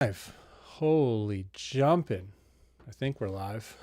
Live. Holy jumping. I think we're live.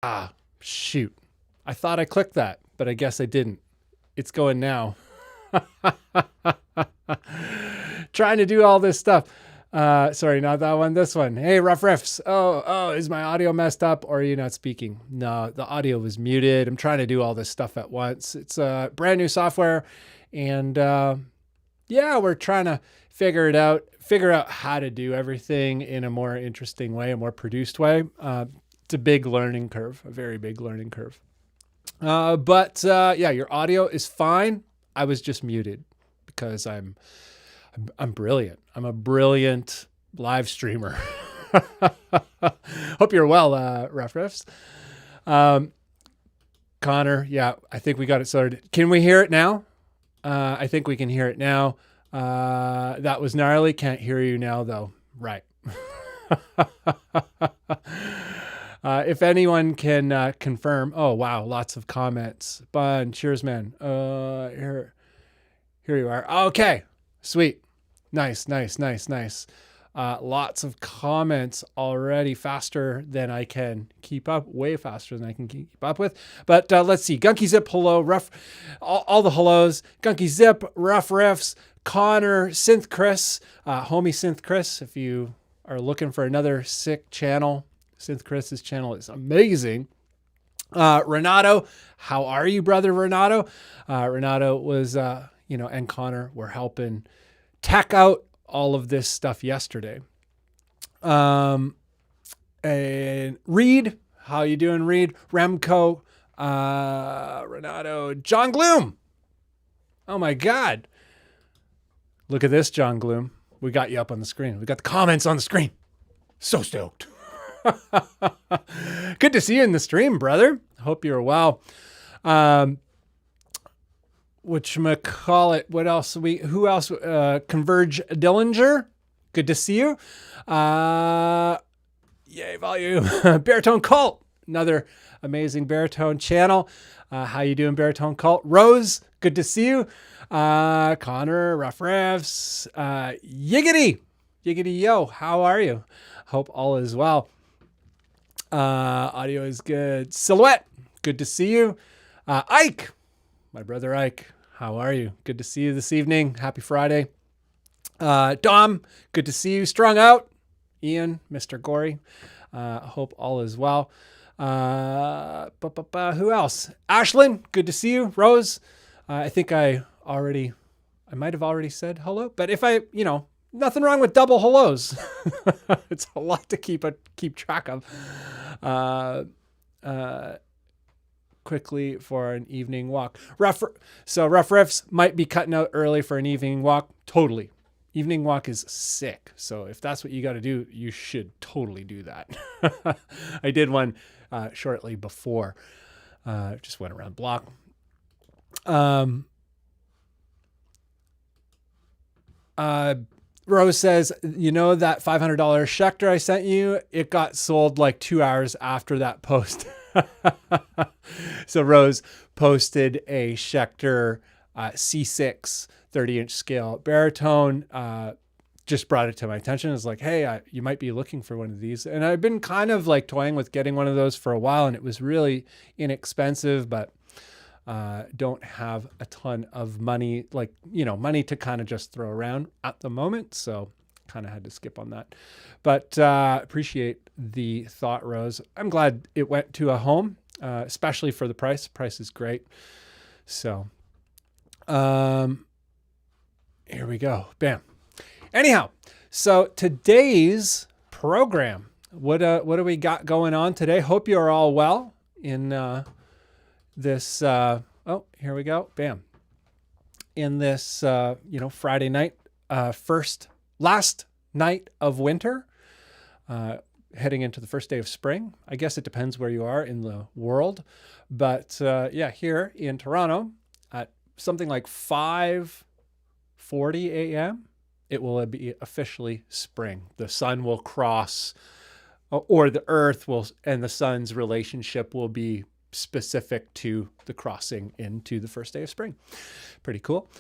Ah, shoot. I thought I clicked that, but I guess I didn't. It's going now. Trying to do all this stuff. Sorry, not that one, this one. Hey, rough riffs. Oh, is my audio messed up or are you not speaking? No, the audio was muted. I'm trying to do all this stuff at once. It's brand new software and yeah, we're trying to figure out how to do everything in a more interesting way, a more produced way. It's a big learning curve, a very big learning curve. But yeah, your audio is fine. I was just muted because I'm brilliant. I'm a brilliant live streamer. Hope you're well, Rough Riffs. Connor, yeah, I think we got it sorted. Can we hear it now? I think we can hear it now. That was gnarly. Can't hear you now, though. Right. If anyone can confirm. Oh, wow. Lots of comments. Bunn, cheers, man. Here you are. Okay. Sweet. Nice. Lots of comments already, faster than I can keep up, way faster than I can keep up with. But let's see. Gunky Zip, hello, rough, all the hellos. Gunky Zip, rough riffs, Connor, Synth Chris, homie Synth Chris. If you are looking for another sick channel, Synth Chris's channel is amazing. Renato, how are you, brother Renato? Renato was, and Connor were helping tech out all of this stuff yesterday. And Reed, how you doing, Reed? Remco, Renato, John Gloom. Oh my God. Look at this, John Gloom. We got you up on the screen. We got the comments on the screen. So stoked. Good to see you in the stream, brother. Hope you're well. Whatchamacallit, what else? Who else? Converge Dillinger. Good to see you. Yay, volume. Baritone Cult. Another amazing baritone channel. How you doing, Baritone Cult? Rose, good to see you. Connor, Rough Riffs. Yiggity yo, how are you? Hope all is well. Audio is good. Silhouette, good to see you. Ike, my brother Ike, how are you? Good to see you this evening. Happy Friday. Dom, good to see you. Strung Out, Ian, Mr. Gory. Hope all is well. Who else? Ashlyn, good to see you. Rose, I think I might have already said hello, but if I, Nothing wrong with double hellos. It's a lot to keep track of. Quickly for an evening walk. Rough riffs might be cutting out early for an evening walk. Totally. Evening walk is sick. So if that's what you got to do, you should totally do that. I did one shortly before. Just went around the block. Rose says, you know that $500 Schecter I sent you? It got sold like 2 hours after that post. So Rose posted a Schecter C6 30-inch scale baritone. Just brought it to my attention. It's like, hey, you might be looking for one of these. And I've been kind of like toying with getting one of those for a while, and it was really inexpensive, but don't have a ton of money, like, money to kind of just throw around at the moment. So kind of had to skip on that. But appreciate the thought, Rose. I'm glad it went to a home, especially for the price. The price is great. So here we go. Bam. Anyhow, so today's program, what do we got going on today? Hope you are all well in this. Here we go. Bam. In this, Friday night, last night of winter, heading into the first day of spring. I guess it depends where you are in the world, but here in Toronto at something like 5:40 a.m. it will be officially spring. The sun will cross, or the earth will, and the sun's relationship will be specific to the crossing into the first day of spring. Pretty cool.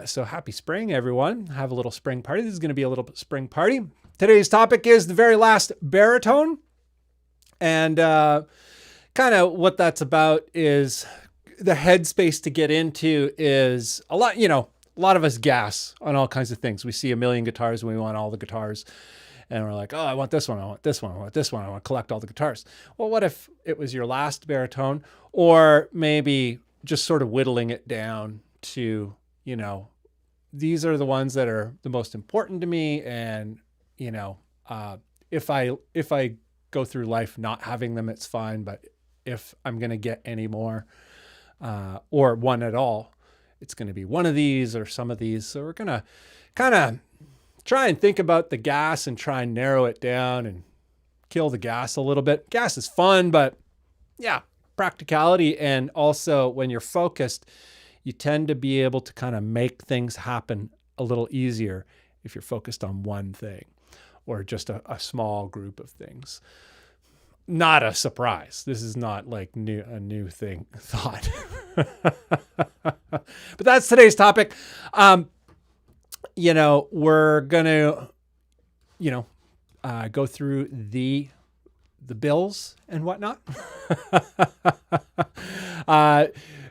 So happy spring, everyone. Have a little spring party. This is going to be a little spring party. Today's topic is the very last baritone. And kind of what that's about is the headspace to get into is a lot of us gas on all kinds of things. We see a million guitars and we want all the guitars. And we're like, oh, I want this one. I want this one. I want this one. I want to collect all the guitars. Well, what if it was your last baritone? Or maybe just sort of whittling it down to, these are the ones that are the most important to me. And, if I go through life not having them, it's fine. But if I'm going to get any more or one at all, it's going to be one of these or some of these. So we're going to kind of try and think about the gas and try and narrow it down and kill the gas a little bit. Gas is fun, but yeah, practicality. And also when you're focused, you tend to be able to kind of make things happen a little easier if you're focused on one thing or just a small group of things. Not a surprise. This is not like a new thought. But that's today's topic. We're going to, go through the bills and whatnot.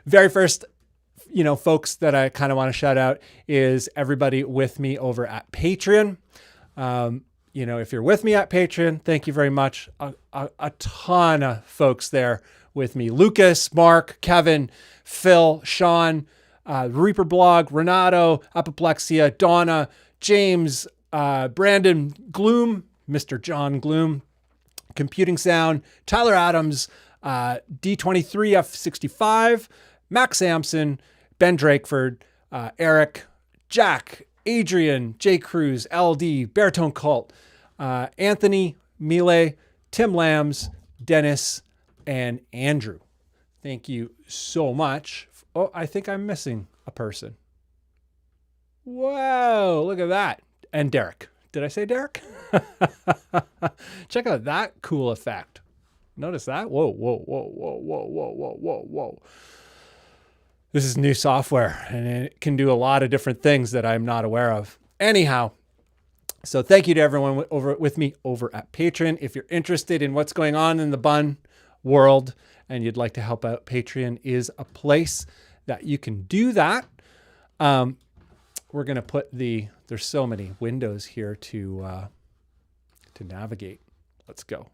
Very first, folks that I kind of want to shout out is everybody with me over at Patreon. If you're with me at Patreon, thank you very much. A ton of folks there with me. Lucas, Mark, Kevin, Phil, Sean, Reaper Blog, Renato, Apoplexia, Donna, James, Brandon, Gloom, Mr. John Gloom, Computing Sound, Tyler Adams, D23F65, Max Sampson, Ben Drakeford, Eric, Jack, Adrian, J. Cruz, LD, Baritone Cult, Anthony, Mile, Tim Lambs, Dennis, and Andrew. Thank you so much. Oh, I think I'm missing a person. Whoa, look at that. And Derek. Did I say Derek? Check out that cool effect. Notice that? Whoa, whoa, whoa, whoa, whoa, whoa, whoa, whoa, whoa. This is new software, and it can do a lot of different things that I'm not aware of. Anyhow, so thank you to everyone with me over at Patreon. If you're interested in what's going on in the Bunn world and you'd like to help out, Patreon is a place that you can do that. We're going to put there's so many windows here to navigate. Let's go.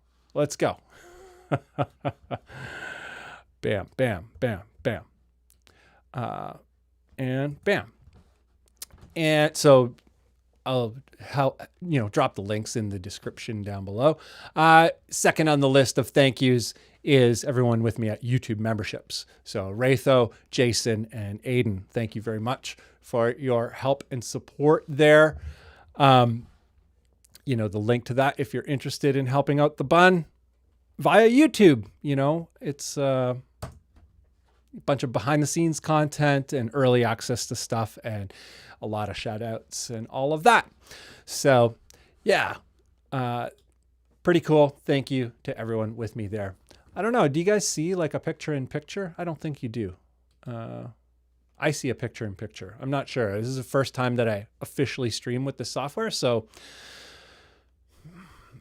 Bam, bam, bam, bam. And bam. And so I'll help, drop the links in the description down below. Second on the list of thank yous is everyone with me at YouTube memberships. So Ratho, Jason, and Aiden, thank you very much for your help and support there. The link to that, if you're interested in helping out the Bunn via YouTube, it's a bunch of behind the scenes content and early access to stuff and a lot of shout outs and all of that. So yeah, pretty cool. Thank you to everyone with me there. I don't know. Do you guys see like a picture in picture? I don't think you do. I see a picture in picture. I'm not sure. This is the first time that I officially stream with this software. So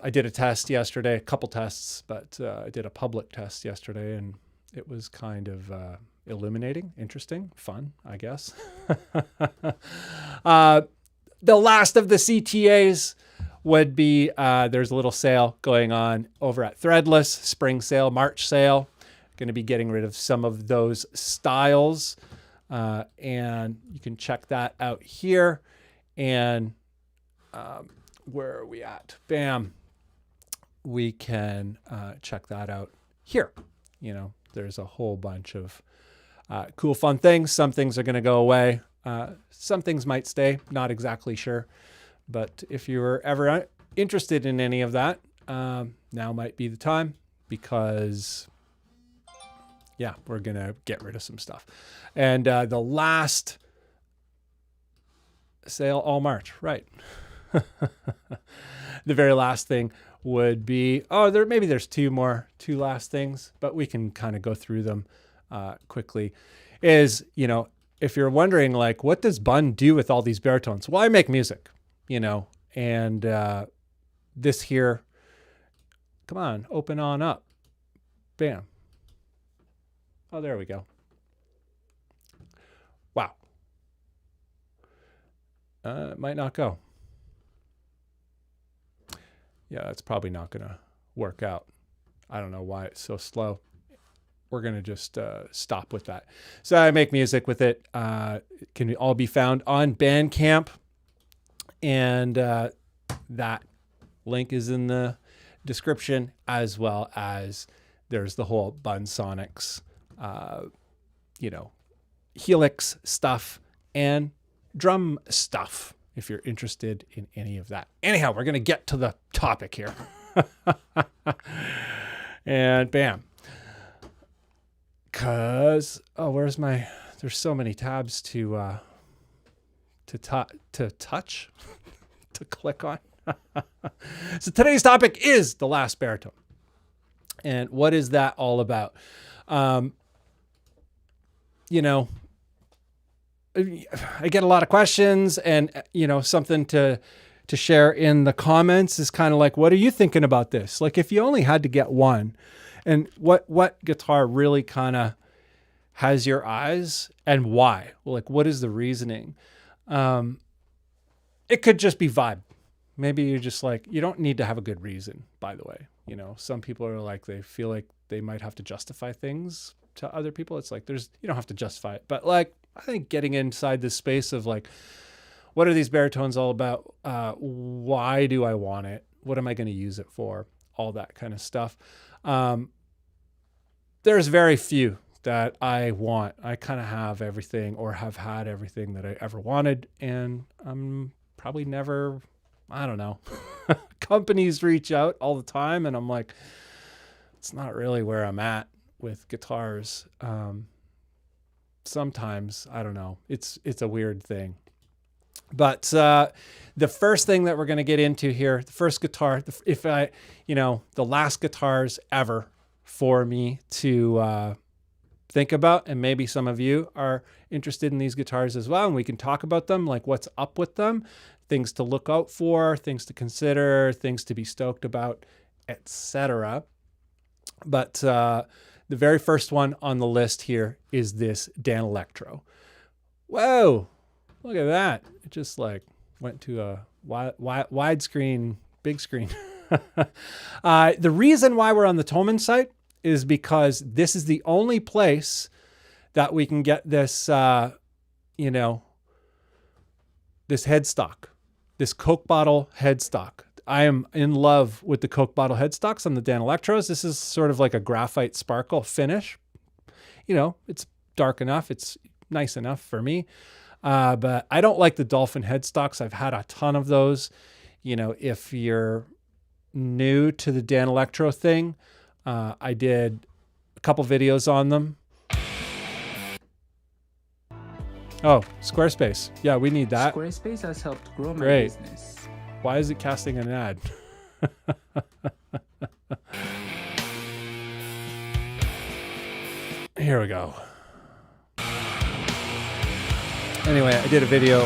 I did a test yesterday, a couple tests, but I did a public test yesterday and it was kind of illuminating, interesting, fun, I guess. The last of the CTAs would be, there's a little sale going on over at Threadless, spring sale, March sale. Going to be getting rid of some of those styles. And you can check that out here. And where are we at? Bam. We can check that out here. There's a whole bunch of cool, fun things. Some things are going to go away. Some things might stay. Not exactly sure. But if you were ever interested in any of that, now might be the time because, yeah, we're going to get rid of some stuff. And the last sale, all March, right. The very last thing would be, maybe there's two last things, but we can kind of go through them quickly. Is, if you're wondering, like, what does Bunn do with all these baritones? Well, I make music, and this here, come on, open on up. Bam. Oh, there we go. Wow. It might not go. Yeah, that's probably not going to work out. I don't know why it's so slow. We're going to just stop with that. So I make music with it. It can all be found on Bandcamp. And that link is in the description, as well as there's the whole BUNNSONICS, Helix stuff and drum stuff, if you're interested in any of that. Anyhow, we're going to get to the topic here. And bam. Cause, there's so many tabs to touch, to click on. So today's topic is the last baritone. And what is that all about? I get a lot of questions, and something to share in the comments is kind of like, what are you thinking about this? Like, if you only had to get one, and what guitar really kind of has your eyes, and why? Well, like, what is the reasoning? It could just be vibe. Maybe you're just like, you don't need to have a good reason, by the way. Some people are like, they feel like they might have to justify things to other people. It's like, you don't have to justify it. But like, I think getting inside this space of like, what are these baritones all about? Why do I want it? What am I going to use it for? All that kind of stuff. There's very few that I want. I kind of have everything, or have had everything that I ever wanted. And I'm probably never, I don't know. Companies reach out all the time, and I'm like, it's not really where I'm at with guitars. Sometimes, I don't know. It's a weird thing. But the first thing that we're going to get into here, the first guitar, the last guitars ever for me to think about, and maybe some of you are interested in these guitars as well, and we can talk about them, like what's up with them, things to look out for, things to consider, things to be stoked about, etc. But the very first one on the list here is this Dan Electro. Whoa, look at that. It just like went to a widescreen, big screen. The reason why we're on the Thomann site is because this is the only place that we can get this, this headstock. this Coke bottle headstock. I am in love with the Coke bottle headstocks on the Dan Electros. This is sort of like a graphite sparkle finish. You know, it's dark enough. It's nice enough for me. But I don't like the Dolphin headstocks. I've had a ton of those. You know, if you're new to the Dan Electro thing, I did a couple videos on them. Oh, Squarespace. Yeah, we need that. Squarespace has helped grow my Great. business. Why is it casting an ad? Here we go. Anyway, I did a video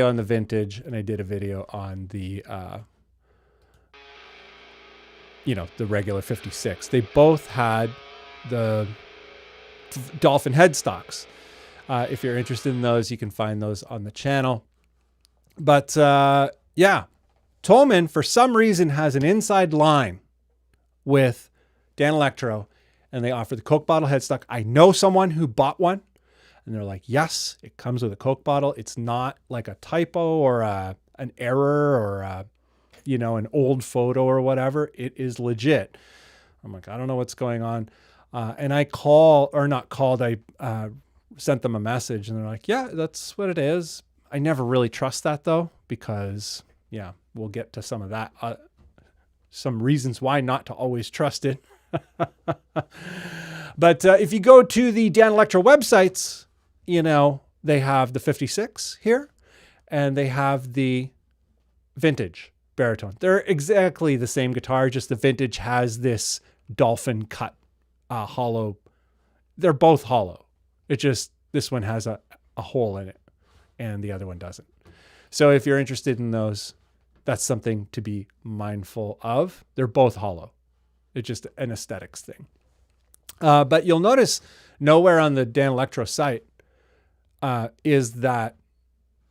on the vintage, and I did a video on the the regular 56. They both had the Dolphin headstocks. If you're interested in those, you can find those on the channel. But yeah, Tolman, for some reason, has an inside line with Dan Electro, and they offer the Coke bottle headstock. I know someone who bought one, and they're like, yes, it comes with a Coke bottle. It's not like a typo or an error or an old photo or whatever. It is legit. I'm like, I don't know what's going on. And I sent them a message, and they're like, yeah, that's what it is. I never really trust that though, because yeah, we'll get to some of that, some reasons why not to always trust it. But if you go to the Dan Electro websites, they have the 56 here, and they have the vintage Baritone. They're exactly the same guitar, just the vintage has this Dolphin cut hollow. They're both hollow. It just, this one has a hole in it, and the other one doesn't. So if you're interested in those, that's something to be mindful of. They're both hollow. It's just an aesthetics thing. But you'll notice nowhere on the Dan Electro site is that,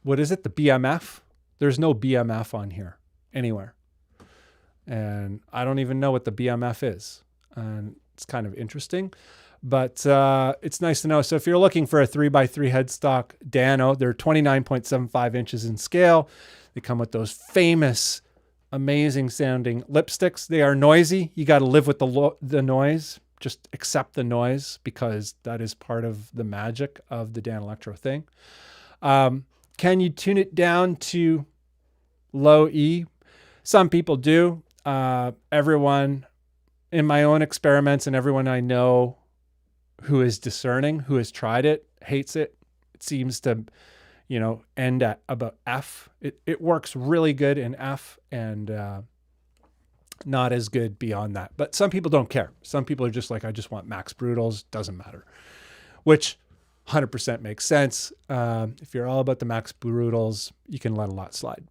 what is it? The BMF? There's no BMF on here anywhere. And I don't even know what the BMF is. And it's kind of interesting. But it's nice to know. So if you're looking for a 3x3 headstock Dano, they're 29.75 inches in scale. They come with those famous, amazing sounding lipsticks. They are noisy. You got to live with the noise. Just accept the noise, because that is part of the magic of the Dan Electro thing. Can you tune it down to low E? Some people do. Everyone in my own experiments, and everyone I know who is discerning, who has tried it, hates it. It seems to, end at about F. It works really good in F, and not as good beyond that. But some people don't care. Some people are just like, I just want max brutals. Doesn't matter. Which 100% makes sense. If you're all about the max brutals, you can let a lot slide.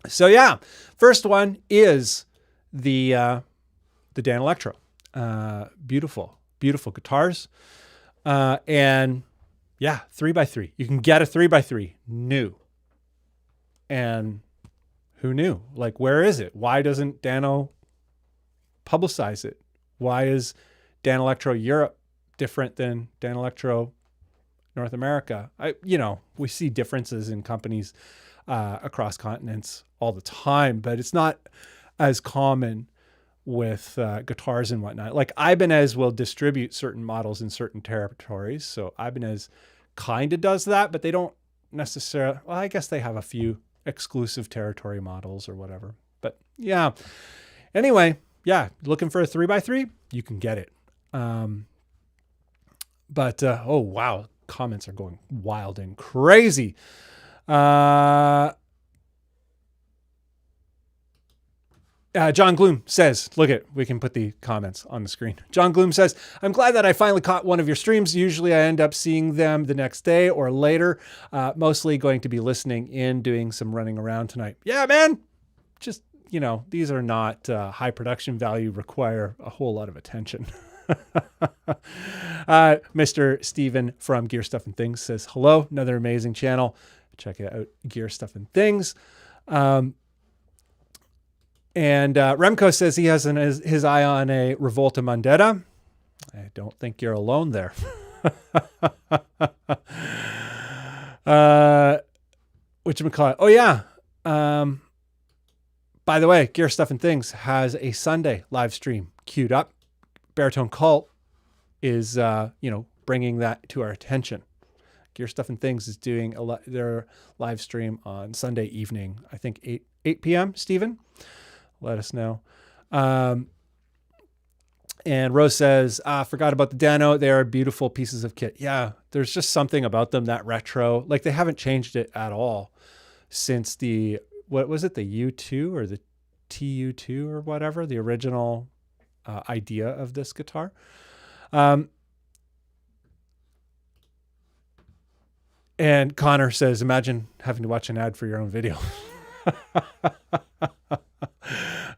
So yeah, first one is the Dan Electro. Beautiful guitars. And yeah, 3x3. You can get a 3x3 new. And who knew? Like, where is it? Why doesn't Dano publicize it? Why is Dan Electro Europe different than Dan Electro North America? We see differences in companies across continents all the time, but it's not as common with guitars and whatnot. Like Ibanez will distribute certain models in certain territories. So Ibanez kind of does that, but they don't necessarily, well, I guess they have a few exclusive territory models or whatever. But yeah, anyway, yeah, looking for a 3x3, you can get it. But oh wow, comments are going wild and crazy. John Gloom says, we can put the comments on the screen. John Gloom says, I'm glad that I finally caught one of your streams. Usually I end up seeing them the next day or later. Mostly going to be listening in, doing some running around tonight. Yeah, man. Just, these are not high production value, require a whole lot of attention. Mr. Steven from Gear Stuff and Things says, hello, another amazing channel. Check it out, Gear Stuff and Things. And Remco says he has his eye on a Revolta Mondetta. I don't think you're alone there. whatchamacallit? Oh yeah. By the way, Gear Stuff and Things has a Sunday live stream queued up. Baritone Cult is, bringing that to our attention. Gear Stuff and Things is doing their live stream on Sunday evening. I think 8 p.m. Stephen, let us know. And Rose says, forgot about the Dano. They are beautiful pieces of kit. Yeah, there's just something about them, that retro. Like, they haven't changed it at all since the U2 or the TU2 or whatever, the original idea of this guitar. And Connor says, imagine having to watch an ad for your own video.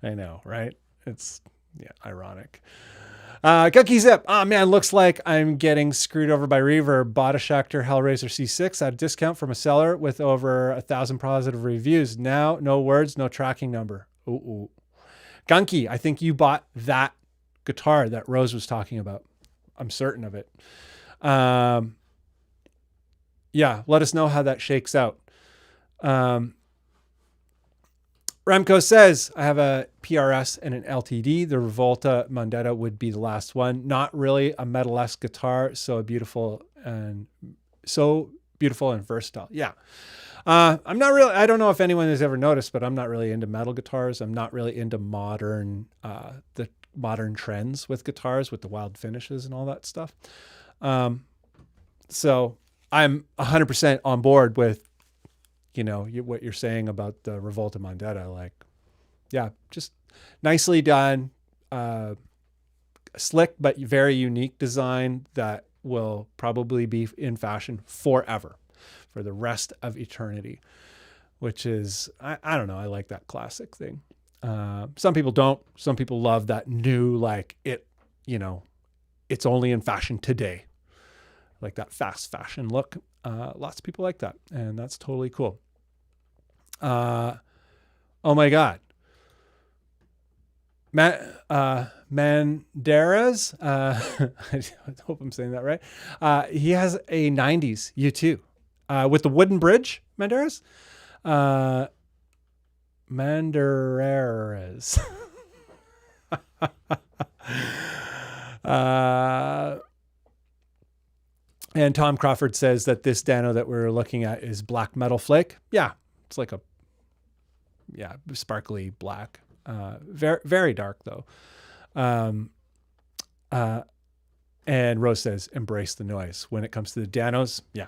I know, right? It's ironic. Cookie Zip. Oh man, looks like I'm getting screwed over by Reverb. Bought a Schecter Hellraiser C6 at a discount from a seller with over 1,000 positive reviews. Now, no words, no tracking number. Ooh. Gunky, I think you bought that guitar that Rose was talking about. I'm certain of it. Yeah, let us know how that shakes out. Remco says, I have a PRS and an LTD. The Revolta Mondetta would be the last one. Not really a metal-esque guitar, so beautiful and versatile. Yeah. I'm not really, I don't know if anyone has ever noticed, but I'm not really into metal guitars. I'm not really into the modern trends with guitars, with the wild finishes and all that stuff. So I'm 100% on board with, what you're saying about the Revolta Mondetta. Like, yeah, just nicely done, slick, but very unique design that will probably be in fashion forever, for the rest of eternity, which is, I don't know. I like that classic thing. Some people don't. Some people love that new, like it's only in fashion today, like that fast fashion look. Lots of people like that, and that's totally cool. Oh my God. Manderas, I hope I'm saying that right. He has a 90s U2 with the wooden bridge. Manderas. And Tom Crawford says that this Dano that we're looking at is black metal flake. Yeah, it's like sparkly black. Very, very dark though. And Rose says, embrace the noise. When it comes to the Danos, yeah,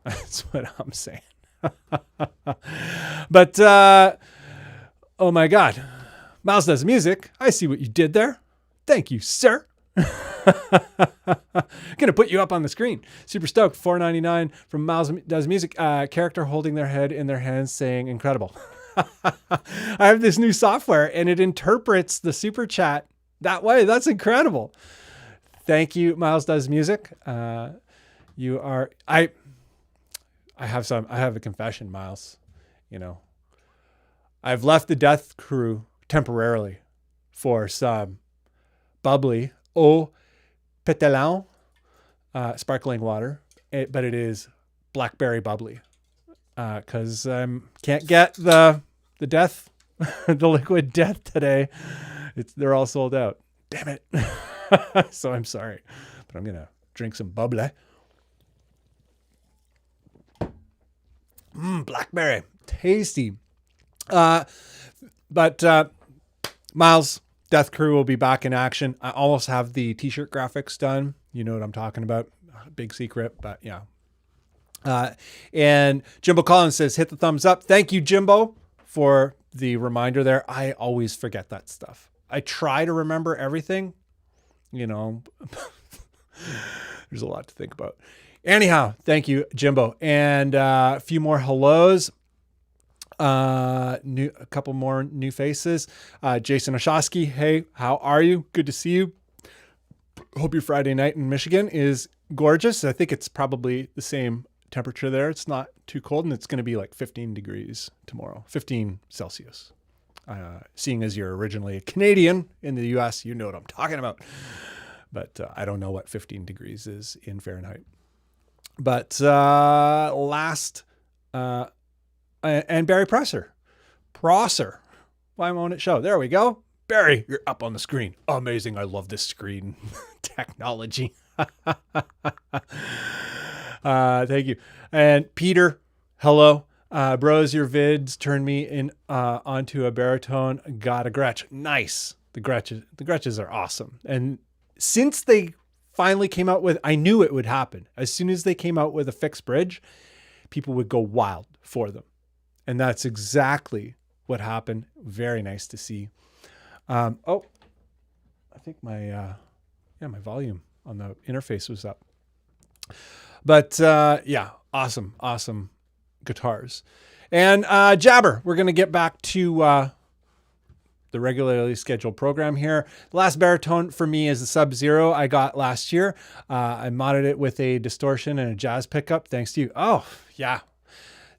that's what I'm saying. But, oh my God. Miles Does Music. I see what you did there. Thank you, sir. Gonna put you up on the screen. Super stoked. $4.99 from Miles Does Music. Character holding their head in their hands saying incredible. I have this new software and it interprets the super chat that way. That's incredible. Thank you, Miles Does Music. You are, I have a confession, Miles. I've left the Death Crew temporarily for some bubbly eau pétillant, sparkling water, but it is blackberry bubbly. Cause can't get the death, the liquid death today. They're all sold out. Damn it. So I'm sorry, but I'm gonna drink some bubbly. Blackberry, tasty. But Miles, Death Crew will be back in action. I almost have the t-shirt graphics done. You know what I'm talking about. Big secret, but yeah. And Jimbo Collins says, hit the thumbs up. Thank you, Jimbo, for the reminder there. I always forget that stuff. I try to remember everything. There's a lot to think about. Anyhow, thank you, Jimbo. And a few more hellos. A couple more new faces. Jason Oshosky. Hey, how are you? Good to see you. Hope your Friday night in Michigan is gorgeous. I think it's probably the same temperature there. It's not too cold, and it's going to be like 15 degrees tomorrow, 15 Celsius. Seeing as you're originally a Canadian in the US, you know what I'm talking about. But I don't know what 15 degrees is in Fahrenheit. But last and Barry Prosser. Why won't it show? There we go. Barry, you're up on the screen. Amazing. I love this screen technology. Thank you. And Peter, hello. Bros, your vids turned me in onto a baritone. Got a Gretsch. Nice. The Gretches are awesome. And since they finally came out with, I knew it would happen. As soon as they came out with a fixed bridge, people would go wild for them. And that's exactly what happened. Very nice to see. Oh, I think my volume on the interface was up. But yeah, awesome guitars. And Jabber, we're going to get back to the regularly scheduled program here. The last baritone for me is the Sub-Zero I got last year. I modded it with a distortion and a jazz pickup, thanks to you. Oh, yeah.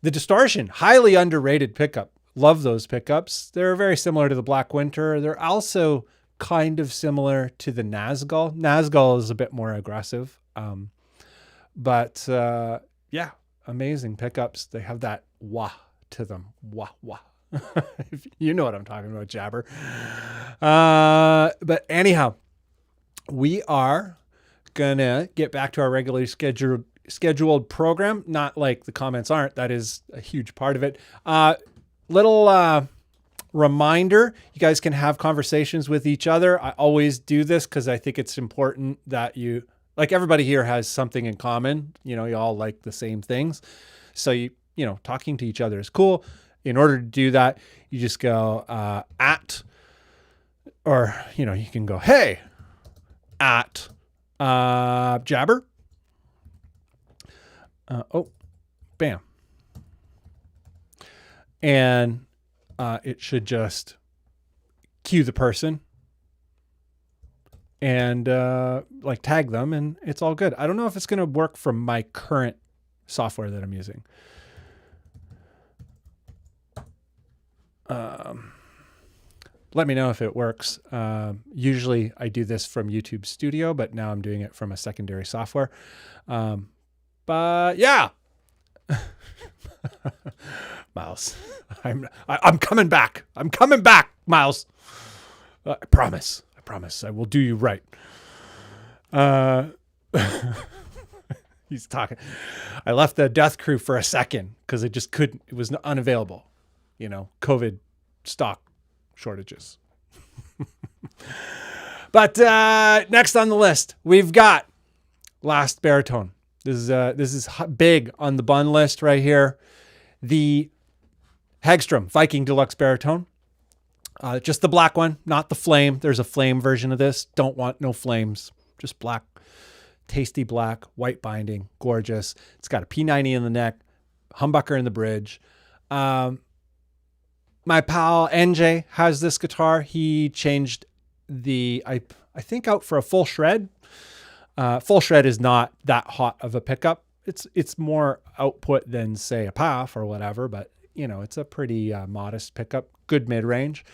The distortion, highly underrated pickup. Love those pickups. They're very similar to the Black Winter. They're also kind of similar to the Nazgul. Nazgul is a bit more aggressive. But yeah, amazing pickups. They have that wah to them. Wah, wah. You know what I'm talking about, Jabber. But anyhow, we are going to get back to our regularly scheduled program. Not like the comments aren't. That is a huge part of it. Little reminder, you guys can have conversations with each other. I always do this because I think it's important that you, like, everybody here has something in common. You know, you all like the same things. So, you know, talking to each other is cool. In order to do that, you just go at, or, you know, you can go, hey, at Jabber. Oh, bam. And it should just cue the person and like tag them, and it's all good. I don't know if it's going to work from my current software that I'm using. Let me know if it works. Usually I do this from YouTube Studio, but now I'm doing it from a secondary software. But yeah. Miles, I'm coming back. I'm coming back, Miles. I promise. I will do you right. He's talking. I left the death crew for a second because I just couldn't. It was unavailable. You know, COVID stock shortages. But next on the list, we've got last baritone. This is big on the Bunn list right here. The Hagstrom Viking Deluxe Baritone. Just the black one, not the flame. There's a flame version of this. Don't want no flames. Just black. Tasty black, white binding, gorgeous. It's got a P90 in the neck, humbucker in the bridge. My pal NJ has this guitar. He changed the, I think, out for a full shred. Full shred is not that hot of a pickup. It's more output than, say, a PAF or whatever, but you know, it's a pretty modest pickup, good mid-range.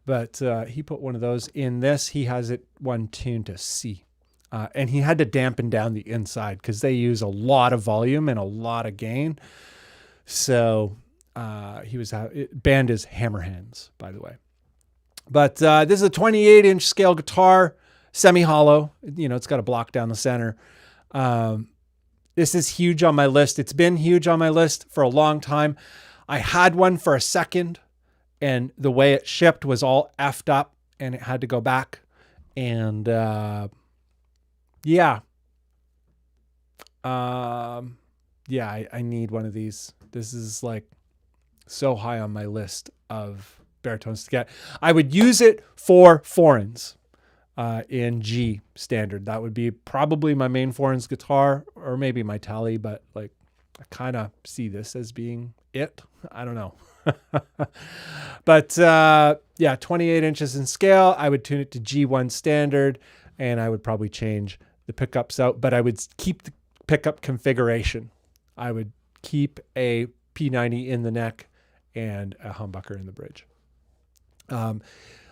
But he put one of those in this. He has it one tuned to C. And he had to dampen down the inside because they use a lot of volume and a lot of gain. So band is Hammerhands, by the way. But this is a 28-inch scale guitar, semi-hollow. You know, it's got a block down the center. This is huge on my list. It's been huge on my list for a long time. I had one for a second, and the way it shipped was all effed up, and it had to go back. And yeah. I need one of these. This is like so high on my list of baritones to get. I would use it for foreigns in G standard. That would be probably my main foreigns guitar, or maybe my Tele, but like I kind of see this as being it. I don't know. But yeah, 28 inches in scale. I would tune it to G1 standard, and I would probably change the pickups out, but I would keep the pickup configuration. I would keep a P90 in the neck and a humbucker in the bridge.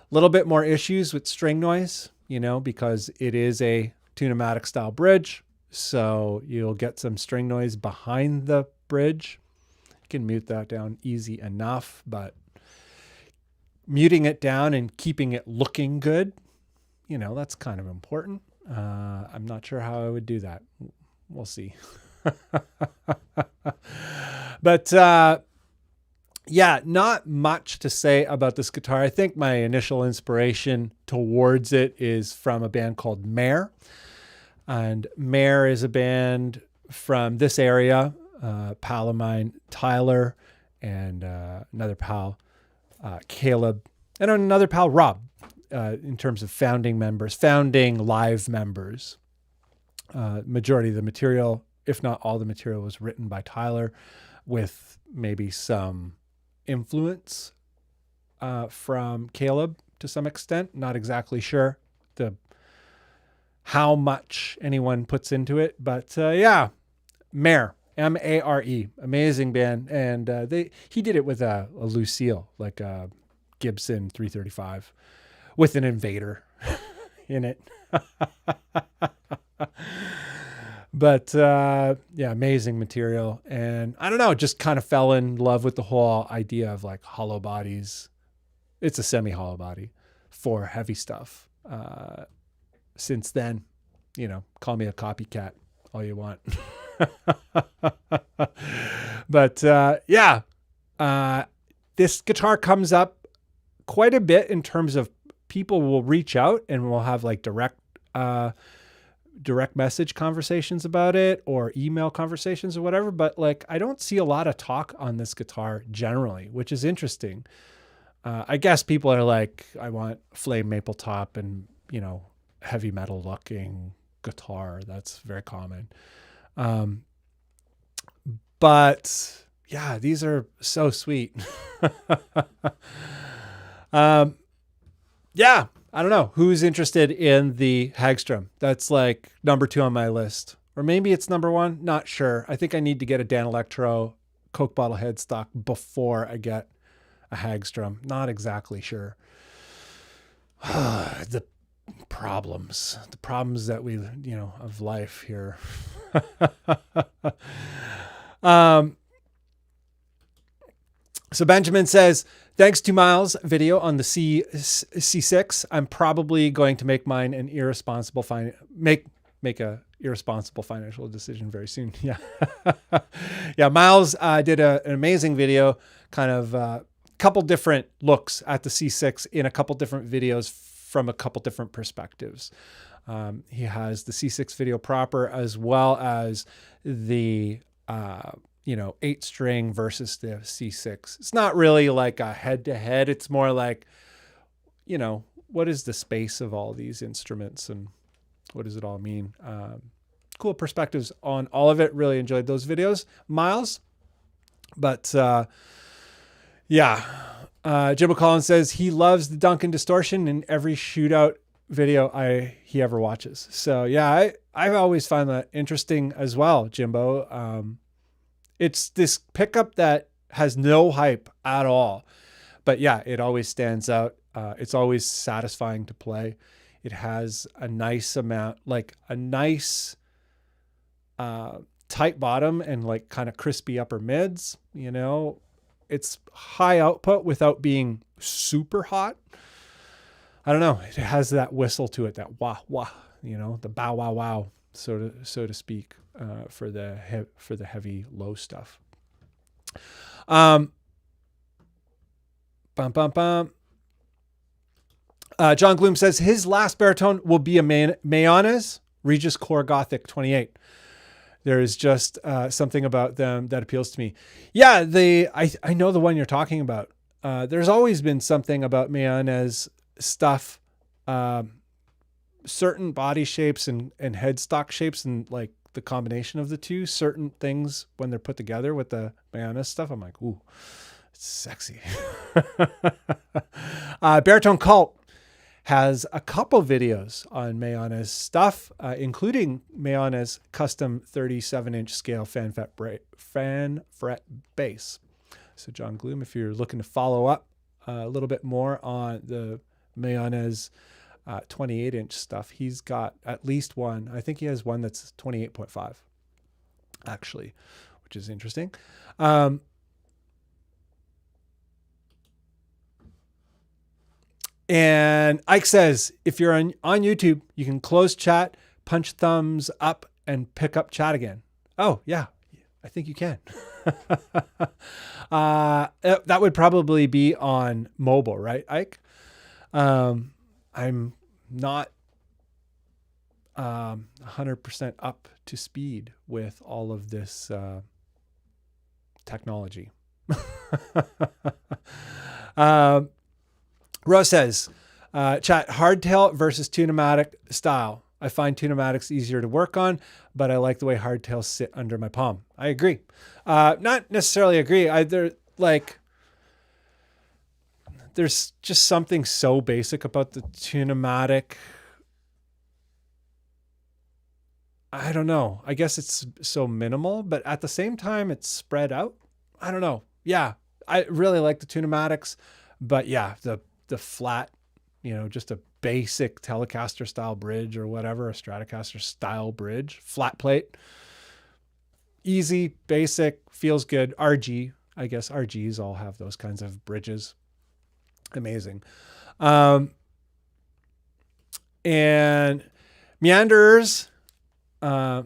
Little bit more issues with string noise, you know, because it is a Tune-o-matic style bridge. So you'll get some string noise behind the bridge. can mute that down easy enough, but muting it down and keeping it looking good, you know, that's kind of important. I'm not sure how I would do that. We'll see. But yeah, not much to say about this guitar. I think my initial inspiration towards it is from a band called Mare. And Mare is a band from this area, pal of mine, Tyler, and another pal, Caleb, and another pal, Rob, in terms of founding live members. Majority of the material, if not all the material, was written by Tyler, with maybe some influence from Caleb to some extent. Not exactly sure how much anyone puts into it, but yeah, Mare, Mare, amazing band, and he did it with a Lucille, like a Gibson 335, with an Invader in it. But yeah, amazing material. And I don't know, just kind of fell in love with the whole idea of like hollow bodies. It's a semi-hollow body for heavy stuff. Since then, you know, call me a copycat all you want. But yeah, this guitar comes up quite a bit in terms of people will reach out and we'll have like direct message conversations about it, or email conversations or whatever. But like, I don't see a lot of talk on this guitar generally, which is interesting. I guess people are like, I want flame maple top and, you know, heavy metal looking guitar. That's very common. But yeah, these are so sweet. Yeah, I don't know who's interested in the Hagstrom. That's like number 2 on my list, or maybe it's number 1. Not sure. I think I need to get a Dan Electro Coke bottle headstock before I get a Hagstrom. Not exactly sure. The problems that we, you know, of life here. So Benjamin says, thanks to Miles' video on the C6, I'm probably going to make mine an irresponsible make a irresponsible financial decision very soon. Yeah. Yeah. Miles did an amazing video, kind of couple different looks at the C6 in a couple different videos from a couple different perspectives. He has the C6 video proper, as well as the, 8-string versus the C6. It's not really like a head-to-head. It's more like, you know, what is the space of all these instruments and what does it all mean? Cool perspectives on all of it. Really enjoyed those videos, Miles. But yeah, Jimbo Collins says he loves the Duncan distortion in every shootout video he ever watches. So yeah, I've always found that interesting as well, Jimbo. It's this pickup that has no hype at all, but yeah, it always stands out. It's always satisfying to play. It has a nice amount, like a nice tight bottom and like kind of crispy upper mids, you know. It's high output without being super hot. I don't know. It has that whistle to it, that wah wah, you know, the bow wow wow, so to speak, for the heavy low stuff. Bum bum bum. John Gloom says his last baritone will be a Mayones Regis Core Gothic 28. There is just something about them that appeals to me. Yeah, I know the one you're talking about. There's always been something about Mayones stuff, certain body shapes and headstock shapes, and like the combination of the two, certain things when they're put together with the Mayones stuff, I'm like, ooh, it's sexy. Baritone Cult has a couple videos on Mayones stuff, including Mayones custom 37-inch scale fan fret bass. So John Gloom, if you're looking to follow up a little bit more on the Mayones 28-inch stuff, he's got at least one. I think he has one that's 28.5, actually, which is interesting. And Ike says, if you're on YouTube, you can close chat, punch thumbs up, and pick up chat again. Oh, yeah, I think you can. That would probably be on mobile, right, Ike? I'm not 100% up to speed with all of this technology. Rose says, chat, hardtail versus tunematic style. I find tunematics easier to work on, but I like the way hardtails sit under my palm. I agree. Not necessarily agree. There's just something so basic about the tunematic. I don't know. I guess it's so minimal, but at the same time, it's spread out. I don't know. Yeah, I really like the tunematics, but yeah, the flat, just a basic Telecaster style bridge or whatever, a Stratocaster style bridge, flat plate, easy, basic, feels good. RG, I guess RGs all have those kinds of bridges. Amazing. And Meanders, would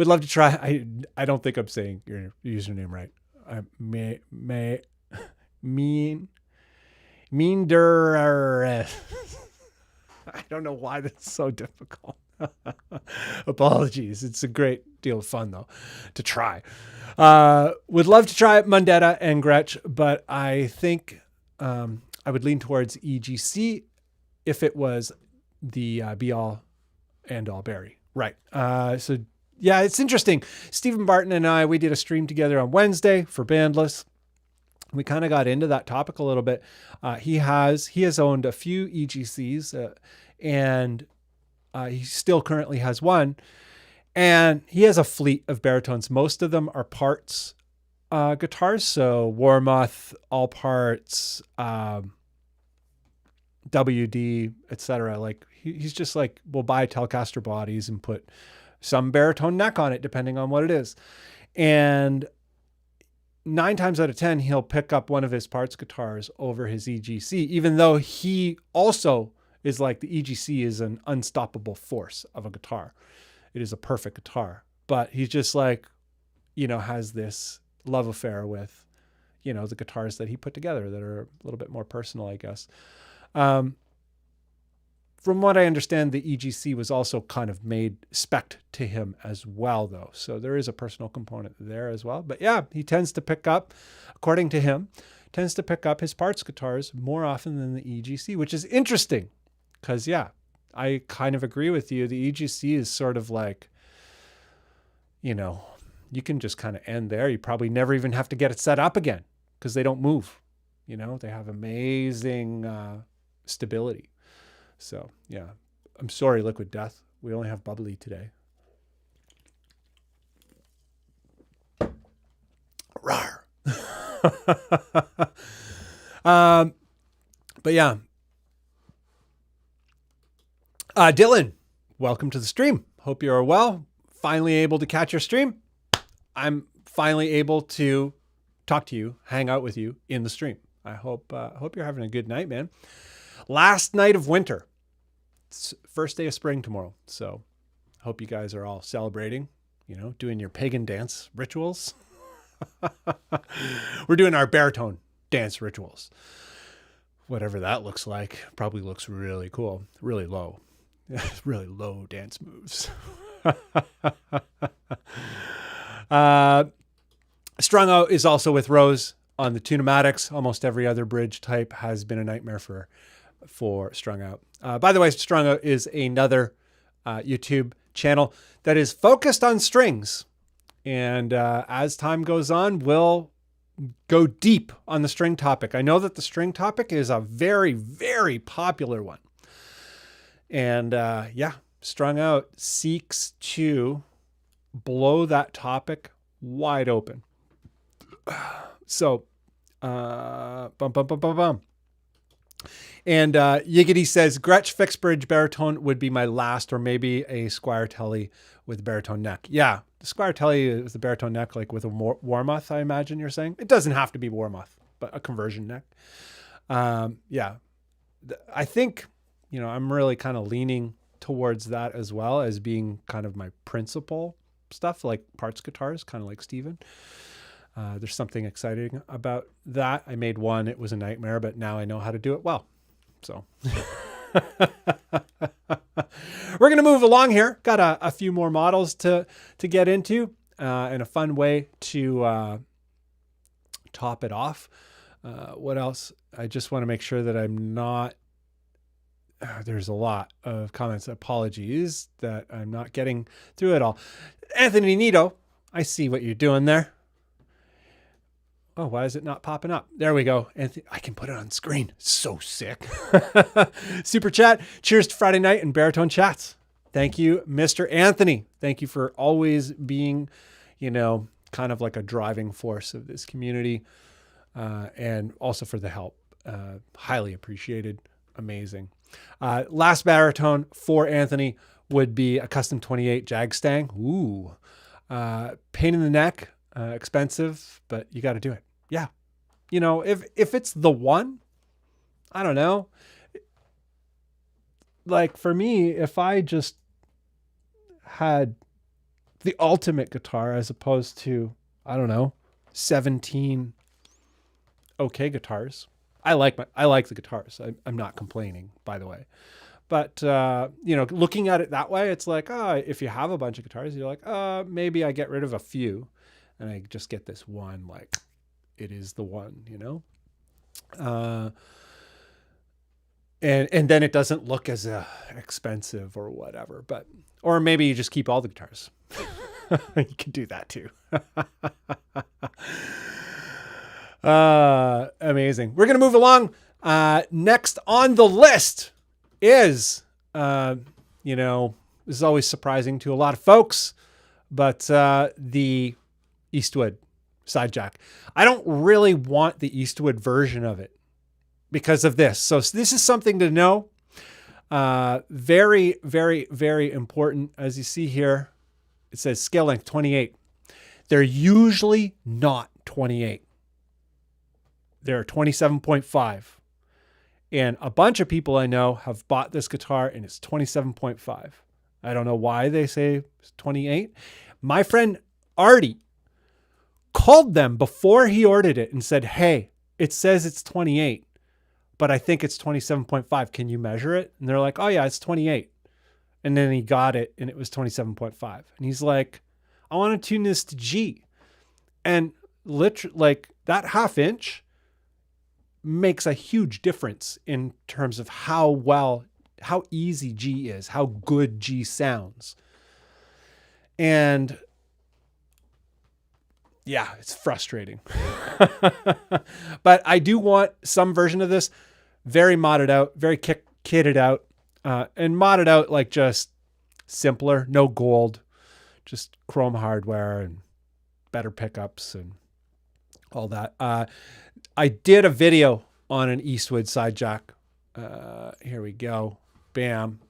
love to try. I don't think I'm saying your username right. Meander. I don't know why that's so difficult. Apologies. It's a great deal of fun though to try. Would love to try Mundetta and Gretsch, but I think I would lean towards EGC if it was the be all and all Barry. Right. So yeah, it's interesting. Stephen Barton and I, we did a stream together on Wednesday for Bandless. We kind of got into that topic a little bit. He has owned a few EGCs and he still currently has one, and he has a fleet of baritones. Most of them are parts guitars. So Warmoth, all parts, WD, etc. Like he's just like, we'll buy Telecaster bodies and put some baritone neck on it, depending on what it is. And 9 times out of 10, he'll pick up one of his parts guitars over his EGC, even though he also is like, the EGC is an unstoppable force of a guitar. It is a perfect guitar, but he's just like, has this love affair with, the guitars that he put together that are a little bit more personal, I guess. From what I understand, the EGC was also kind of made spec'd to him as well, though. So there is a personal component there as well. But yeah, he tends to pick up, according to him, his parts guitars more often than the EGC, which is interesting because, yeah, I kind of agree with you. The EGC is sort of like, you can just kind of end there. You probably never even have to get it set up again because they don't move. They have amazing stability. So, yeah, I'm sorry, Liquid Death. We only have bubbly today. Rawr. But yeah. Dylan, welcome to the stream. Hope you're well. Finally able to catch your stream. I'm finally able to talk to you, hang out with you in the stream. I hope you're having a good night, man. Last night of winter. It's first day of spring tomorrow. So hope you guys are all celebrating, doing your pagan dance rituals. We're doing our baritone dance rituals. Whatever that looks like. Probably looks really cool. Really low. Really low dance moves. Strung Out is also with Rose on the tunematics. Almost every other bridge type has been a nightmare for Strung Out. By the way, Strung Out is another YouTube channel that is focused on strings. And as time goes on, we'll go deep on the string topic. I know that the string topic is a very, very popular one. And yeah, Strung Out seeks to blow that topic wide open. So, bum, bum, bum, bum, bum. And Yiggity says, Gretsch fixed bridge baritone would be my last, or maybe a Squire Telly with baritone neck. Yeah, the Squire Telly with the baritone neck, like with a Warmoth, I imagine you're saying. It doesn't have to be Warmoth, but a conversion neck. Yeah, I think, you know, I'm really kind of leaning towards that as well as being kind of my principal stuff, like parts guitars, kind of like Steven. There's something exciting about that. I made one, it was a nightmare, but now I know how to do it well. So we're going to move along here. Got a few more models to get into, and a fun way to top it off. What else? I just want to make sure that I'm not, there's a lot of comments. Apologies that I'm not getting through it all. Anthony Nito, I see what you're doing there. Oh, why is it not popping up? There we go. Anthony, I can put it on screen. So sick. Super chat. Cheers to Friday night and Baritone chats. Thank you, Mr. Anthony. Thank you for always being, you know, kind of like a driving force of this community, and also for the help. Highly appreciated. Amazing. Last baritone for Anthony would be a custom 28 Jag Stang. Ooh, pain in the neck, expensive, but you got to do it. Yeah. You know, if it's the one, I don't know. Like for me, if I just had the ultimate guitar as opposed to, I don't know, 17 okay guitars. I like the guitars. I'm not complaining, by the way. But, you know, looking at it that way, it's like, if you have a bunch of guitars, you're like, maybe I get rid of a few and I just get this one, like it is the one, you know? And then it doesn't look as expensive or whatever, or maybe you just keep all the guitars. You can do that too. Amazing. We're going to move along. Next on the list is, you know, this is always surprising to a lot of folks, but the Eastwood side jack. I don't really want the Eastwood version of it because of this. So this is something to know. Very, very, very important. As you see here, it says scale length 28. They're usually not 28. They're 27.5. And a bunch of people I know have bought this guitar and it's 27.5. I don't know why they say 28. My friend Artie called them before he ordered it and said, hey, it says it's 28, but I think it's 27.5. Can you measure it? And they're like, oh yeah, it's 28. And then he got it and it was 27.5. And he's like, I want to tune this to G. And literally, like that half inch makes a huge difference in terms of how easy G is, how good G sounds. And yeah, it's frustrating. But I do want some version of this, very modded out, very kitted out, and modded out like just simpler, no gold, just chrome hardware and better pickups and all that. I did a video on an Eastwood side jack. Here we go. Bam.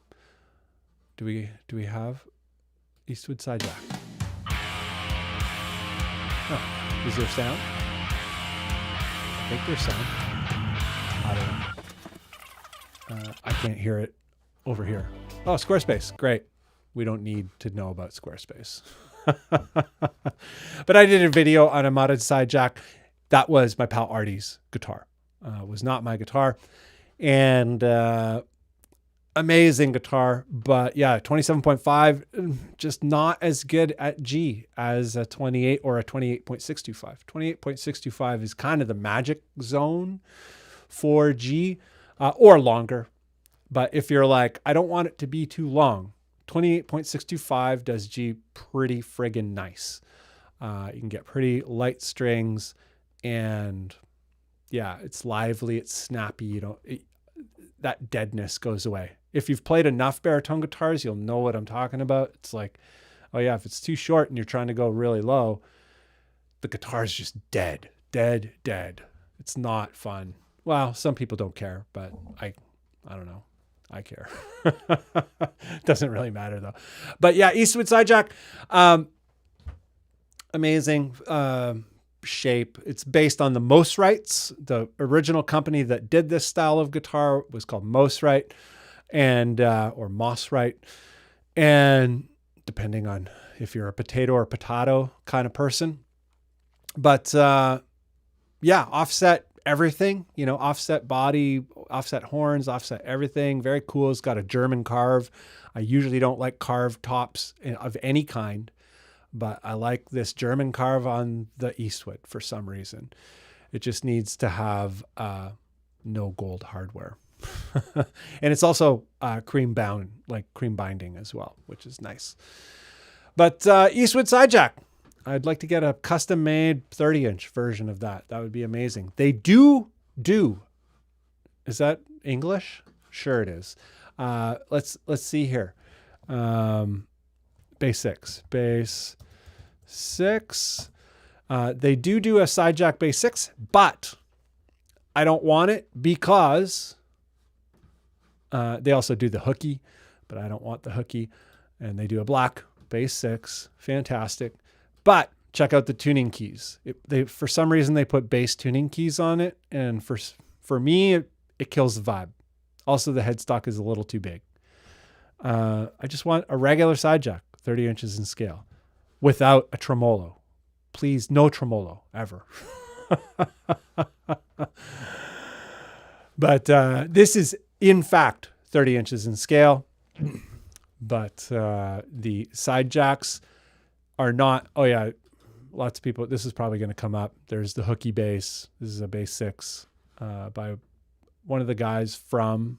Do we have Eastwood side jack? Oh, is there sound? I think there's sound. I don't know. I can't hear it over here. Oh, Squarespace. Great. We don't need to know about Squarespace. But I did a video on a modded side jack. That was my pal Artie's guitar. Was not my guitar. And amazing guitar. But yeah, 27.5, just not as good at G as a 28 or a 28.625. 28.625 is kind of the magic zone for G, or longer. But if you're like, I don't want it to be too long, 28.625 does G pretty friggin' nice. You can get pretty light strings. And yeah, it's lively, it's snappy. That deadness goes away. If you've played enough baritone guitars, you'll know what I'm talking about. It's like, oh yeah, if it's too short and you're trying to go really low, the guitar is just dead. It's not fun. Well, some people don't care, but I don't know. I care. Doesn't really matter though. But yeah, Eastwood side jack, amazing. shape. It's based on the Mosrites. The original company that did this style of guitar was called Mosrite, and or Mosrite. And depending on if you're a potato or potato kind of person. But yeah, offset everything, you know, offset body, offset horns, offset everything. Very cool. It's got a German carve. I usually don't like carved tops of any kind, but I like this German carve on the Eastwood for some reason. It just needs to have no gold hardware. And it's also cream bound, like cream binding as well, which is nice. But Eastwood side jack, I'd like to get a custom made 30-inch version of that. That would be amazing. They do. Is that English? Sure it is. Let's see here. Bass 6. They do a side jack bass 6, but I don't want it because they also do the hooky, but I don't want the hooky. And they do a black bass 6, fantastic. But check out the tuning keys. For some reason they put bass tuning keys on it, and for me it kills the vibe. Also, the headstock is a little too big. I just want a regular side jack, 30 inches in scale, without a tremolo. Please, no tremolo ever. But this is in fact 30 inches in scale. But the side jacks are not. Oh yeah, lots of people. This is probably going to come up. There's the hooky bass. This is a bass 6 by one of the guys from,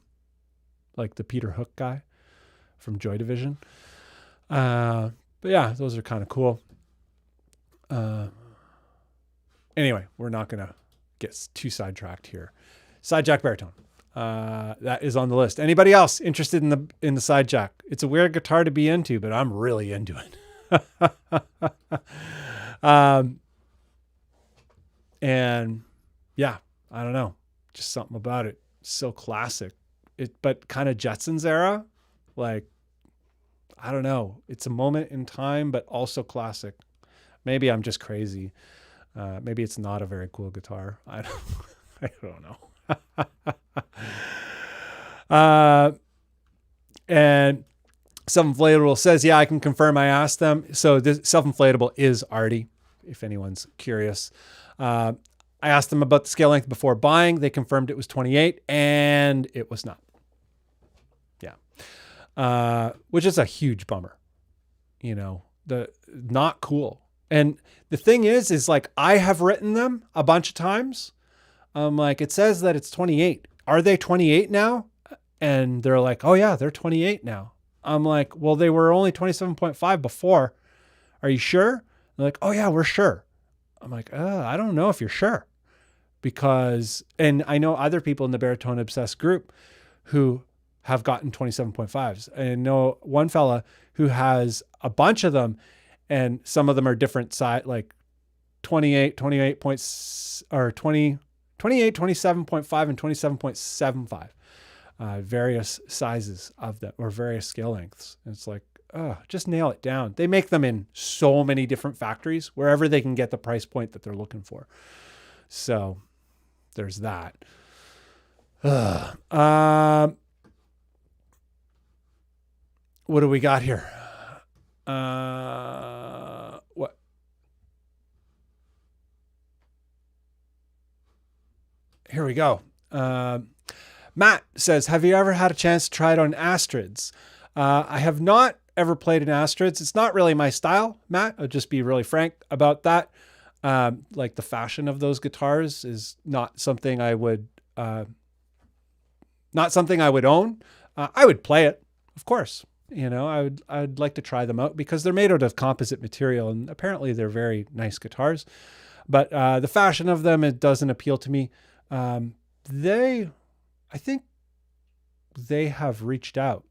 like, the Peter Hook guy from Joy Division. But yeah, those are kind of cool. Anyway, we're not going to get too sidetracked here. Side jack baritone. That is on the list. Anybody else interested in the side jack? It's a weird guitar to be into, but I'm really into it. And yeah, I don't know, just something about it. So classic. But kind of Jetsons era, like, I don't know. It's a moment in time, but also classic. Maybe I'm just crazy. Maybe it's not a very cool guitar. I don't know. And Self-Inflatable says, yeah, I can confirm. I asked them. So this Self-Inflatable is Artie, if anyone's curious. I asked them about the scale length before buying. They confirmed it was 28, and it was not. Yeah. Which is a huge bummer. You know, not cool. And the thing is like, I have written them a bunch of times. Like, it says that it's 28. Are they 28 now? And they're like, oh yeah, they're 28 now. I'm like, well, they were only 27.5 before. Are you sure? They're like, oh yeah, we're sure. I'm like, I don't know if you're sure, because, and I know other people in the Baritone Obsessed group who have gotten 27.5s. I know one fella who has a bunch of them, and some of them are different size, like 28 points, or 28, 27.5 and 27.75, various sizes of them, or various scale lengths. And it's like, just nail it down. They make them in so many different factories, wherever they can get the price point that they're looking for. So there's that. What do we got here? What? Here we go. Matt says, have you ever had a chance to try it on Astrids? I have not ever played an Astrids. It's not really my style, Matt. I'll just be really frank about that. Like, the fashion of those guitars is not something I would own. I would play it, of course. You know, I'd like to try them out because they're made out of composite material, and apparently they're very nice guitars. But the fashion of them, it doesn't appeal to me. I think they have reached out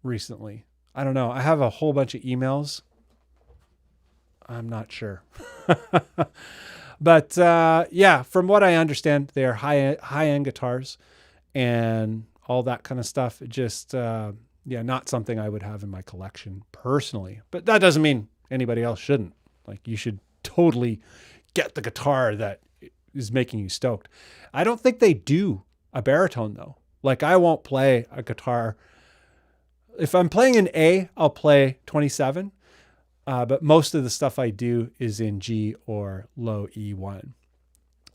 recently. I don't know. I have a whole bunch of emails. I'm not sure. But yeah, from what I understand, they are high-end guitars and all that kind of stuff. Just, yeah, not something I would have in my collection personally. But that doesn't mean anybody else shouldn't. Like, you should totally get the guitar that is making you stoked. I don't think they do a baritone though. Like I won't play a guitar. If I'm playing in A, I'll play 27. But most of the stuff I do is in G or low E1,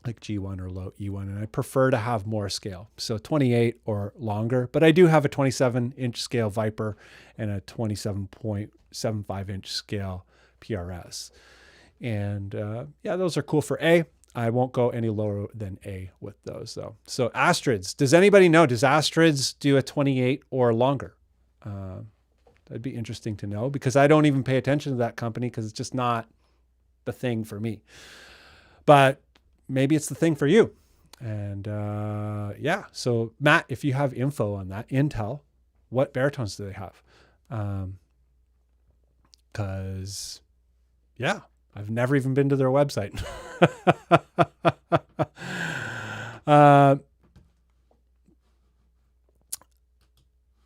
like G1 or low E1. And I prefer to have more scale. So 28 or longer, but I do have a 27-inch scale Viper and a 27.75-inch scale PRS. And yeah, those are cool for A. I won't go any lower than A with those though. So Astrids, does anybody know, does Astrids do a 28 or longer? That'd be interesting to know because I don't even pay attention to that company because it's just not the thing for me. But maybe it's the thing for you. And yeah, so Matt, if you have info on that, Intel, what baritones do they have? Because yeah, I've never even been to their website.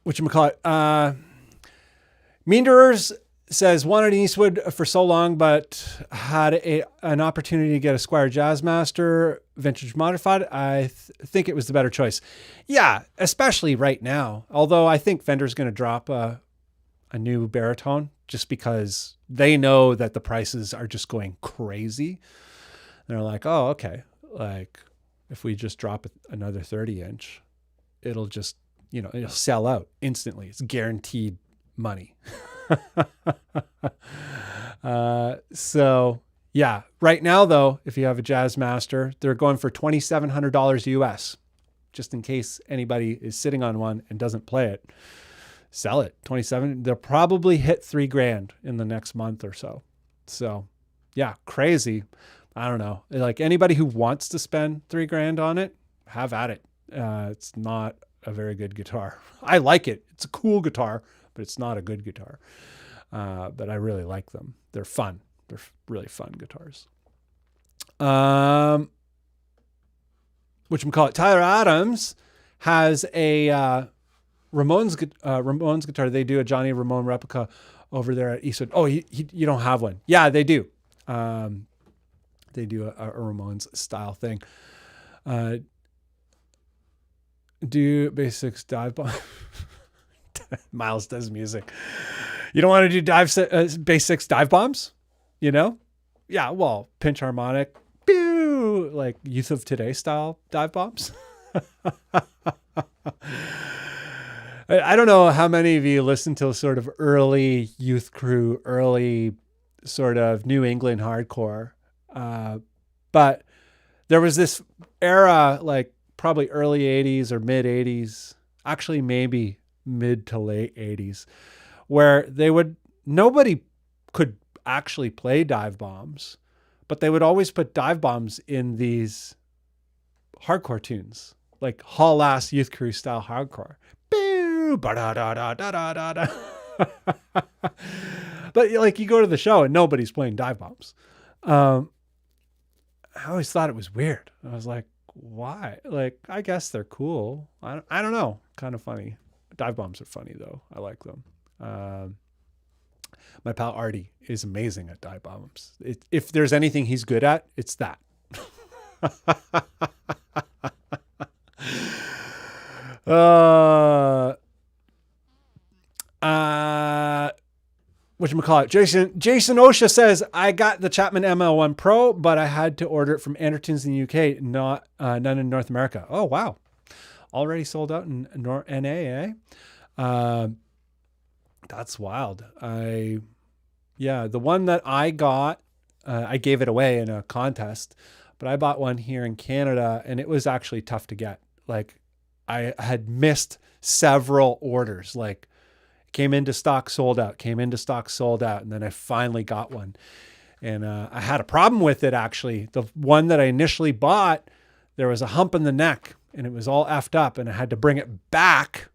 Whatchamacallit? Meanderers says, wanted an Eastwood for so long, but had an opportunity to get a Squire Jazzmaster vintage modified. I think it was the better choice. Yeah, especially right now. Although I think Fender's going to drop a new baritone just because they know that the prices are just going crazy. They're like, oh, okay. Like if we just drop another 30-inch, it'll just, you know, it'll sell out instantly. It's guaranteed money. So yeah, right now though, if you have a Jazzmaster, they're going for $2,700 US, just in case anybody is sitting on one and doesn't play it. Sell it. 27. They'll probably hit $3,000 in the next month or so. So yeah, crazy. I don't know. Like anybody who wants to spend $3,000 on it, have at it. It's not a very good guitar. I like it. It's a cool guitar, but it's not a good guitar. But I really like them. They're fun. They're really fun guitars. Whatchamacallit? Tyler Adams has a Ramones guitar. They do a Johnny Ramone replica over there at Eastwood. Oh, you don't have one? Yeah, they do. They do a Ramones style thing. Do basics dive bomb. Miles does music. You don't want to do basics dive bombs, you know? Yeah, well, pinch harmonic, pew, like Youth of Today style dive bombs. I don't know how many of you listen to sort of early Youth Crew, early sort of New England hardcore. But there was this era, like probably early 80s or mid 80s, actually maybe mid to late 80s, where nobody could actually play dive bombs, but they would always put dive bombs in these hardcore tunes, like haul ass Youth Crew style hardcore. But like you go to the show and nobody's playing dive bombs. I always thought it was weird. I was like, why? Like, I guess they're cool. I don't know. Kind of funny. Dive bombs are funny though. I like them. My pal Artie is amazing at dive bombs. If there's anything he's good at, it's that. Whatchamacallit? Jason Osha says, I got the Chapman ML1 Pro, but I had to order it from Andertons in the UK, none in North America. Oh, wow. Already sold out in NA, eh? That's wild. The one that I got, I gave it away in a contest, but I bought one here in Canada and it was actually tough to get. Like I had missed several orders, like came into stock, sold out, came into stock, sold out. And then I finally got one. And I had a problem with it, actually. The one that I initially bought, there was a hump in the neck and it was all effed up and I had to bring it back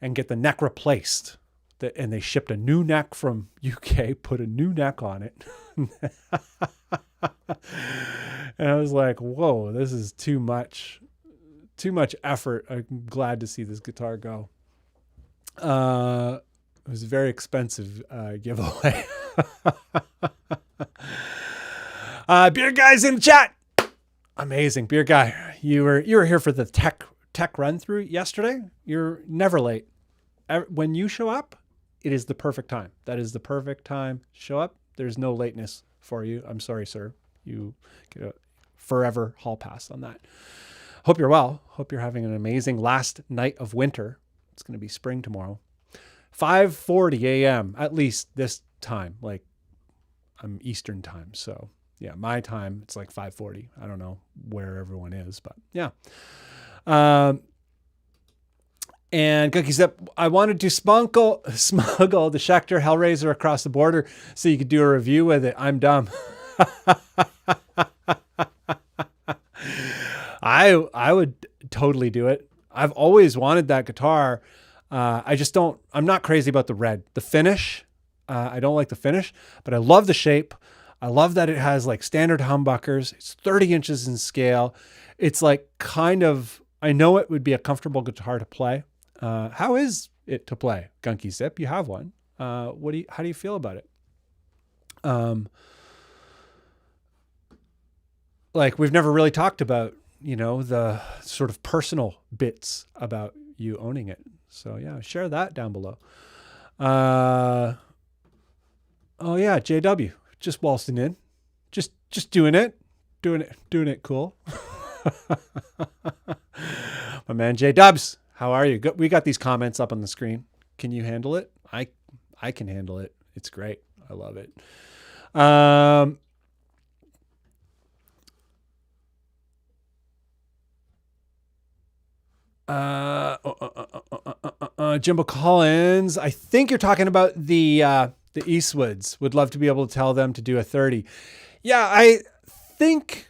and get the neck replaced. And they shipped a new neck from UK, put a new neck on it. And I was like, whoa, this is too much effort. I'm glad to see this guitar go. It was a very expensive giveaway. Beer Guy's in the chat. Amazing. Beer Guy, you were here for the tech run through yesterday. You're never late. When you show up, it is the perfect time. That is the perfect time. Show up. There's no lateness for you. I'm sorry, sir. You get a forever hall pass on that. Hope you're well. Hope you're having an amazing last night of winter. It's going to be spring tomorrow. 5:40 a.m. at least this time. Like, I'm Eastern time. So yeah, my time, it's like 5:40. I don't know where everyone is, but yeah. And Cookie Zip, I wanted to smuggle the Schecter Hellraiser across the border so you could do a review with it. I'm dumb. I would totally do it. I've always wanted that guitar. I'm not crazy about the red. The finish, I don't like the finish, but I love the shape. I love that it has like standard humbuckers. It's 30 inches in scale. It's like I know it would be a comfortable guitar to play. How is it to play? Gunky Zip, you have one. How do you feel about it? Like, we've never really talked about, the sort of personal bits about you owning it. So yeah, share that down below. Oh yeah, JW, just waltzing in, just doing it cool. My man J Dubs, how are you? We got these comments up on the screen. Can you handle it? I can handle it. It's great. I love it. Jimbo Collins, I think you're talking about the Eastwoods. Would love to be able to tell them to do a 30. Yeah, I think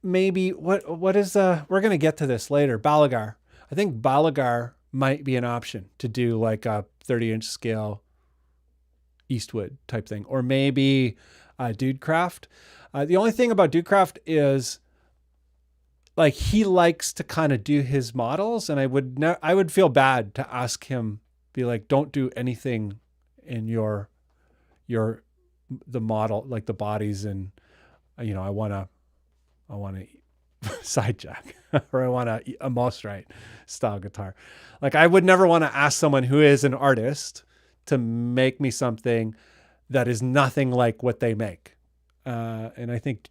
maybe what is we're going to get to this later. Balagar. I think Balagar might be an option to do like a 30-inch scale Eastwood type thing, or maybe Dudecraft. The only thing about Dudecraft is, like, he likes to kind of do his models, and I would feel bad to ask him, be like, don't do anything in the model, like the bodies, and I want to side jack or I want a Mosrite style guitar. Like, I would never want to ask someone who is an artist to make me something that is nothing like what they make. And I think,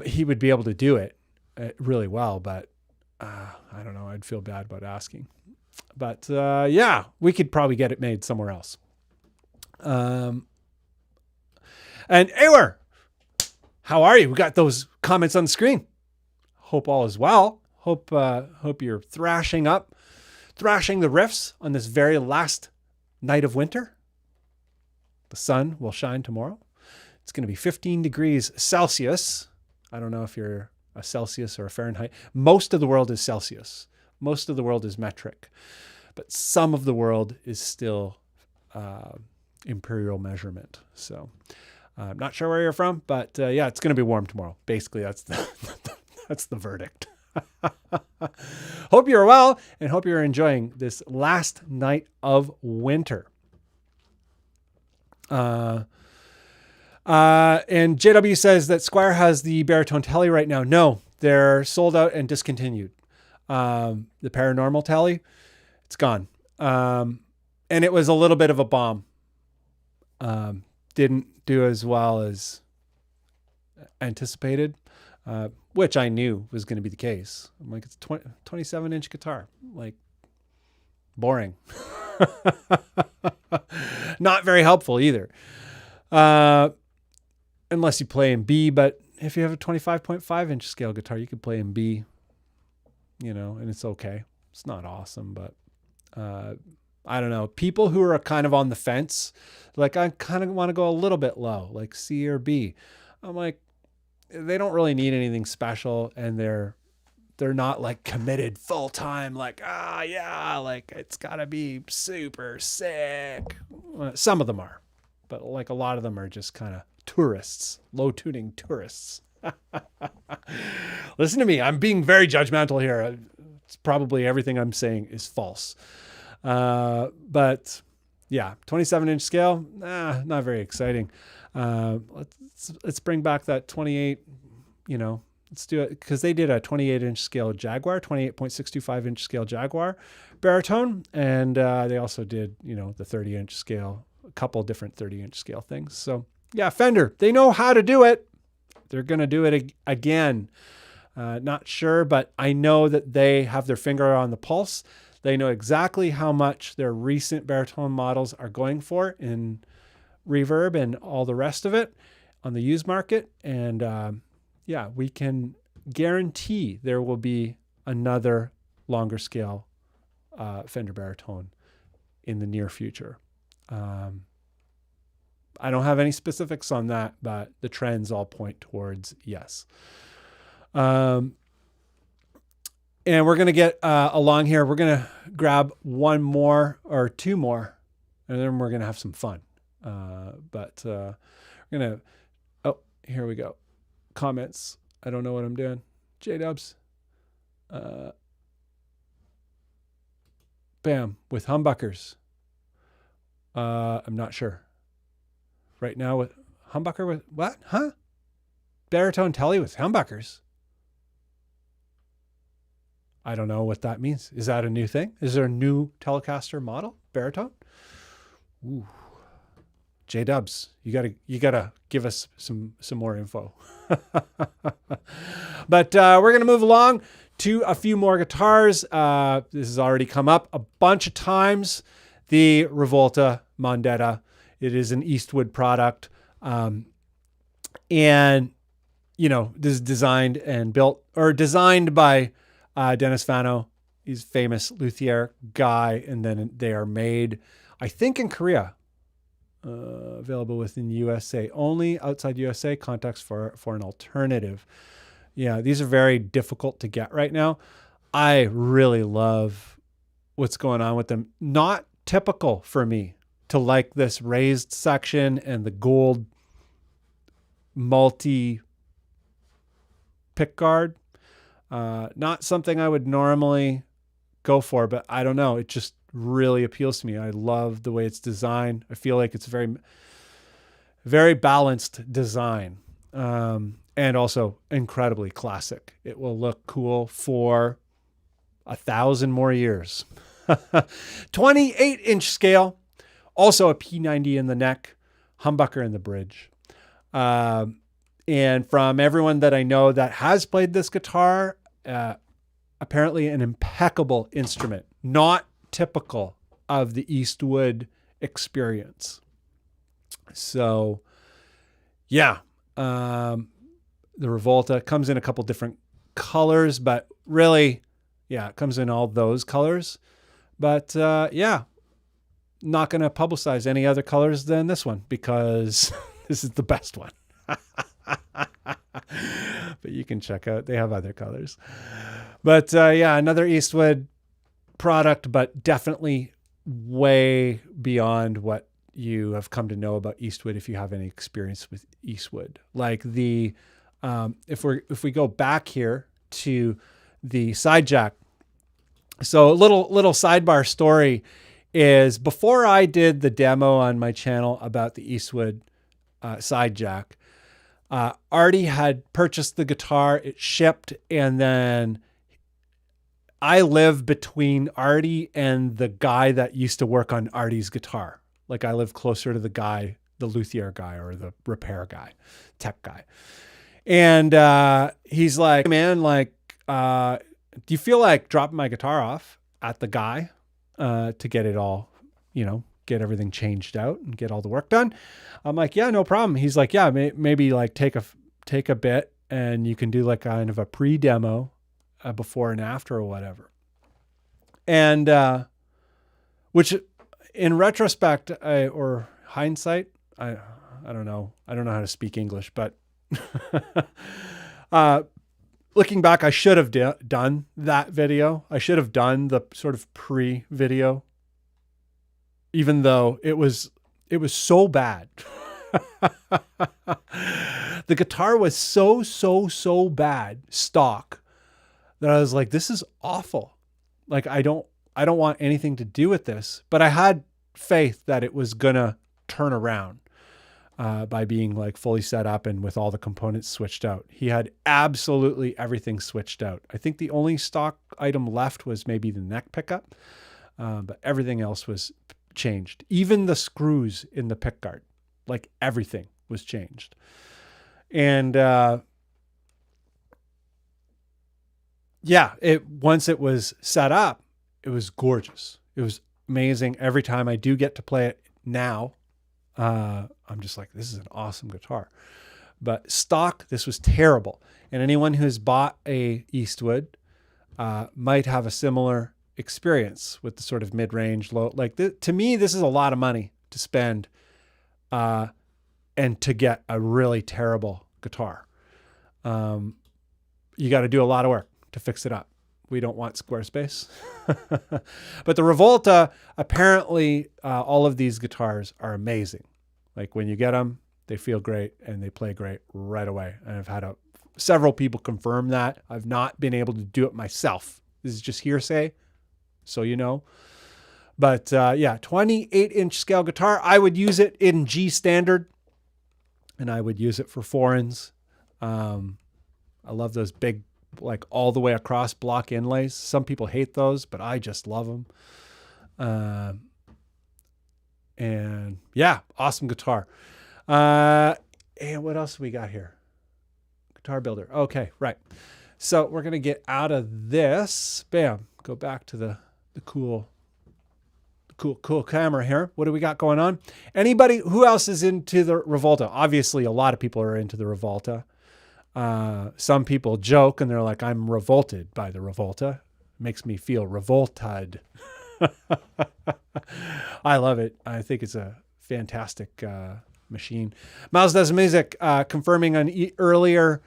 he would be able to do it really well, but I don't know. I'd feel bad about asking. But yeah, we could probably get it made somewhere else. And Awer, how are you? We got those comments on the screen. Hope all is well. Hope you're thrashing the riffs on this very last night of winter. The sun will shine tomorrow. It's going to be 15 degrees Celsius. I don't know if you're a Celsius or a Fahrenheit. Most of the world is Celsius. Most of the world is metric. But some of the world is still imperial measurement. So I'm not sure where you're from, but yeah, it's going to be warm tomorrow. Basically, that's the verdict. Hope you're well, and hope you're enjoying this last night of winter. And JW says that Squire has the Baritone Telly right now. No, they're sold out and discontinued. The Paranormal Telly, it's gone. And it was a little bit of a bomb. Didn't do as well as anticipated, which I knew was going to be the case. I'm like, it's 27-inch guitar. Like, boring. Not very helpful either. Unless you play in B, but if you have a 25.5-inch scale guitar, you could play in B, and it's okay. It's not awesome, but I don't know. People who are kind of on the fence, like, I kind of want to go a little bit low, like C or B. I'm like, they don't really need anything special, and they're not like committed full time, like, like it's gotta be super sick. Some of them are, but like a lot of them are just kind of tourists, low tuning tourists. Listen to me. I'm being very judgmental here. It's probably everything I'm saying is false. But yeah, 27-inch scale, not very exciting. Let's bring back that 28, let's do it, because they did a 28-inch scale Jaguar, 28.625-inch scale Jaguar baritone, and they also did, the 30-inch scale, a couple different 30-inch scale things. So yeah, Fender, they know how to do it. They're going to do it again. Not sure, but I know that they have their finger on the pulse. They know exactly how much their recent baritone models are going for in reverb and all the rest of it on the used market. And yeah, we can guarantee there will be another longer scale Fender baritone in the near future. I don't have any specifics on that, but the trends all point towards yes. And we're going to get along here. We're going to grab one more or two more, and then we're going to have some fun. But we're going to, oh, here we go. Comments. I don't know what I'm doing. J-dubs. Bam, with humbuckers. I'm not sure. Right now with humbucker with what? Huh? Baritone telly with humbuckers. I don't know what that means. Is that a new thing? Is there a new Telecaster model baritone? Ooh. J-dubs, you gotta give us some more info. But we're gonna move along to a few more guitars. This has already come up a bunch of times. The Revolta Mondetta. It is an Eastwood product, and this is designed and built or designed by Dennis Fano. He's a famous luthier guy, and then they are made, I think, in Korea. Available within USA only. Outside USA, contacts for an alternative. Yeah, these are very difficult to get right now. I really love what's going on with them. Not typical for me to like this raised section and the gold multi pick guard. Not something I would normally go for, but I don't know. It just really appeals to me. I love the way it's designed. I feel like it's very, very balanced design, and also incredibly classic. It will look cool for 1,000 more years. 28-inch scale, also a P90 in the neck, humbucker in the bridge. And from everyone that I know that has played this guitar, apparently an impeccable instrument, not typical of the Eastwood experience. So yeah, the Revolta comes in a couple different colors, but really, yeah, it comes in all those colors. But yeah, not going to publicize any other colors than this one because this is the best one. But you can check out, they have other colors. But yeah, another Eastwood product, but definitely way beyond what you have come to know about Eastwood if you have any experience with Eastwood. Like the if we go back here to the side jack. So a little sidebar story is before I did the demo on my channel about the Eastwood side jack, Artie had purchased the guitar, it shipped, and then I live between Artie and the guy that used to work on Artie's guitar. Like I live closer to the guy, the luthier guy or the repair guy, tech guy. And he's like, hey man, like, do you feel like dropping my guitar off at the guy to get it all, get everything changed out and get all the work done? I'm like, yeah, no problem. He's like, yeah, maybe like take a bit and you can do like kind of a pre-demo before and after or whatever. And which in retrospect or hindsight, I don't know. I don't know how to speak English, but looking back, I should have done that video. I should have done the sort of pre-video, even though it was so bad. The guitar was so bad stock that I was like, this is awful. Like, I don't want anything to do with this, but I had faith that it was gonna turn around. by being like fully set up and with all the components switched out. He had absolutely everything switched out. I think the only stock item left was maybe the neck pickup, but everything else was changed. Even the screws in the pickguard, like everything was changed. And yeah, once it was set up, it was gorgeous. It was amazing. Every time I do get to play it now, I'm just like, this is an awesome guitar. But stock, this was terrible. And anyone who's bought a Eastwood might have a similar experience with the sort of mid-range, low. Like to me, this is a lot of money to spend and to get a really terrible guitar. You got to do a lot of work to fix it up. We don't want Squarespace. But the Revolta, apparently all of these guitars are amazing. Like when you get them, they feel great and they play great right away. And I've had several people confirm that. I've not been able to do it myself. This is just hearsay, so you know. But yeah, 28-inch scale guitar. I would use it in G standard, and I would use it for foreigns. I love those big, like all the way across block inlays. Some people hate those, but I just love them. And yeah, awesome guitar. And what else we got here? Guitar Builder. Okay, right. So we're going to get out of this. Bam. Go back to the cool camera here. What do we got going on? Anybody, who else is into the Revolta? Obviously, a lot of people are into the Revolta. Some people joke and they're like, I'm revolted by the Revolta. It makes me feel revolted. I love it. I think it's a fantastic machine. Miles Does Music, confirming an earlier,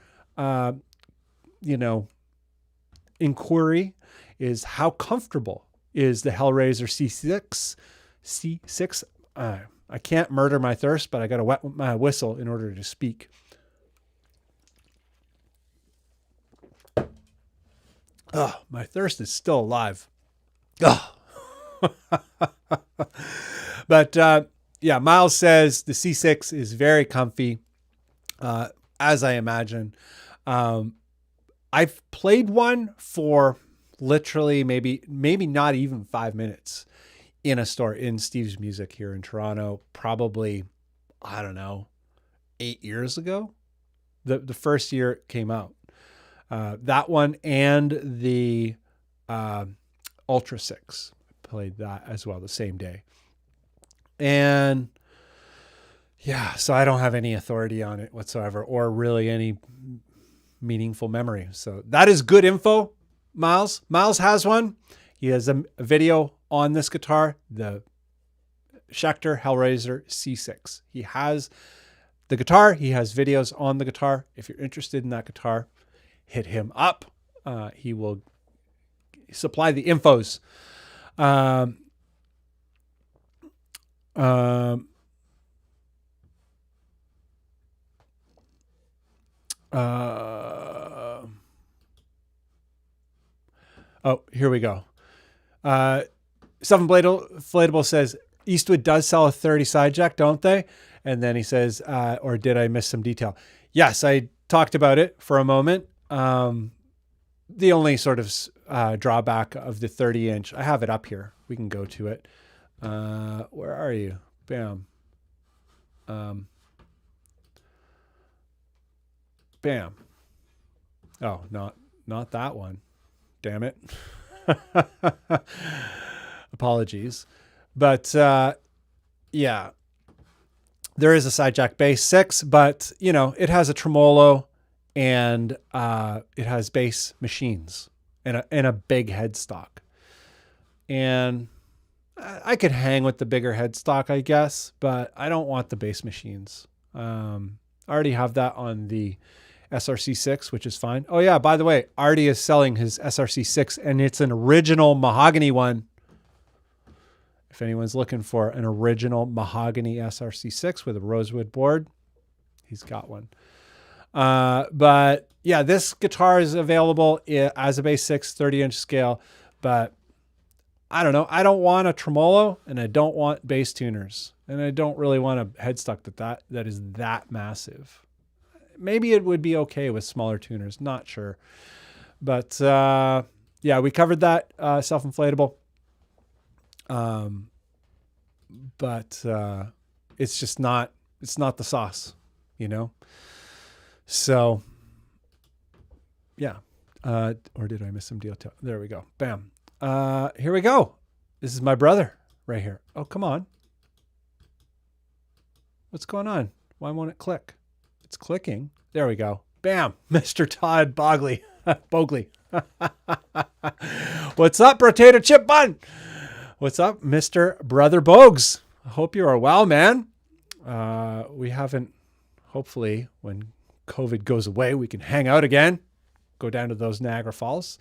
inquiry, is how comfortable is the Hellraiser C6? C6. I can't murder my thirst, but I got to wet my whistle in order to speak. Oh, my thirst is still alive. Oh. But yeah, Miles says the C6 is very comfy, as I imagine. I've played one for literally maybe not even 5 minutes in a store in Steve's Music here in Toronto, probably, I don't know, 8 years ago. The first year it came out. That one and the Ultra 6. Played that as well the same day. And yeah, so I don't have any authority on it whatsoever, or really any meaningful memory. So that is good info, Miles. Miles has one. He has a video on this guitar, the Schecter Hellraiser C6. He has the guitar. He has videos on the guitar. If you're interested in that guitar, hit him up. He will supply the infos. Oh, here we go. Self-Inflatable says, Eastwood does sell a 30 side jack, don't they? And then he says, or did I miss some detail? Yes, I talked about it for a moment. The only sort of drawback of the 30-inch, I have it up here. We can go to it. Where are you? Bam. Bam. Oh, not that one. Damn it. Apologies. But yeah, there is a side jack bass 6, but it has a tremolo and it has bass machines and a big headstock. And I could hang with the bigger headstock, I guess, but I don't want the bass machines. I already have that on the SRC6, which is fine. Oh yeah, by the way, Artie is selling his SRC6 and it's an original mahogany one. If anyone's looking for an original mahogany SRC6 with a rosewood board, he's got one. But yeah, this guitar is available as a bass 6, 30-inch scale, but I don't know. I don't want a tremolo and I don't want bass tuners. And I don't really want a headstock that is that massive. Maybe it would be okay with smaller tuners. Not sure. But yeah, we covered that self-inflatable. But it's just not, it's not the sauce, you know? So yeah. Or did I miss some deal? There we go. Bam. Here we go. This is my brother right here. Oh, come on. What's going on? Why won't it click? It's clicking. There we go. Bam. Mr. Todd Bogley. Bogley. What's up, potato chip bun? What's up, Mr. Brother Bogues? I hope you are well, man. We haven't, hopefully, when COVID goes away, we can hang out again. Go down to those Niagara Falls.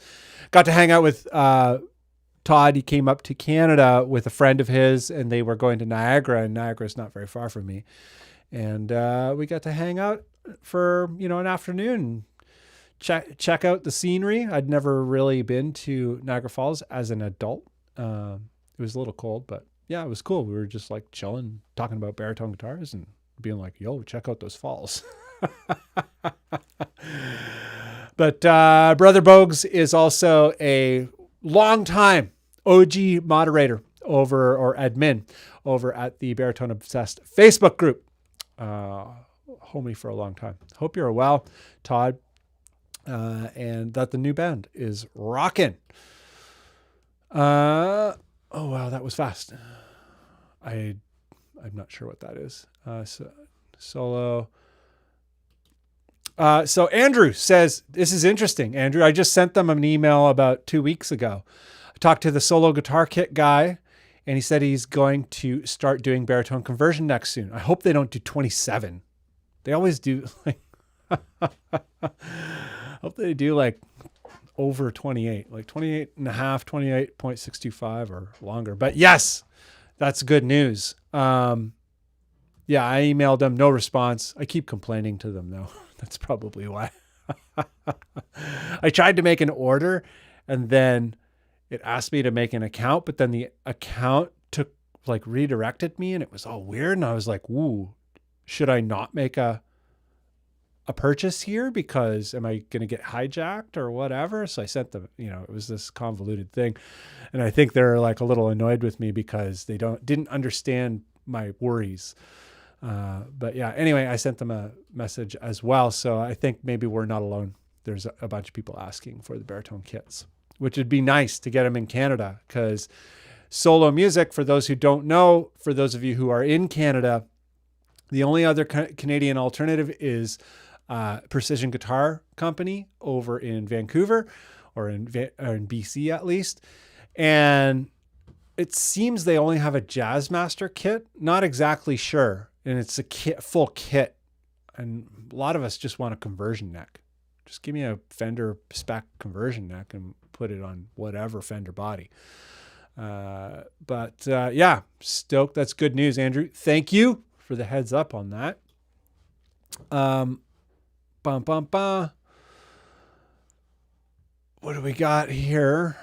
Got to hang out with Todd. He came up to Canada with a friend of his, and they were going to Niagara, and Niagara is not very far from me. And we got to hang out for, an afternoon, check out the scenery. I'd never really been to Niagara Falls as an adult. It was a little cold, but yeah, it was cool. We were just like chilling, talking about baritone guitars and being like, yo, check out those falls. But Brother Bogues is also a longtime OG moderator or admin over at the Baritone Obsessed Facebook group. Homie for a long time. Hope you're well, Todd, and that the new band is rocking. Oh wow, that was fast. I'm not sure what that is. Solo. So Andrew says, this is interesting. Andrew, I just sent them an email about 2 weeks ago. I talked to the solo guitar kit guy, and he said he's going to start doing baritone conversion next soon. I hope they don't do 27. They always do like, hope they do like over 28, like 28 and a half, 28.625 or longer. But yes, that's good news. Yeah, I emailed them, no response. I keep complaining to them though. That's probably why. I tried to make an order and then it asked me to make an account, but then the account redirected me and it was all weird. And I was like, ooh, should I not make a purchase here because am I going to get hijacked or whatever? So I sent them, it was this convoluted thing. And I think they're like a little annoyed with me because they didn't understand my worries. But yeah, anyway, I sent them a message as well. So I think maybe we're not alone. There's a bunch of people asking for the baritone kits, which would be nice to get them in Canada because solo music, for those who don't know, for those of you who are in Canada, the only other Canadian alternative is Precision Guitar Company over in Vancouver or in BC at least. And it seems they only have a Jazzmaster kit. Not exactly sure. And it's a full kit. And a lot of us just want a conversion neck. Just give me a Fender spec conversion neck and put it on whatever Fender body. But yeah, stoked. That's good news, Andrew. Thank you for the heads up on that. What do we got here?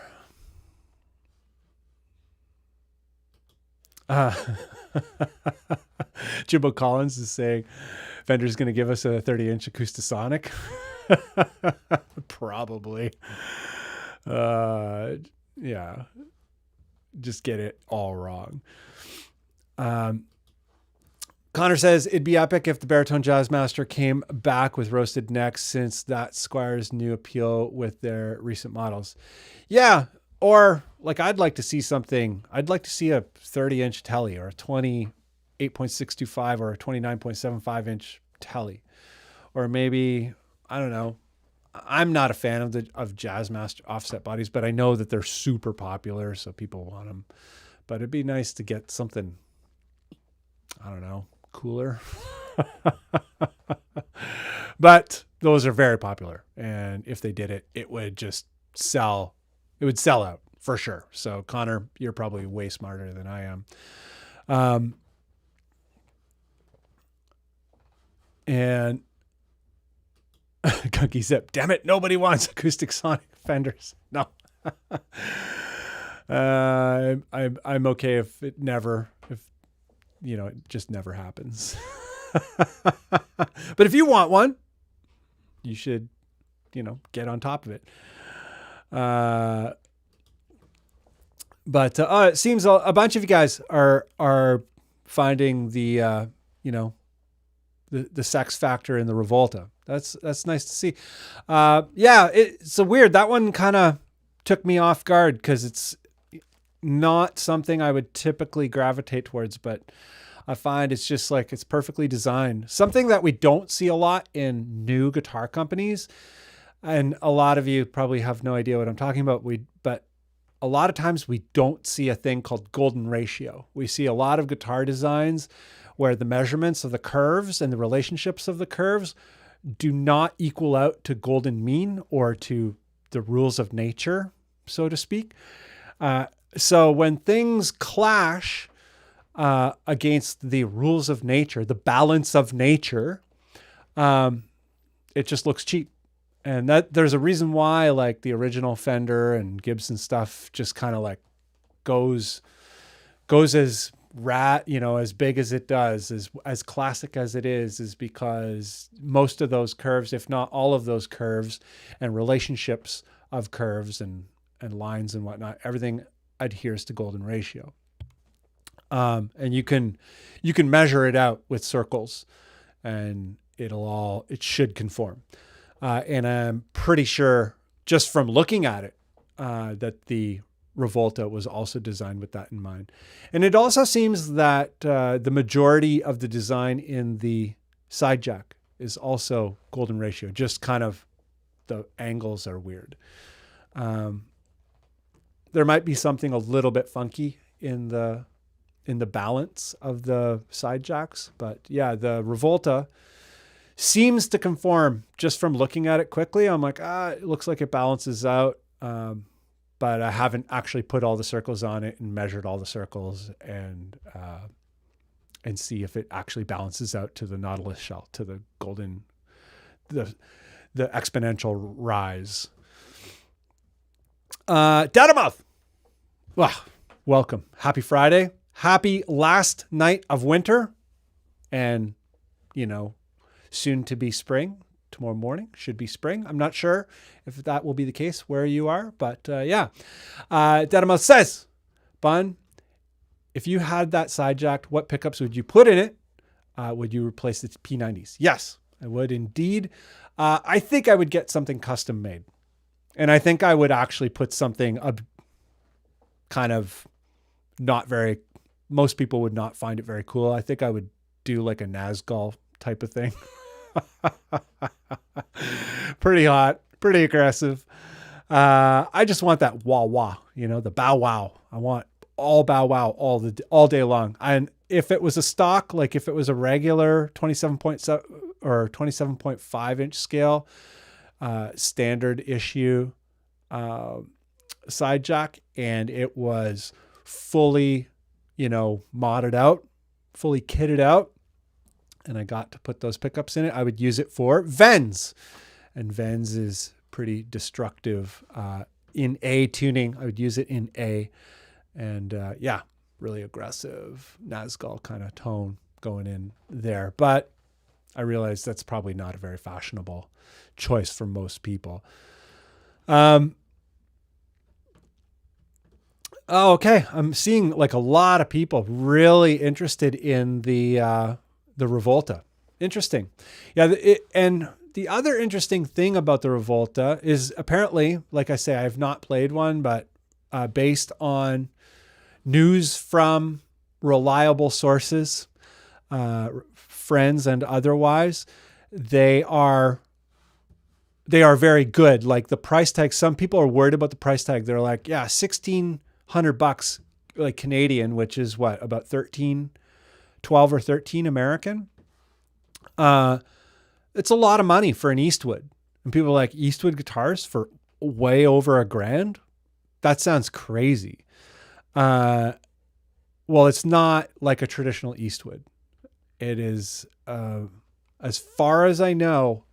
Jimbo Collins is saying Fender's going to give us a 30-inch Acoustasonic. Probably. Yeah. Just get it all wrong. Connor says it'd be epic if the Baritone Jazzmaster came back with roasted necks since that's Squire's new appeal with their recent models. Yeah. Or like, I'd like to see something. I'd like to see a 30-inch telly or a 28.625 or a 29.75-inch telly, or maybe, I don't know. I'm not a fan of Jazzmaster offset bodies, but I know that they're super popular, so people want them. But it'd be nice to get something, I don't know, cooler. But those are very popular, and if they did it, it would just sell. It would sell out for sure. So Connor, you're probably way smarter than I am. And Gunky Zip, damn it, nobody wants acoustic sonic Fenders. No. I'm okay if it just never happens. But if you want one, you should, get on top of it. But it seems a bunch of you guys are finding the the sex factor in the Revolta. That's nice to see. It's so weird. That one kind of took me off guard because it's not something I would typically gravitate towards, but I find it's just like, it's perfectly designed. Something that we don't see a lot in new guitar companies. And a lot of you probably have no idea what I'm talking about. But a lot of times we don't see a thing called golden ratio. We see a lot of guitar designs where the measurements of the curves and the relationships of the curves do not equal out to golden mean or to the rules of nature, so to speak. So when things clash against the rules of nature, the balance of nature, it just looks cheap. And that there's a reason why, like, the original Fender and Gibson stuff just kind of like goes as as big as it does, as classic as it is because most of those curves, if not all of those curves and relationships of curves and lines and whatnot, everything adheres to golden ratio. And you can measure it out with circles and it should conform. And I'm pretty sure just from looking at it, that the Revolta was also designed with that in mind. And it also seems that the majority of the design in the side jack is also golden ratio, just kind of the angles are weird. There might be something a little bit funky in the balance of the side jacks, but yeah, the Revolta seems to conform just from looking at it quickly. I'm like, it looks like it balances out. But I haven't actually put all the circles on it and measured all the circles and see if it actually balances out to the Nautilus shell, to the golden, the exponential rise. Datamouth. Well, welcome. Happy Friday. Happy last night of winter. And, soon to be spring. Tomorrow morning should be spring. I'm not sure if that will be the case where you are, but Datamouth says, Bunn, if you had that side jack, what pickups would you put in it? Would you replace the P90s? Yes, I would indeed. I think I would get something custom made. And I think I would actually put something kind of most people would not find it very cool. I think I would do like a Nazgul type of thing. Pretty hot, pretty aggressive. I just want that wah wah, the bow wow. I want all bow wow all day long. And if it was a stock, like if it was a regular 27.7 or 27.5 inch scale, standard issue side jack, and it was fully, modded out, fully kitted out, and I got to put those pickups in it, I would use it for Vens. And Vens is pretty destructive in A tuning. I would use it in A. And really aggressive Nazgul kind of tone going in there. But I realize that's probably not a very fashionable choice for most people. Okay. I'm seeing like a lot of people really interested in the Revolta. Interesting. Yeah. And the other interesting thing about the Revolta is apparently, like I say, I have not played one, but based on news from reliable sources, friends and otherwise, they are very good. Like the price tag, some people are worried about the price tag. They're like, yeah, $1,600 like Canadian, which is what, about 12 or 13 American. It's a lot of money for an Eastwood. And people are like, Eastwood guitars for way over $1,000? That sounds crazy. Well, it's not like a traditional Eastwood. It is, as far as I know,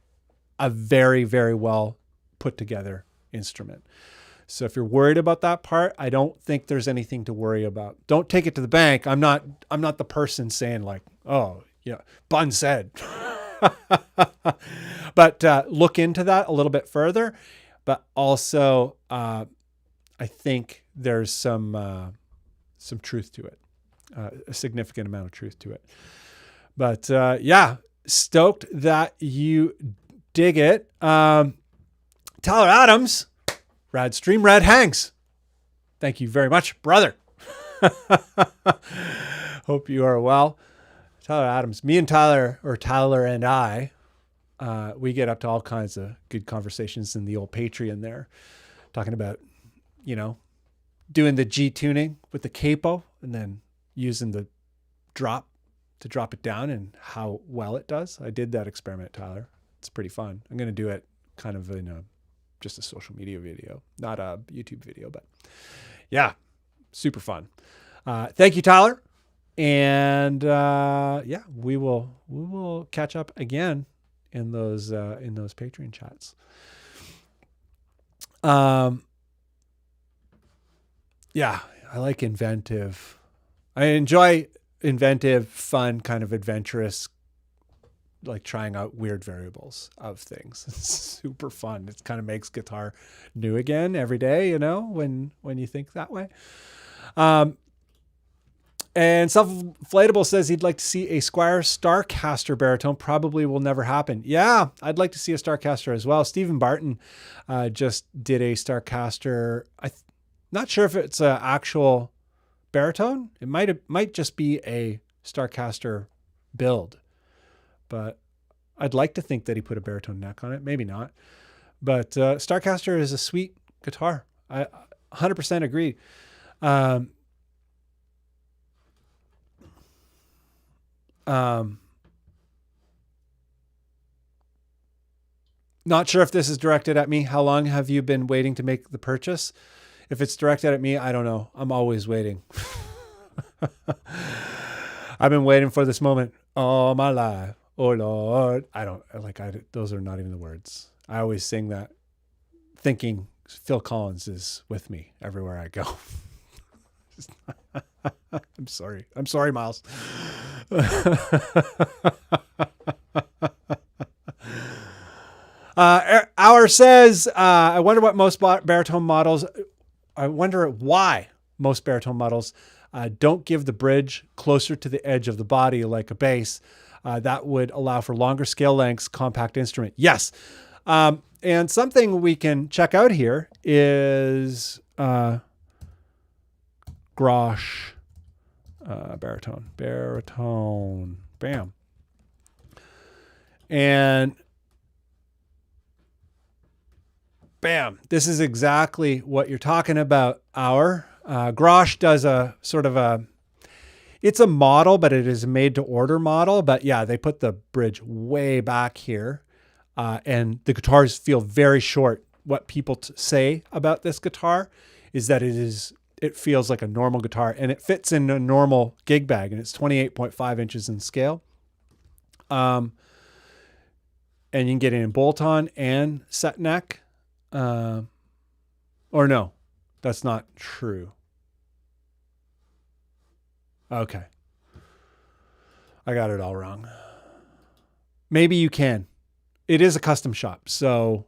a very, very well put together instrument. So if you're worried about that part, I don't think there's anything to worry about. Don't take it to the bank. I'm not the person saying like, oh yeah, Bunn said, but look into that a little bit further. But also, I think there's some truth to it, a significant amount of truth to it. But yeah, stoked that you dig it. Tyler Adams, Rad Stream, Rad Hangs. Thank you very much, brother. Hope you are well. Tyler Adams, me and Tyler, or Tyler and I, we get up to all kinds of good conversations in the old Patreon there, talking about, doing the G tuning with the capo and then using the drop to drop it down and how well it does. I did that experiment, Tyler. It's pretty fun. I'm going to do it kind of in just a social media video, not a YouTube video, but yeah, super fun. Thank you, Tyler. And yeah, we will catch up again in those Patreon chats. Yeah, I like inventive. I enjoy inventive, fun, kind of adventurous, like trying out weird variables of things. It's super fun. It kind of makes guitar new again every day, when you think that way. And Self-Inflatable says he'd like to see a Squier Starcaster baritone. Probably will never happen. Yeah, I'd like to see a Starcaster as well. Stephen Barton just did a Starcaster. Not sure if it's an actual baritone. It might just be a Starcaster build. But I'd like to think that he put a baritone neck on it. Maybe not. But Starcaster is a sweet guitar. I 100% agree. Not sure if this is directed at me. How long have you been waiting to make the purchase? If it's directed at me, I don't know. I'm always waiting. I've been waiting for this moment all my life. Oh Lord. Those are not even the words. I always sing that thinking Phil Collins is with me everywhere I go. I'm sorry. I'm sorry, Miles. Our says, I wonder why most baritone models don't give the bridge closer to the edge of the body like a bass. That would allow for longer scale lengths, compact instrument. Yes. And something we can check out here is Grosh baritone. Bam. And bam. This is exactly what you're talking about. Our Grosh does a sort of it's a model, but it is a made to order model. But yeah, they put the bridge way back here. And the guitars feel very short. What people say about this guitar is that it feels like a normal guitar, and it fits in a normal gig bag, and it's 28.5 inches in scale. And you can get it in bolt-on and set neck. Or no, that's not true. Okay. I got it all wrong. Maybe you can. It is a custom shop. So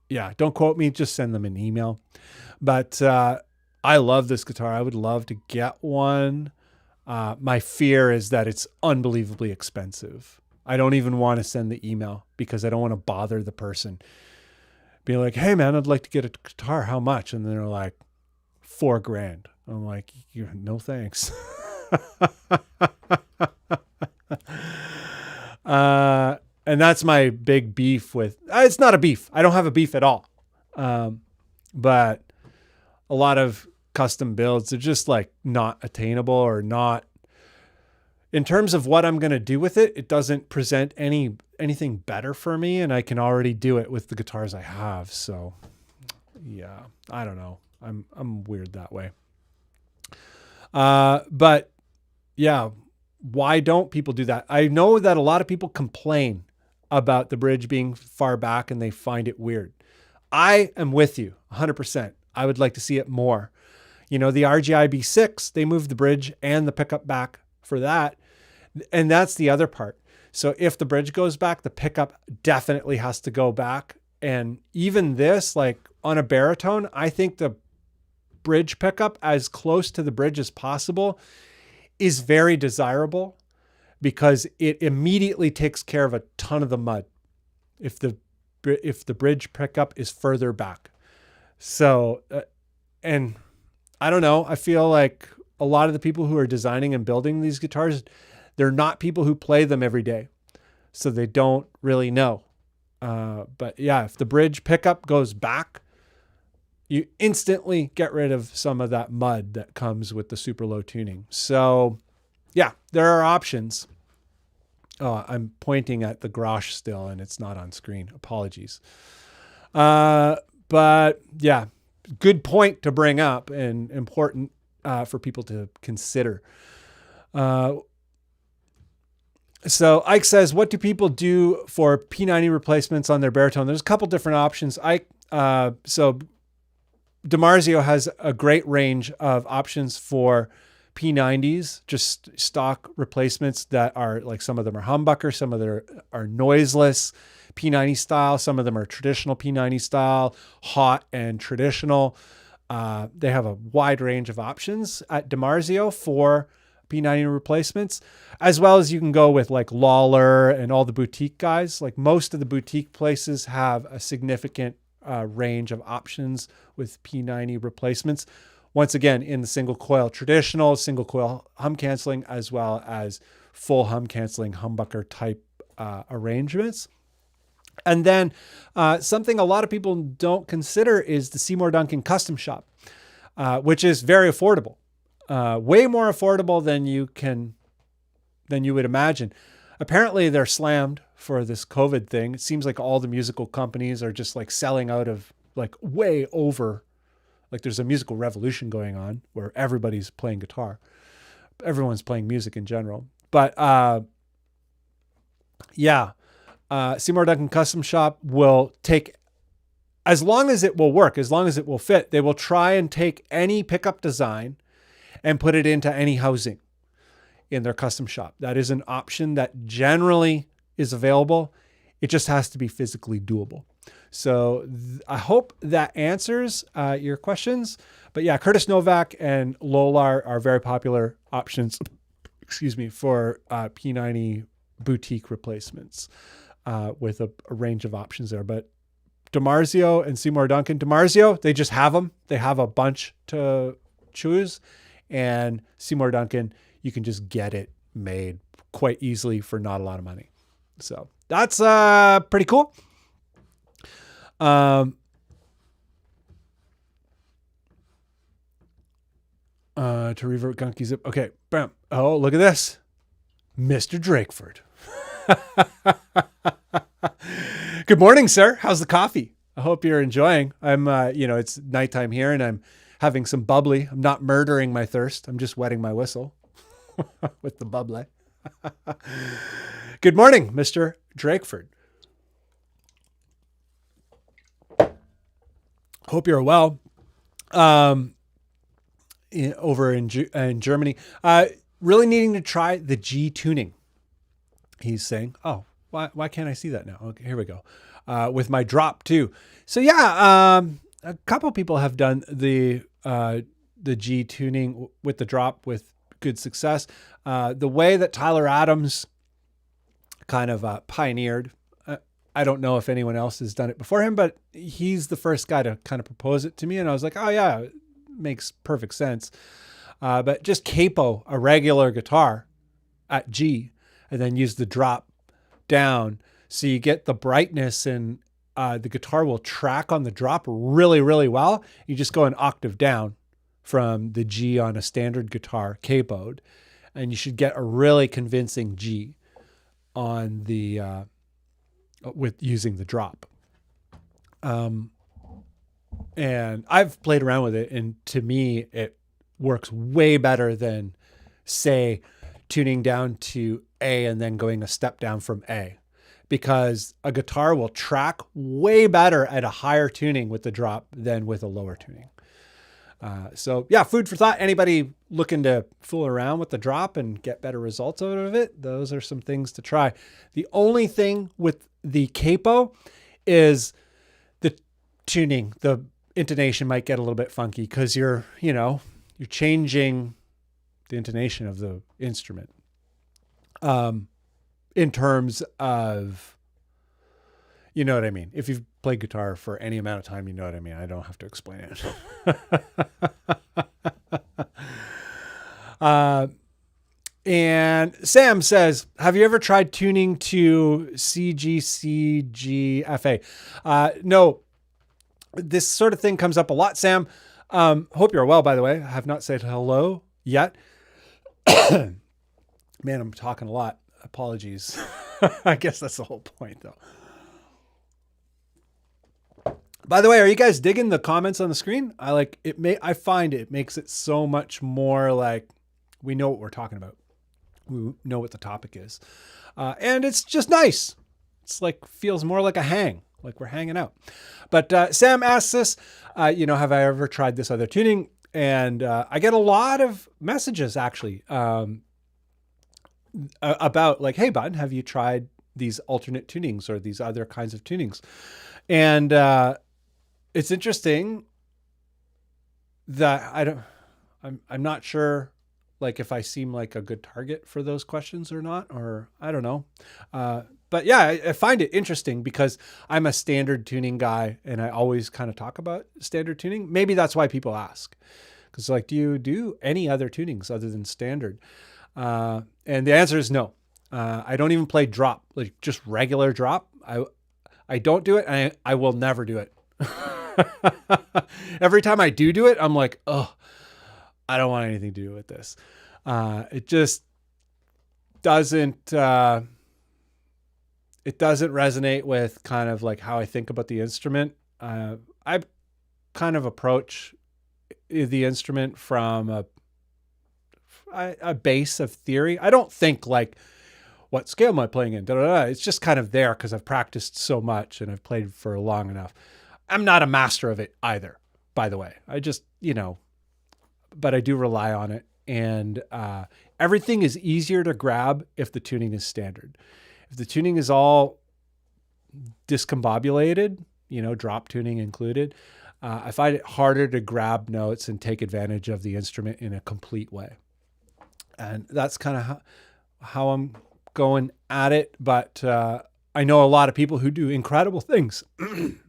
yeah, don't quote me. Just send them an email. But I love this guitar. I would love to get one. My fear is that it's unbelievably expensive. I don't even want to send the email because I don't want to bother the person. Be like, hey man, I'd like to get a guitar. How much? And they're like, $4,000. I'm like, no thanks. And that's my big beef with, it's not a beef. I don't have a beef at all. But a lot of custom builds are just like not attainable or not, in terms of what I'm going to do with it, it doesn't present anything better for me. And I can already do it with the guitars I have. So yeah, I don't know. I'm weird that way. But yeah, why don't people do that? I know that a lot of people complain about the bridge being far back and they find it weird. I am with you 100%. I would like to see it more. You know, the RGI B6, they moved the bridge and the pickup back for that. And that's the other part. So if the bridge goes back, the pickup definitely has to go back. And even this, like on a baritone, I think the bridge pickup as close to the bridge as possible is very desirable because it immediately takes care of a ton of the mud if the bridge pickup is further back. So, and I don't know, I feel like a lot of the people who are designing and building these guitars, they're not people who play them every day. So they don't really know. But yeah, if the bridge pickup goes back, you instantly get rid of some of that mud that comes with the super low tuning. So yeah, there are options. Oh, I'm pointing at the Grosh still and it's not on screen. Apologies. But yeah, good point to bring up and important for people to consider. So Ike says, what do people do for P90 replacements on their baritone? There's a couple different options. So DiMarzio has a great range of options for P90s, just stock replacements that are like, some of them are humbucker, some of them are noiseless P90 style, some of them are traditional P90 style, hot and traditional. They have a wide range of options at DiMarzio for P90 replacements, as well as you can go with like Lawler and all the boutique guys. Like most of the boutique places have a significant range of options with P90 replacements. Once again, in the single coil traditional, single coil hum canceling, as well as full hum canceling humbucker type arrangements. And then something a lot of people don't consider is the Seymour Duncan Custom Shop, which is very affordable, way more affordable than you would imagine. Apparently they're slammed for this COVID thing. It seems like all the musical companies are just like selling out of like way over. Like there's a musical revolution going on where everybody's playing guitar. Everyone's playing music in general. But Seymour Duncan Custom Shop will take, as long as it will work, as long as it will fit, they will try and take any pickup design and put it into any housing in their custom shop. That is an option that generally is available. It just has to be physically doable. So I hope that answers your questions. But yeah, Curtis Novak and Lolar are very popular options, for P90 boutique replacements with a range of options there. But DiMarzio and Seymour Duncan, DiMarzio, they just have them. They have a bunch to choose. And Seymour Duncan, you can just get it made quite easily for not a lot of money. So that's pretty cool. To revert Gunky Zip. Okay, bam. Oh, look at this. Mr. Drakeford. Good morning, sir. How's the coffee? I hope you're enjoying. I'm, it's nighttime here and I'm having some bubbly. I'm not murdering my thirst. I'm just wetting my whistle with the bubbly. Good morning, Mr. Drakeford. Hope you're well. Over in Germany, really needing to try the G tuning. He's saying, "Oh, why can't I see that now?" Okay, here we go. With my drop too. So yeah, a couple people have done the G tuning with the drop with good success. The way that Tyler Adams kind of pioneered. I don't know if anyone else has done it before him, but he's the first guy to kind of propose it to me. And I was like, oh yeah, it makes perfect sense. But just capo a regular guitar at G and then use the drop down. So you get the brightness and the guitar will track on the drop really, really well. You just go an octave down from the G on a standard guitar capoed, and you should get a really convincing G on the, with using the drop. And I've played around with it, and to me, it works way better than, say, tuning down to A and then going a step down from A. because a guitar will track way better at a higher tuning with the drop than with a lower tuning. So yeah, food for thought. Anybody looking to fool around with the drop and get better results out of it, those are some things to try. The only thing with the capo is the tuning. The intonation might get a little bit funky because you're changing the intonation of the instrument. In terms of, you know what I mean? If you've played guitar for any amount of time, you know what I mean. I don't have to explain it. And Sam says, have you ever tried tuning to CGCGFA? No, this sort of thing comes up a lot, Sam. Hope you're well, by the way. I have not said hello yet. Man, I'm talking a lot. Apologies. I guess that's the whole point, though. By the way, are you guys digging the comments on the screen? I find it makes it so much more like we know what we're talking about. We know what the topic is. And it's just nice. It's like, feels more like a hang, like we're hanging out. But Sam asks this, have I ever tried this other tuning? And I get a lot of messages actually about like, hey, Bunn, have you tried these alternate tunings or these other kinds of tunings? And it's interesting that I'm not sure like if I seem like a good target for those questions or not, or I don't know. But yeah, I find it interesting because I'm a standard tuning guy and I always kind of talk about standard tuning. Maybe that's why people ask, because like, do you do any other tunings other than standard? And the answer is no. I don't even play drop, like just regular drop. I don't do it, and I will never do it. Every time I do it, I'm like, oh, I don't want anything to do with this. It just doesn't, it doesn't resonate with kind of like how I think about the instrument. I kind of approach the instrument from a base of theory. I don't think like, what scale am I playing in? It's just kind of there because I've practiced so much and I've played for long enough. I'm not a master of it either, by the way. I just, but I do rely on it. And everything is easier to grab if the tuning is standard. If the tuning is all discombobulated, drop tuning included, I find it harder to grab notes and take advantage of the instrument in a complete way. And that's kind of how I'm going at it. But I know a lot of people who do incredible things.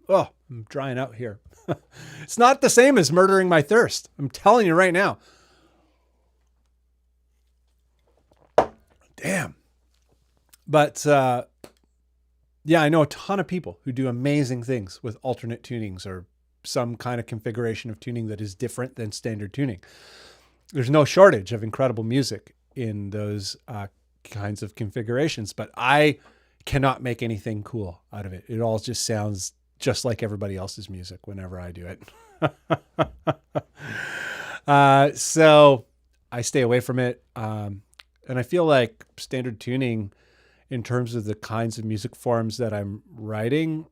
Oh, I'm drying out here. It's not the same as murdering my thirst. I'm telling you right now. Damn. But yeah, I know a ton of people who do amazing things with alternate tunings or some kind of configuration of tuning that is different than standard tuning. There's no shortage of incredible music in those kinds of configurations, but I cannot make anything cool out of it. It all just sounds just like everybody else's music whenever I do it. So I stay away from it. And I feel like standard tuning in terms of the kinds of music forms that I'm writing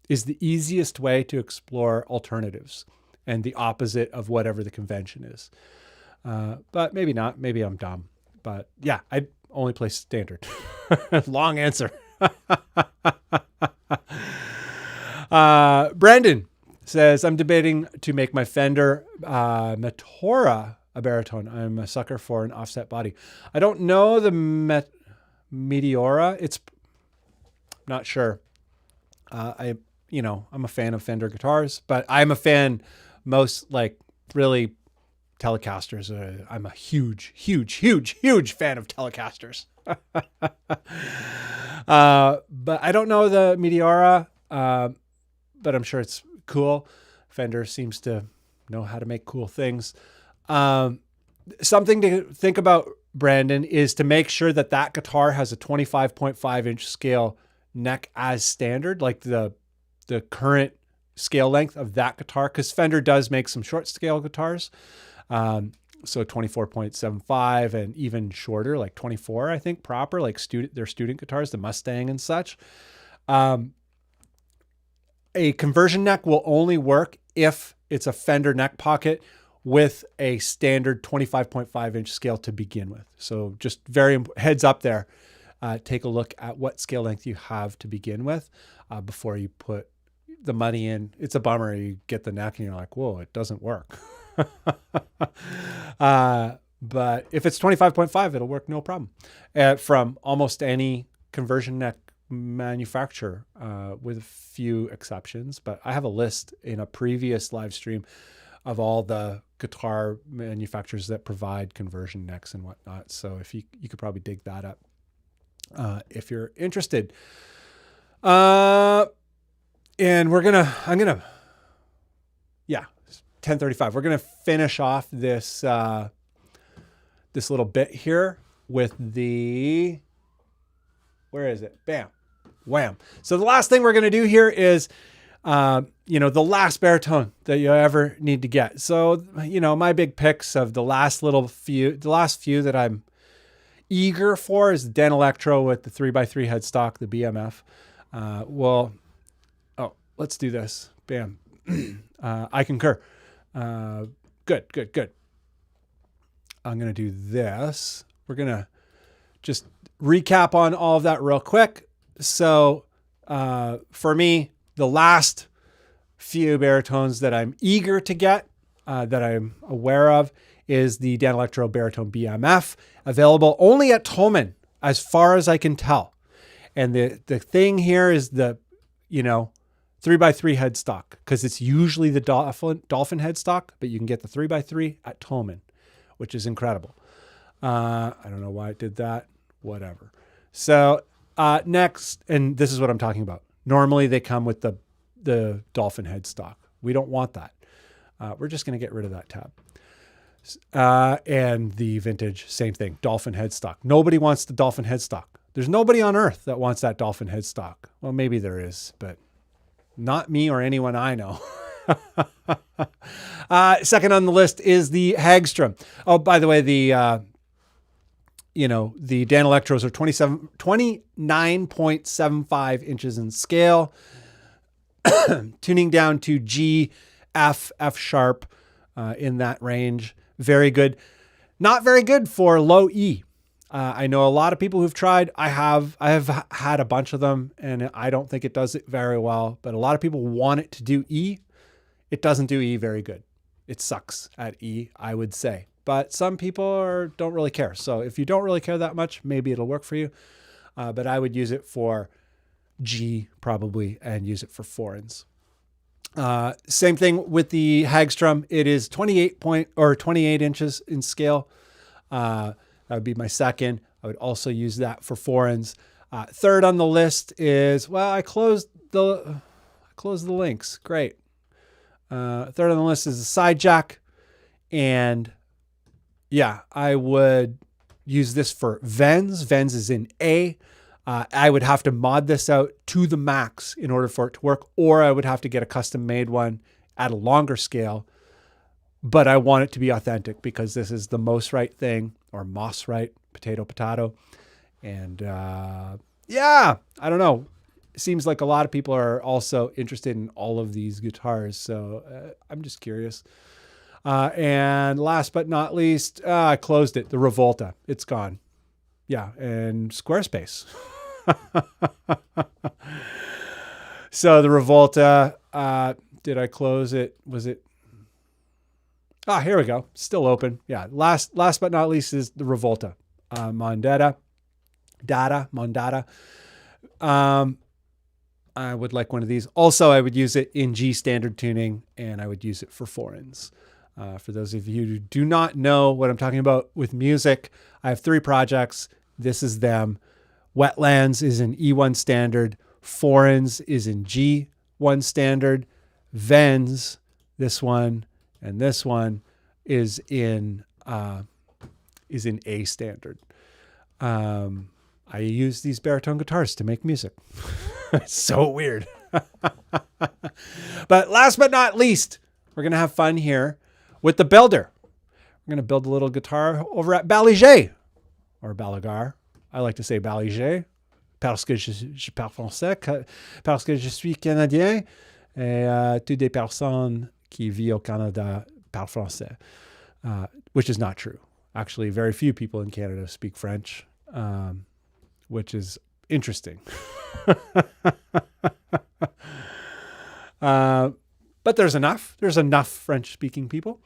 is the easiest way to explore alternatives and the opposite of whatever the convention is. But maybe not. Maybe I'm dumb. But yeah, I only play standard. Long answer. Brandon says, I'm debating to make my Fender Meteora a baritone. I'm a sucker for an offset body. I don't know the Meteora. It's not sure. I'm a fan of Fender guitars, but I'm a fan most like really Telecasters. I'm a huge fan of Telecasters. But I don't know the Meteora, but I'm sure it's cool. Fender seems to know how to make cool things. Something to think about, Brandon, is to make sure that that guitar has a 25.5 inch scale neck as standard, like the current scale length of that guitar, because Fender does make some short scale guitars. So 24.75 and even shorter, like 24, I think, proper, like their student guitars, the Mustang and such. A conversion neck will only work if it's a Fender neck pocket with a standard 25.5 inch scale to begin with. So just heads up there. Take a look at what scale length you have to begin with before you put the money in. It's a bummer. You get the neck and you're like, whoa, it doesn't work. But if it's 25.5, it'll work no problem from almost any conversion neck manufacturer, with a few exceptions. But I have a list in a previous live stream of all the guitar manufacturers that provide conversion necks and whatnot. So if you could probably dig that up if you're interested. And I'm gonna 10:35. We're gonna finish off this this little bit here with the, where is it? Bam, wham. So the last thing we're gonna do here is the last baritone that you ever need to get. So my big picks of the last few that I'm eager for is the Dan Electro with the 3x3 headstock, the BMF. Let's do this. Bam. I concur. Good. I'm going to do this. We're going to just recap on all of that real quick. So for me, the last few baritones that I'm eager to get, that I'm aware of, is the Dan Electro Baritone BMF, available only at Thomann, as far as I can tell. And the thing here is the 3x3 headstock, because it's usually the Dolphin headstock, but you can get the 3x3 at Thomann, which is incredible. I don't know why it did that. Whatever. So next, and this is what I'm talking about. Normally they come with the Dolphin headstock. We don't want that. We're just going to get rid of that tab. And the vintage, same thing, Dolphin headstock. Nobody wants the Dolphin headstock. There's nobody on earth that wants that Dolphin headstock. Well, maybe there is, but not me or anyone I know. Second on the list is the Hagstrom. Oh, by the way, the Dan Electros are 29.75 inches in scale, tuning down to G, F sharp, in that range. Very good. Not very good for low E. I know a lot of people who've tried. I have had a bunch of them, and I don't think it does it very well, but a lot of people want it to do E. It doesn't do E very good. It sucks at E, I would say. But some people don't really care. So if you don't really care that much, maybe it'll work for you. But I would use it for G probably, and use it for foreigns. Same thing with the Hagstrom. It is 28 inches in scale. That would be my second. I would also use that for foreigns. Third on the list is, I closed the links. Great. Third on the list is the side jack. And I would use this for Vens. Vens is in A. I would have to mod this out to the max in order for it to work, or I would have to get a custom made one at a longer scale. But I want it to be authentic, because this is the most right thing, or Moss right, potato. And I don't know. It seems like a lot of people are also interested in all of these guitars. So I'm just curious. And last but not least, I closed it. The Revolta. It's gone. Yeah. And Squarespace. So the Revolta, did I close it? Was it? Here we go. Still open. Yeah. Last but not least is the Revolta, Mondata. I would like one of these. Also, I would use it in G standard tuning, and I would use it for foreigns. For those of you who do not know what I'm talking about with music, I have 3 projects. This is them. Wetlands is in E1 standard. Foreigns is in G1 standard. Vens, this one, and this one is in A standard. I use these baritone guitars to make music. It's so weird. But last but not least, we're going to have fun here with the Builder. We're going to build a little guitar over at Baliger or Balagar. I like to say Baliger parce que je parle français, parce que je suis canadien et toutes les personnes qui vivent au Canada parlent français, which is not true. Actually, very few people in Canada speak French, which is interesting. But there's enough. There's enough French-speaking people,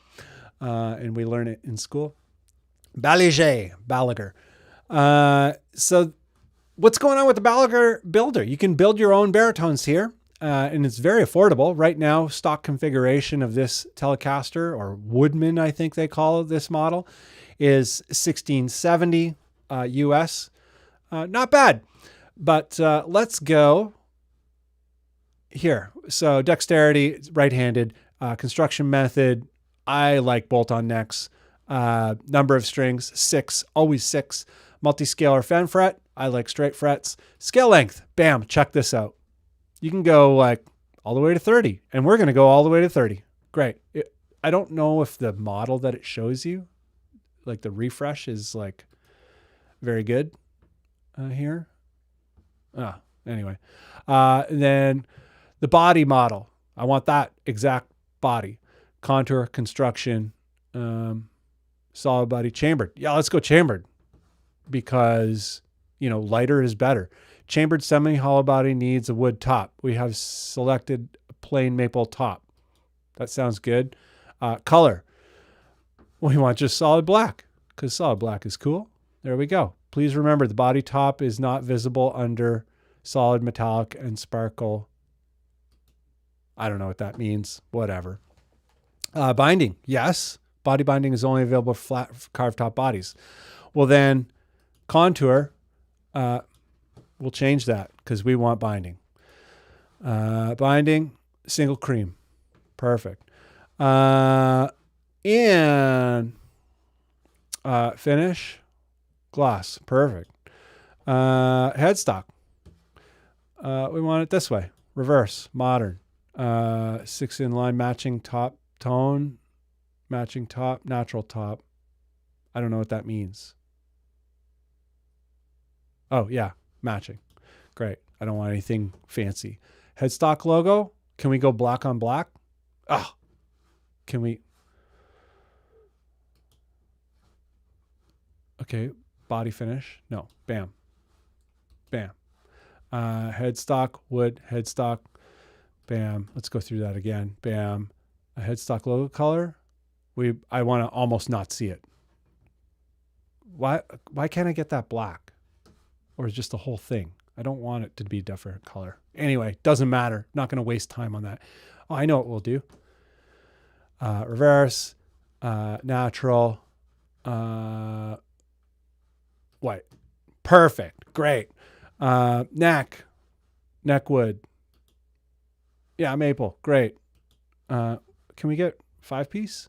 and we learn it in school. Balagar. So what's going on with the Balagar builder? You can build your own baritones here, and it's very affordable. Right now, stock configuration of this Telecaster, or Woodman, I think they call this model, is $1670 US. Not bad. But let's go here. So dexterity, right-handed. Construction method, I like bolt-on necks. Number of strings, 6, always 6. Multi-scalar fan fret, I like straight frets. Scale length, bam, check this out. You can go like all the way to 30, and we're going to go all the way to 30. Great. I don't know if the model that it shows you, like the refresh, is like very good here. Anyway. Then the body model, I want that exact body. Contour, construction, solid body, chambered. Yeah, let's go chambered because, lighter is better. Chambered semi-hollow body needs a wood top. We have selected a plain maple top. That sounds good. Color. We want just solid black because solid black is cool. There we go. Please remember the body top is not visible under solid metallic and sparkle. I don't know what that means. Whatever. Binding. Yes. Body binding is only available for flat carved top bodies. Well, then contour, we'll change that because we want binding. Binding, single cream. Perfect. And finish, gloss. Perfect. Headstock. We want it this way. Reverse, modern. 6 inline matching top tone, matching top, natural top. I don't know what that means. Oh, yeah, matching. Great. I don't want anything fancy. Headstock logo. Can we go black on black? Oh, can we? Okay, body finish. No, bam. Bam. Headstock, wood, headstock. Bam. Let's go through that again. Bam. A headstock logo color. I want to almost not see it. Why can't I get that black? Or just the whole thing? I don't want it to be a different color. Anyway, doesn't matter. Not going to waste time on that. Oh, I know what we'll do. Reverse, natural, white. Perfect. Great. Neck wood. Yeah, maple. Great. Can we get 5-piece?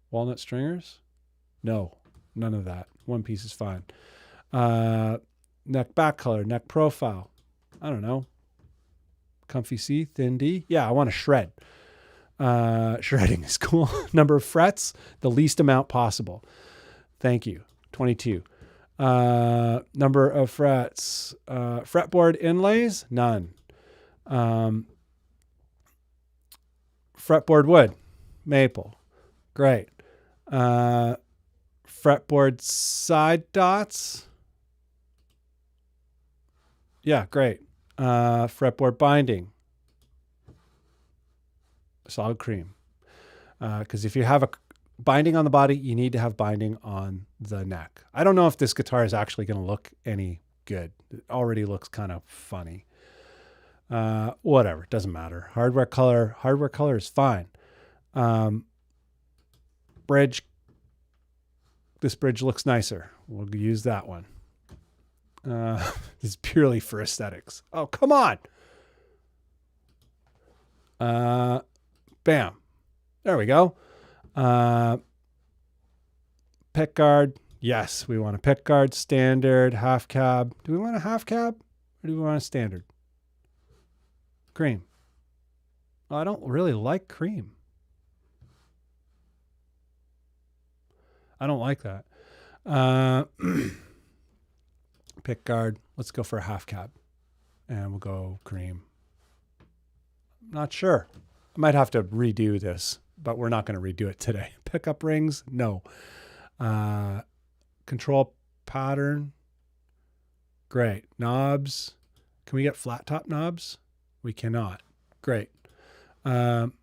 Walnut stringers? No, none of that. 1 piece is fine. Neck back color, neck profile. I don't know. Comfy C, thin D. Yeah, I want to shred. Shredding is cool. Number of frets, the least amount possible. Thank you. 22. Number of frets. Fretboard inlays, none. Fretboard wood, maple. Great. Fretboard side dots. Yeah, great. Fretboard binding. Solid cream. Because if you have a binding on the body, you need to have binding on the neck. I don't know if this guitar is actually going to look any good. It already looks kind of funny. Whatever, doesn't matter. Hardware color is fine. Bridge. This bridge looks nicer. We'll use that one. This is purely for aesthetics. Oh, come on. Bam. There we go. Pick guard. Yes, we want a pick guard. Standard, half cab. Do we want a half cab or do we want a standard? Cream. Oh, I don't really like cream. I don't like that. Uh, pick guard. Let's go for a half cab. And we'll go cream. Not sure. I might have to redo this, but we're not going to redo it today. Pickup rings? No. Control pattern? Great. Knobs? Can we get flat top knobs? We cannot. Great. And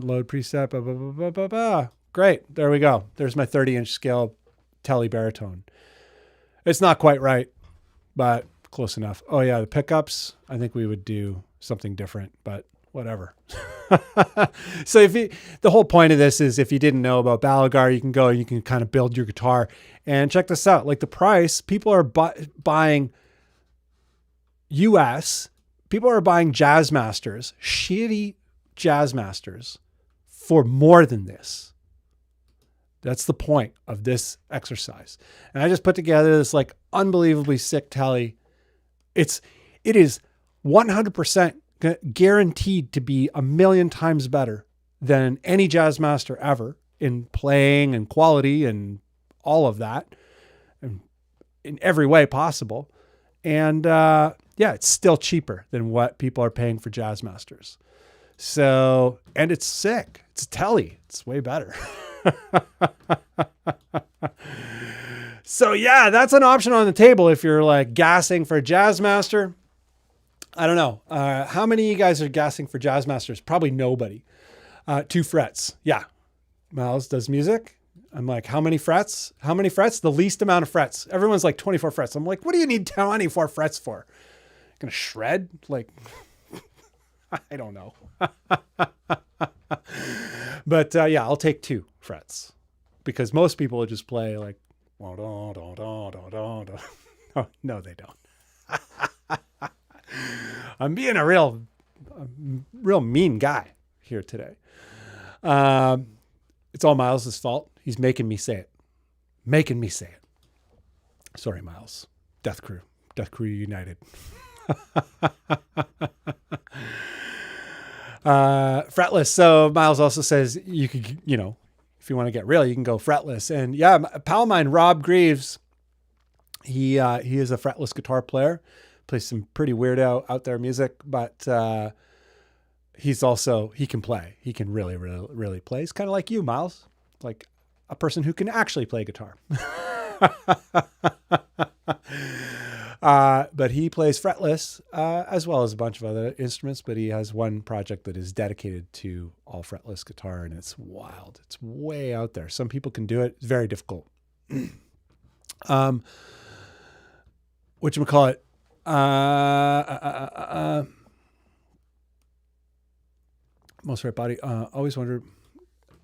load preset. Blah, blah, blah, blah, blah, blah. Great. There we go. There's my 30-inch scale Tele Baritone. It's not quite right, but close enough. Oh yeah, the pickups. I think we would do something different, but whatever. So the whole point of this is if you didn't know about Balagar, you can go and you can kind of build your guitar. And check this out. Like the price, people are buying US, people are buying Jazz Masters, shitty Jazz Masters for more than this. That's the point of this exercise. And I just put together this like unbelievably sick Tele. It is 100% guaranteed to be a million times better than any Jazz Master ever in playing and quality and all of that, and in every way possible. And yeah, it's still cheaper than what people are paying for Jazz Masters. So, and it's sick. It's Tele. It's way better. So yeah, that's an option on the table if you're like gassing for Jazz Master. I don't know. How many of you guys are gassing for Jazz Masters? Probably nobody. 2 frets. Yeah. Miles does music. I'm like, how many frets? How many frets? The least amount of frets. Everyone's like 24 frets. I'm like, what do you need 24 frets for? Gonna shred? Like, I don't know. But yeah, I'll take 2 frets because most people will just play like, oh, no, they don't. I'm being a real mean guy here today. It's all Miles's fault. He's making me say it. Sorry, Miles. Death Crew United. Fretless. So Miles also says you could, if you want to get real, you can go fretless. And yeah, a pal of mine, Rob Greaves, he is a fretless guitar player, plays some pretty weird out there music, but he can play. He can really, really, really play. He's kind of like you, Miles, like a person who can actually play guitar. But he plays fretless, as well as a bunch of other instruments, but he has one project that is dedicated to all fretless guitar, and it's wild. It's way out there. Some people can do it. It's very difficult. Whatchamacallit? Most right body. Always wondered.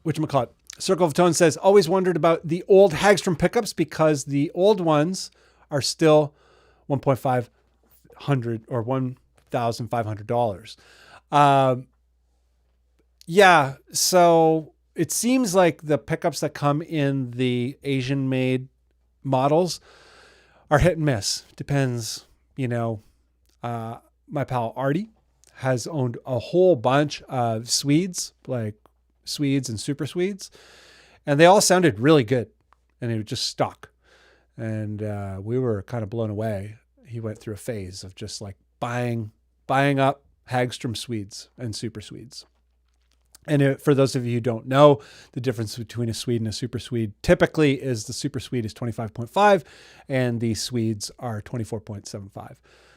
Whatchamacallit? Circle of Tone says, always wondered about the old Hagstrom pickups because the old ones are still $1,500 or $1,500. Yeah. So it seems like the pickups that come in the Asian made models are hit and miss. Depends, my pal Artie has owned a whole bunch of Swedes, like Swedes and super Swedes, and they all sounded really good and they were just stock. And we were kind of blown away. He went through a phase of just like buying up Hagstrom Swedes and super Swedes. And for those of you who don't know, the difference between a Swede and a super Swede typically is the super Swede is 25.5 and the Swedes are 24.75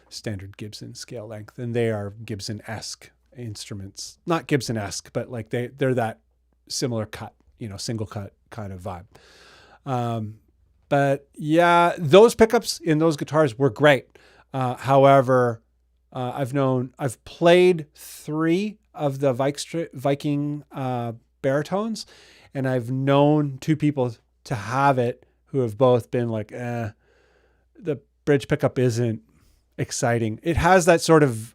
standard Gibson scale length. And they are Gibson-esque instruments. Not Gibson-esque, but like they're that similar cut, single cut kind of vibe. But yeah, those pickups in those guitars were great. However, I've played 3 of the Viking baritones, and I've known 2 people to have it who have both been like, the bridge pickup isn't exciting. It has that sort of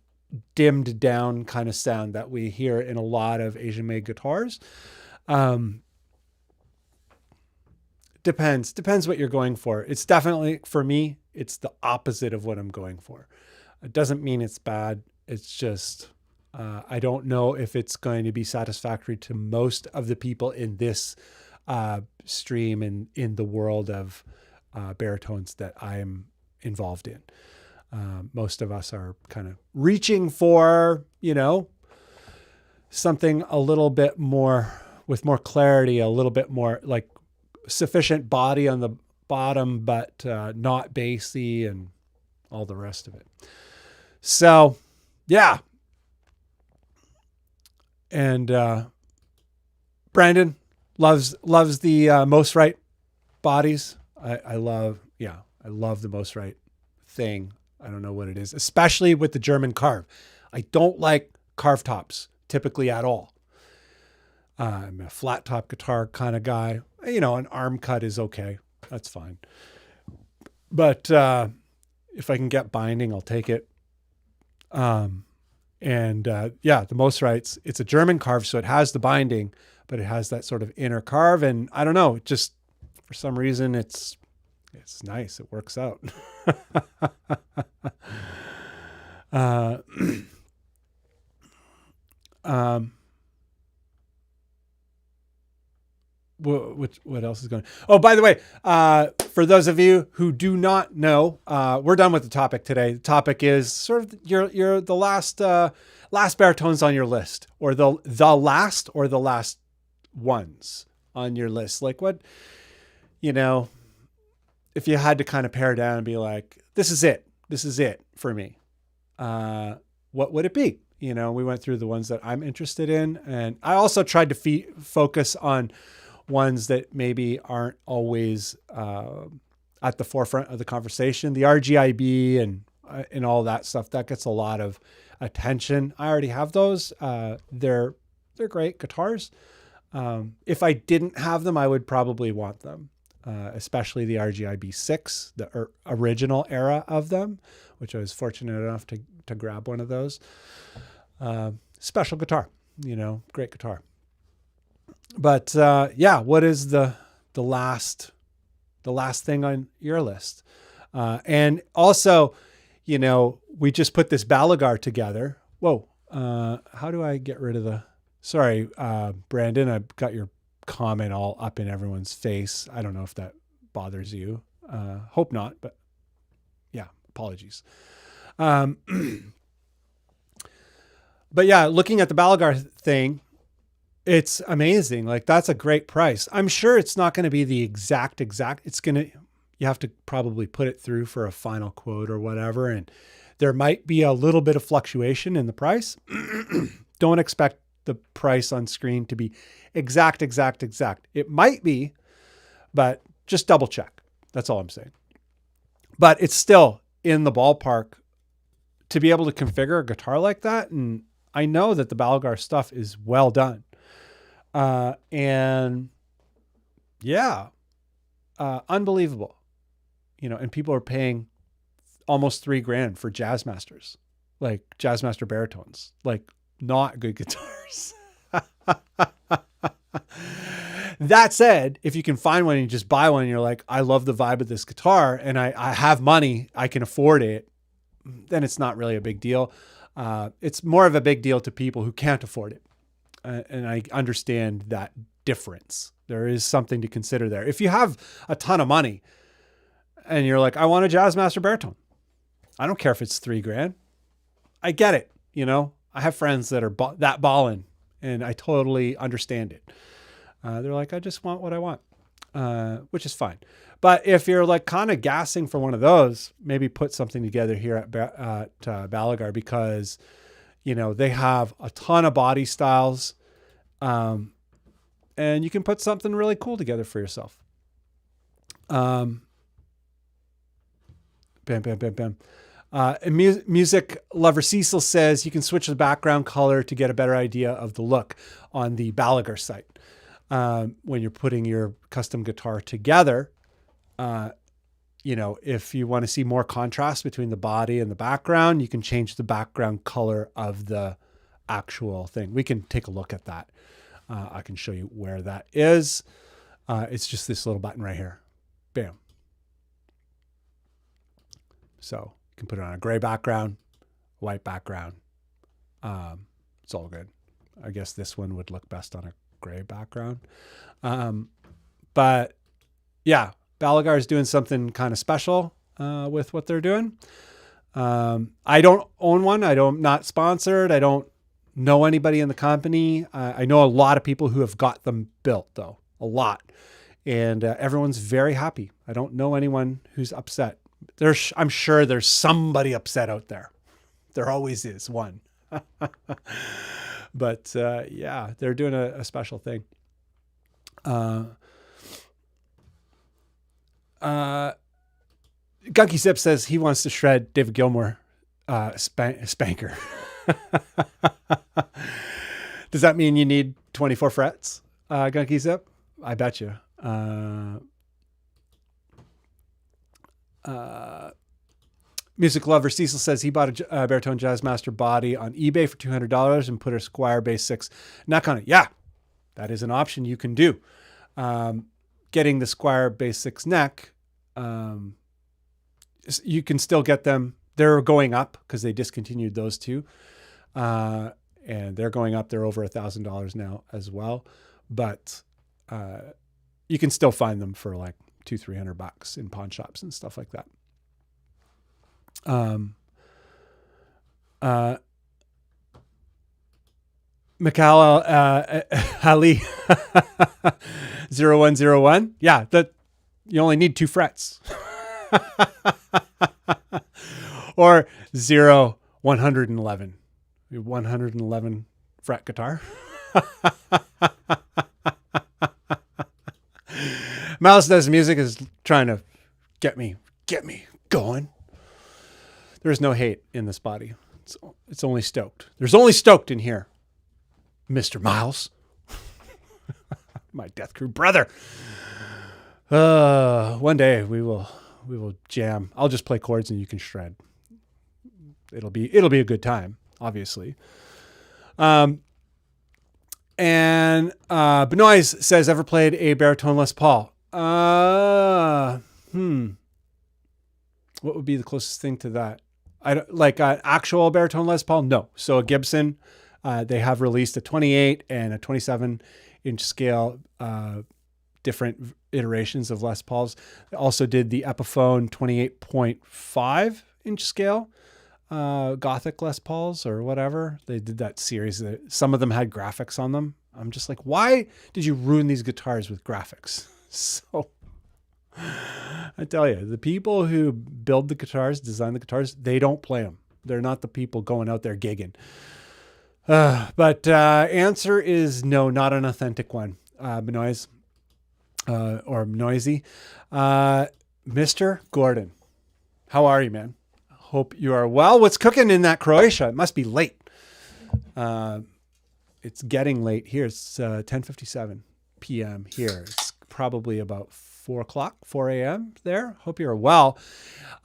dimmed down kind of sound that we hear in a lot of Asian made guitars. Depends what you're going for. It's definitely, for me, it's the opposite of what I'm going for. It doesn't mean it's bad. It's just, I don't know if it's going to be satisfactory to most of the people in this stream and in the world of baritones that I'm involved in. Most of us are kind of reaching for, you know, something a little bit more with more clarity, a little bit more like sufficient body on the bottom, but not bassy and all the rest of it. So, yeah. And Brandon loves the most right bodies. I love the most right thing. I don't know what it is, especially with the German carve. I don't like carve tops typically at all. I'm a flat top guitar kind of guy. You know, an arm cut is okay. That's fine. But if I can get binding, I'll take it. The most rights, it's a German carve, so it has the binding, but it has that sort of inner carve. And I don't know, it just, for some reason, it's nice. It works out. What else is going on? Oh, by the way, for those of you who do not know, we're done with the topic today. The topic is sort of your the last baritones on your list, or the last ones on your list. Like what, you know, if you had to kind of pare down and be like, this is it for me. What would it be? You know, we went through the ones that I'm interested in, and I also tried to focus on ones that maybe aren't always at the forefront of the conversation. The RGIB and all that stuff, that gets a lot of attention. I already have those. They're great guitars. If I didn't have them, I would probably want them, especially the RGIB 6, the original era of them, which I was fortunate enough to grab one of those. Special guitar, you know, great guitar. But what is the last thing on your list? And also, you know, we just put this Balagar together. Whoa, how do I get rid of the? Sorry, Brandon, I've got your comment all up in everyone's face. I don't know if that bothers you. Hope not, but yeah, apologies. But yeah, looking at the Balagar thing, it's amazing. Like, that's a great price. I'm sure it's not going to be the exact. You have to probably put it through for a final quote or whatever. And there might be a little bit of fluctuation in the price. Don't expect the price on screen to be exact. It might be, but just double check. That's all I'm saying. But it's still in the ballpark to be able to configure a guitar like that. And I know that the Balagar stuff is well done. Unbelievable, you know, and people are paying almost $3,000 for Jazzmasters, like Jazzmaster baritones, like not good guitars. That said, if you can find one and you just buy one and you're like, I love the vibe of this guitar and I have money, I can afford it, then it's not really a big deal. It's more of a big deal to people who can't afford it. And I understand that difference. There is something to consider there. If you have a ton of money and you're like, I want a Jazzmaster baritone, I don't care if it's $3,000. I get it. You know, I have friends that are that ballin', and I totally understand it. They're like, I just want what I want, which is fine. But if you're like kind of gassing for one of those, maybe put something together here at Balagar, because you know, they have a ton of body styles, and you can put something really cool together for yourself. Music lover Cecil says you can switch the background color to get a better idea of the look on the Balagar site. When you're putting your custom guitar together, you know, if you want to see more contrast between the body and the background, you can change the background color of the actual thing. We can take a look at that. I can show you where that is. It's just this little button right here. Bam. So you can put it on a gray background, white background. it's all good. I guess this one would look best on a gray background. But yeah, Balagar is doing something kind of special with what they're doing. I don't own one. I'm not sponsored. I don't know anybody in the company. I know a lot of people who have got them built, though, a lot. And everyone's very happy. I don't know anyone who's upset. I'm sure there's somebody upset out there. There always is one. But yeah, they're doing a special thing. Gunky Zip says he wants to shred David Gilmour spanker. Does that mean you need 24 frets, Gunky Zip? I bet you. Music Lover Cecil says he bought a Baritone Jazzmaster body on eBay for $200 and put a Squire Bass 6 neck on it. Yeah, that is an option you can do. Getting the Squire Bass 6 neck, you can still get them. They're going up because they discontinued those two. And they're going up. They're over $1,000 now as well. But you can still find them for like $200-300 in pawn shops and stuff like that. Mikala Ali 0101. Yeah, that you only need 2 frets. Or 111. 111 fret guitar. Mouse Does Music is trying to get me going. There's no hate in this body. It's only stoked. There's only stoked in here, Mr. Miles. My Death Crew brother. One day we will jam. I'll just play chords and you can shred. It'll be a good time, obviously. And Benoist says, ever played a baritone Les Paul? What would be the closest thing to that? I don't like an actual baritone Les Paul. No. So a Gibson, they have released a 28 and a 27-inch scale, different iterations of Les Pauls. They also did the Epiphone 28.5-inch scale, Gothic Les Pauls or whatever. They did that series. Some of them had graphics on them. I'm just like, why did you ruin these guitars with graphics? So I tell you, the people who build the guitars, design the guitars, they don't play them. They're not the people going out there gigging. But answer is no, not an authentic one. Benoist, or Noisy. Mr. Gordon, how are you, man? Hope you are well. What's cooking in that Croatia? It must be late. It's getting late here. It's 10:57 p.m. here. It's probably about 4 a.m. there. Hope you're well.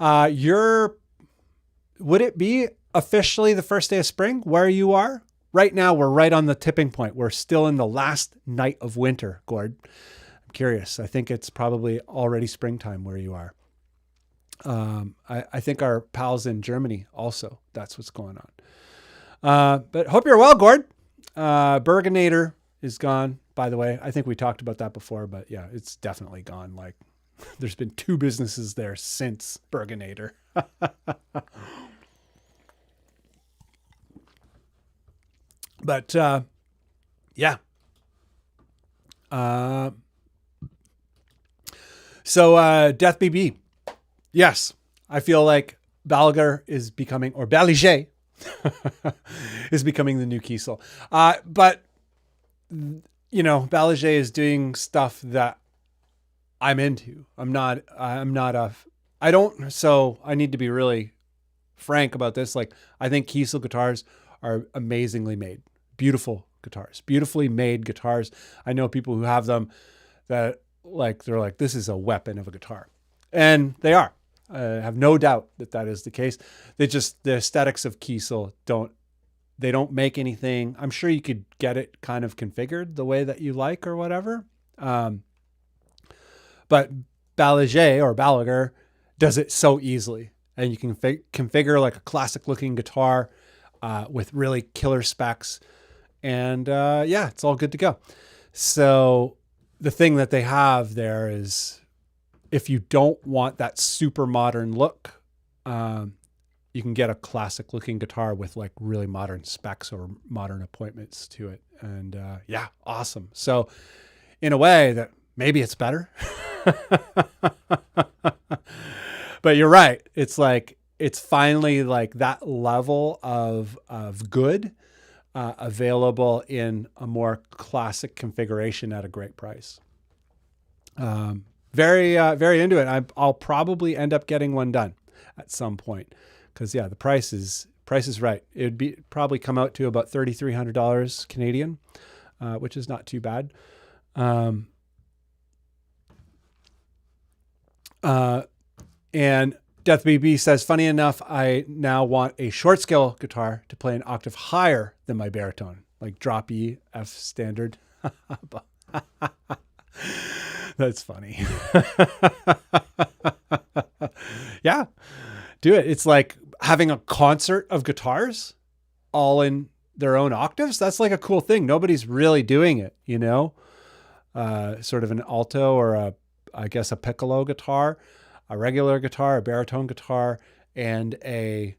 Would it be officially the first day of spring where you are? Right now, we're right on the tipping point. We're still in the last night of winter, Gord. I'm curious. I think it's probably already springtime where you are. I think our pals in Germany also, that's what's going on. But hope you're well, Gord. Burgonator is gone, by the way. I think we talked about that before, but yeah, it's definitely gone. Like there's been 2 businesses there since Burgonator. But yeah. So Death BB. Yes, I feel like Balagar is becoming, or Baliger is becoming the new Kiesel. But, you know, Baliger is doing stuff that I'm into. So I need to be really frank about this. Like, I think Kiesel guitars are amazingly made. Beautiful guitars, beautifully made guitars. I know people who have them that they're like, this is a weapon of a guitar. And they are. I have no doubt that is the case. The aesthetics of Kiesel don't make anything. I'm sure you could get it kind of configured the way that you like or whatever. But Balagar does it so easily. And you can configure like a classic looking guitar with really killer specs. And yeah, it's all good to go. So the thing that they have there is, if you don't want that super modern look, you can get a classic looking guitar with like really modern specs or modern appointments to it. And yeah, awesome. So in a way that maybe it's better, but you're right. It's like, it's finally like that level of good available in a more classic configuration at a great price. Very into it. I'll probably end up getting one done at some point, because yeah, the price is right. It would probably come out to about $3,300 Canadian, which is not too bad. And Death BB says, funny enough, I now want a short scale guitar to play an octave higher than my baritone, like drop E, F standard. That's funny. Yeah, do it. It's like having a concert of guitars all in their own octaves. That's like a cool thing. Nobody's really doing it, you know, sort of an alto or I guess a piccolo guitar, a regular guitar, a baritone guitar, and a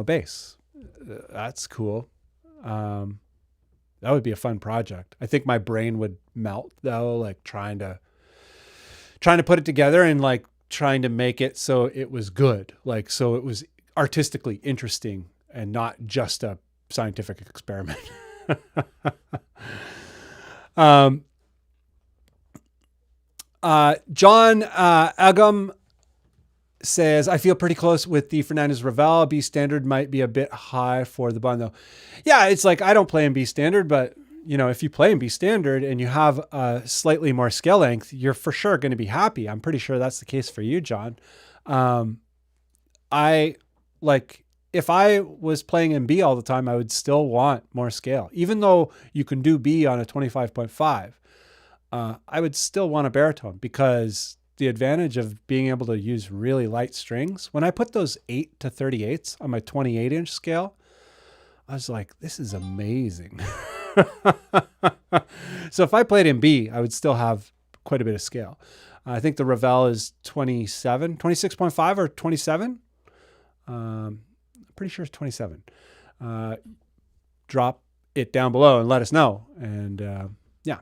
bass. That's cool. That would be a fun project. I think my brain would melt though, like trying to put it together and like trying to make it so it was good, like so it was artistically interesting and not just a scientific experiment. John Agam says, I feel pretty close with the Fernandez Ravel. B standard might be a bit high for the Bunn though. Yeah, it's like, I don't play in B standard, but you know, if you play in B standard and you have a slightly more scale length, you're for sure going to be happy. I'm pretty sure that's the case for you, John. If I was playing in B all the time, I would still want more scale, even though you can do B on a 25.5. I would still want a baritone, because the advantage of being able to use really light strings, when I put those 8 to 38s on my 28-inch scale, I was like, this is amazing. So if I played in B, I would still have quite a bit of scale. I think the Ravel is 26.5 or 27. I'm pretty sure it's 27. Drop it down below and let us know. And yeah.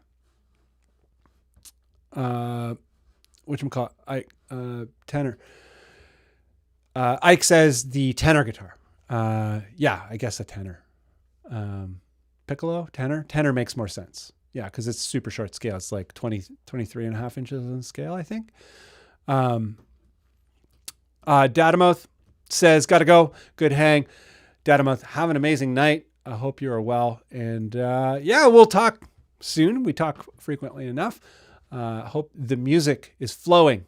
Whatchamacallit? Tenor. Ike says the tenor guitar. Yeah, I guess a tenor. Piccolo, tenor makes more sense. Yeah, because it's super short scale. It's like 23 and a half inches in scale, I think. Datamouth says, gotta go. Good hang. Datamouth, have an amazing night. I hope you are well. And yeah, we'll talk soon. We talk frequently enough. Hope the music is flowing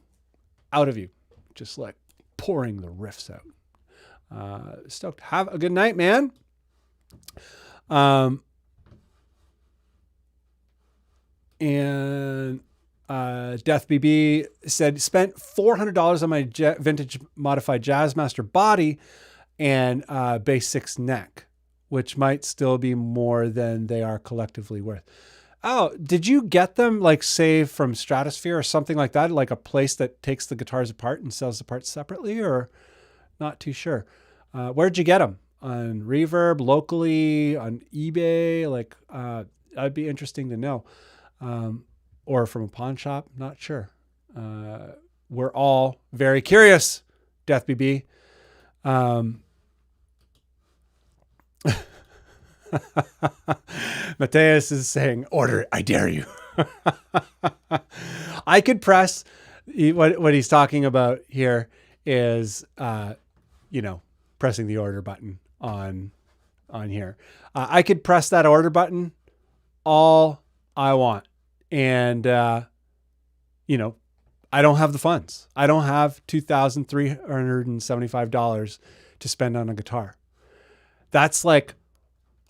out of you, just like pouring the riffs out. Stoked. Have a good night, man. And Death BB said, spent $400 on my vintage modified Jazzmaster body and bass 6 neck, which might still be more than they are collectively worth. Oh, did you get them like say from Stratosphere or something like that? Like a place that takes the guitars apart and sells the parts separately, or not too sure. Where'd you get them? On Reverb, locally, on eBay? Like, that'd be interesting to know. Or from a pawn shop, not sure. We're all very curious, Death BB. Mateus is saying, order it, I dare you. I could press, what he's talking about here is, pressing the order button on here. I could press that order button all I want. And, I don't have the funds. I don't have $2,375 to spend on a guitar. That's like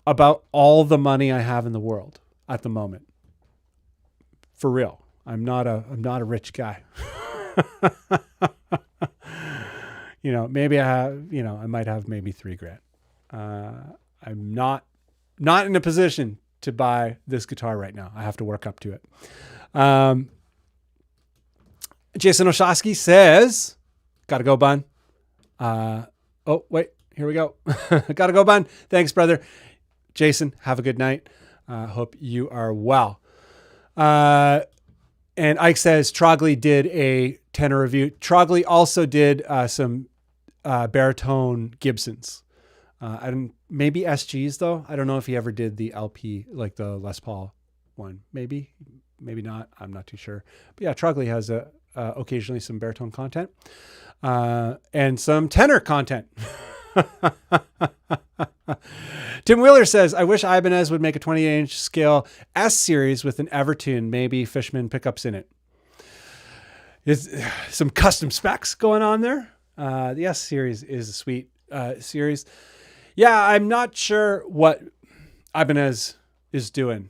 about all the money I have in the world at the moment. For real. I'm not a rich guy. maybe I have, I might have maybe $3,000. I'm not in a position to buy this guitar right now. I have to work up to it. Jason Oshosky says, gotta go, Bunn. Oh, wait, here we go. Gotta go, Bunn. Thanks, brother. Jason, have a good night. Hope you are well. And Ike says Trogley did a tenor review. Trogley also did some baritone Gibsons. Maybe SGs though. I don't know if he ever did the LP, like the Les Paul one. Maybe not. I'm not too sure. But yeah, Trogley has occasionally some baritone content and some tenor content. Tim Wheeler says, I wish Ibanez would make a 28-inch scale S series with an Evertune, maybe Fishman pickups in it. Is some custom specs going on there. The S series is a sweet series. Yeah, I'm not sure what Ibanez is doing.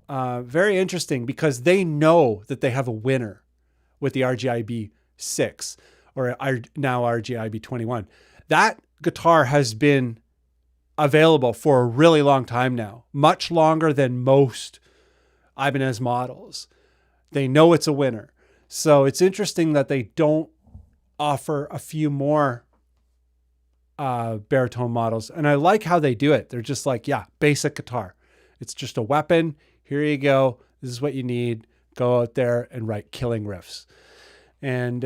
Very interesting because they know that they have a winner with the RGIB 6 or now RGIB 21. That guitar has been available for a really long time now, much longer than most Ibanez models. They know it's a winner. So it's interesting that they don't offer a few more baritone models. And I like how they do it. They're just like, yeah, basic guitar. It's just a weapon. Here you go. This is what you need. Go out there and write killing riffs. And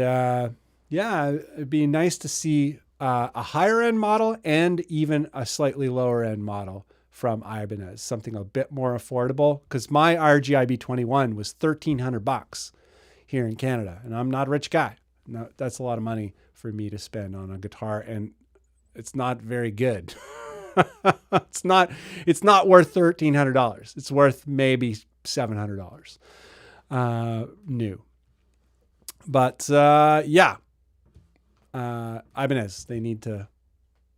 yeah, it'd be nice to see a higher end model and even a slightly lower end model from Ibanez, something a bit more affordable. Because my RGIB 21 was $1,300 here in Canada, and I'm not a rich guy. No, that's a lot of money for me to spend on a guitar, and it's not very good. It's not worth $1,300. It's worth maybe $700 new. But yeah. Ibanez, they need to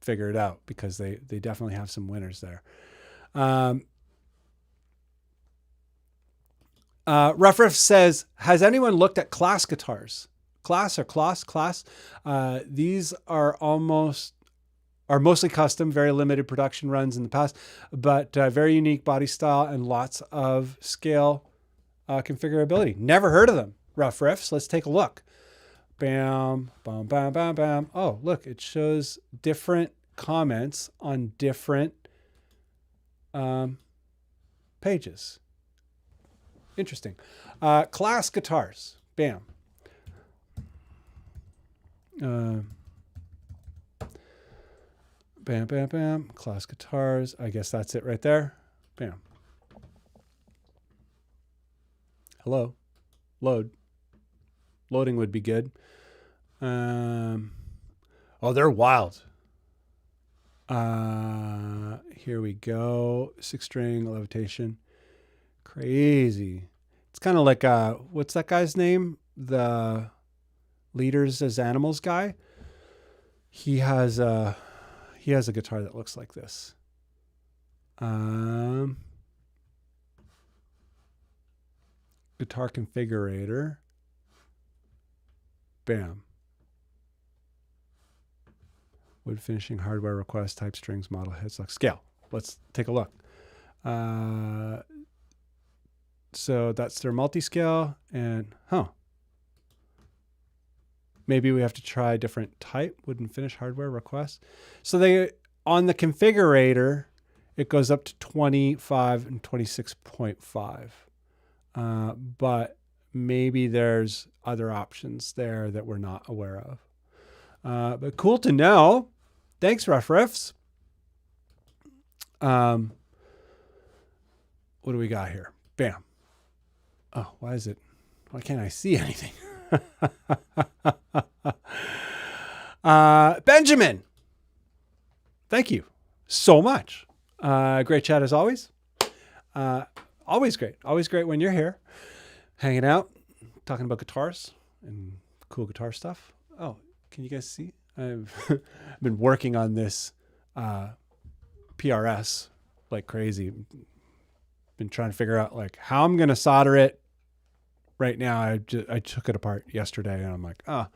figure it out because they definitely have some winners there. Rough Riff says, has anyone looked at Class guitars? Class. These are mostly custom, very limited production runs in the past, but very unique body style and lots of scale configurability. Never heard of them. Rough Riffs. Let's take a look. Bam, bam, bam, bam, bam. Oh, look, it shows different comments on different pages. Interesting. Class guitars. Bam. Bam, bam, bam. Class guitars. I guess that's it right there. Bam. Hello. Load. Loading would be good. Oh, they're wild. Here we go. 6-string levitation. Crazy. It's kind of like what's that guy's name? The Leaders as Animals guy. He has a guitar that looks like this. Guitar configurator. Bam. Wood finishing, hardware request, type strings, model, headstock, scale. Let's take a look. So that's their multi-scale and, maybe we have to try a different type, wood and finish, hardware request. So they, on the configurator, it goes up to 25 and 26.5. But maybe there's other options there that we're not aware of. But cool to know. Thanks, Rough Riffs. What do we got here? Bam. Oh, why can't I see anything? Benjamin. Thank you so much. Great chat as always. Always great. Always great when you're here. Hanging out, talking about guitars and cool guitar stuff. Oh, can you guys see? I've been working on this PRS like crazy. Been trying to figure out like how I'm going to solder it right now. I took it apart yesterday and I'm like, I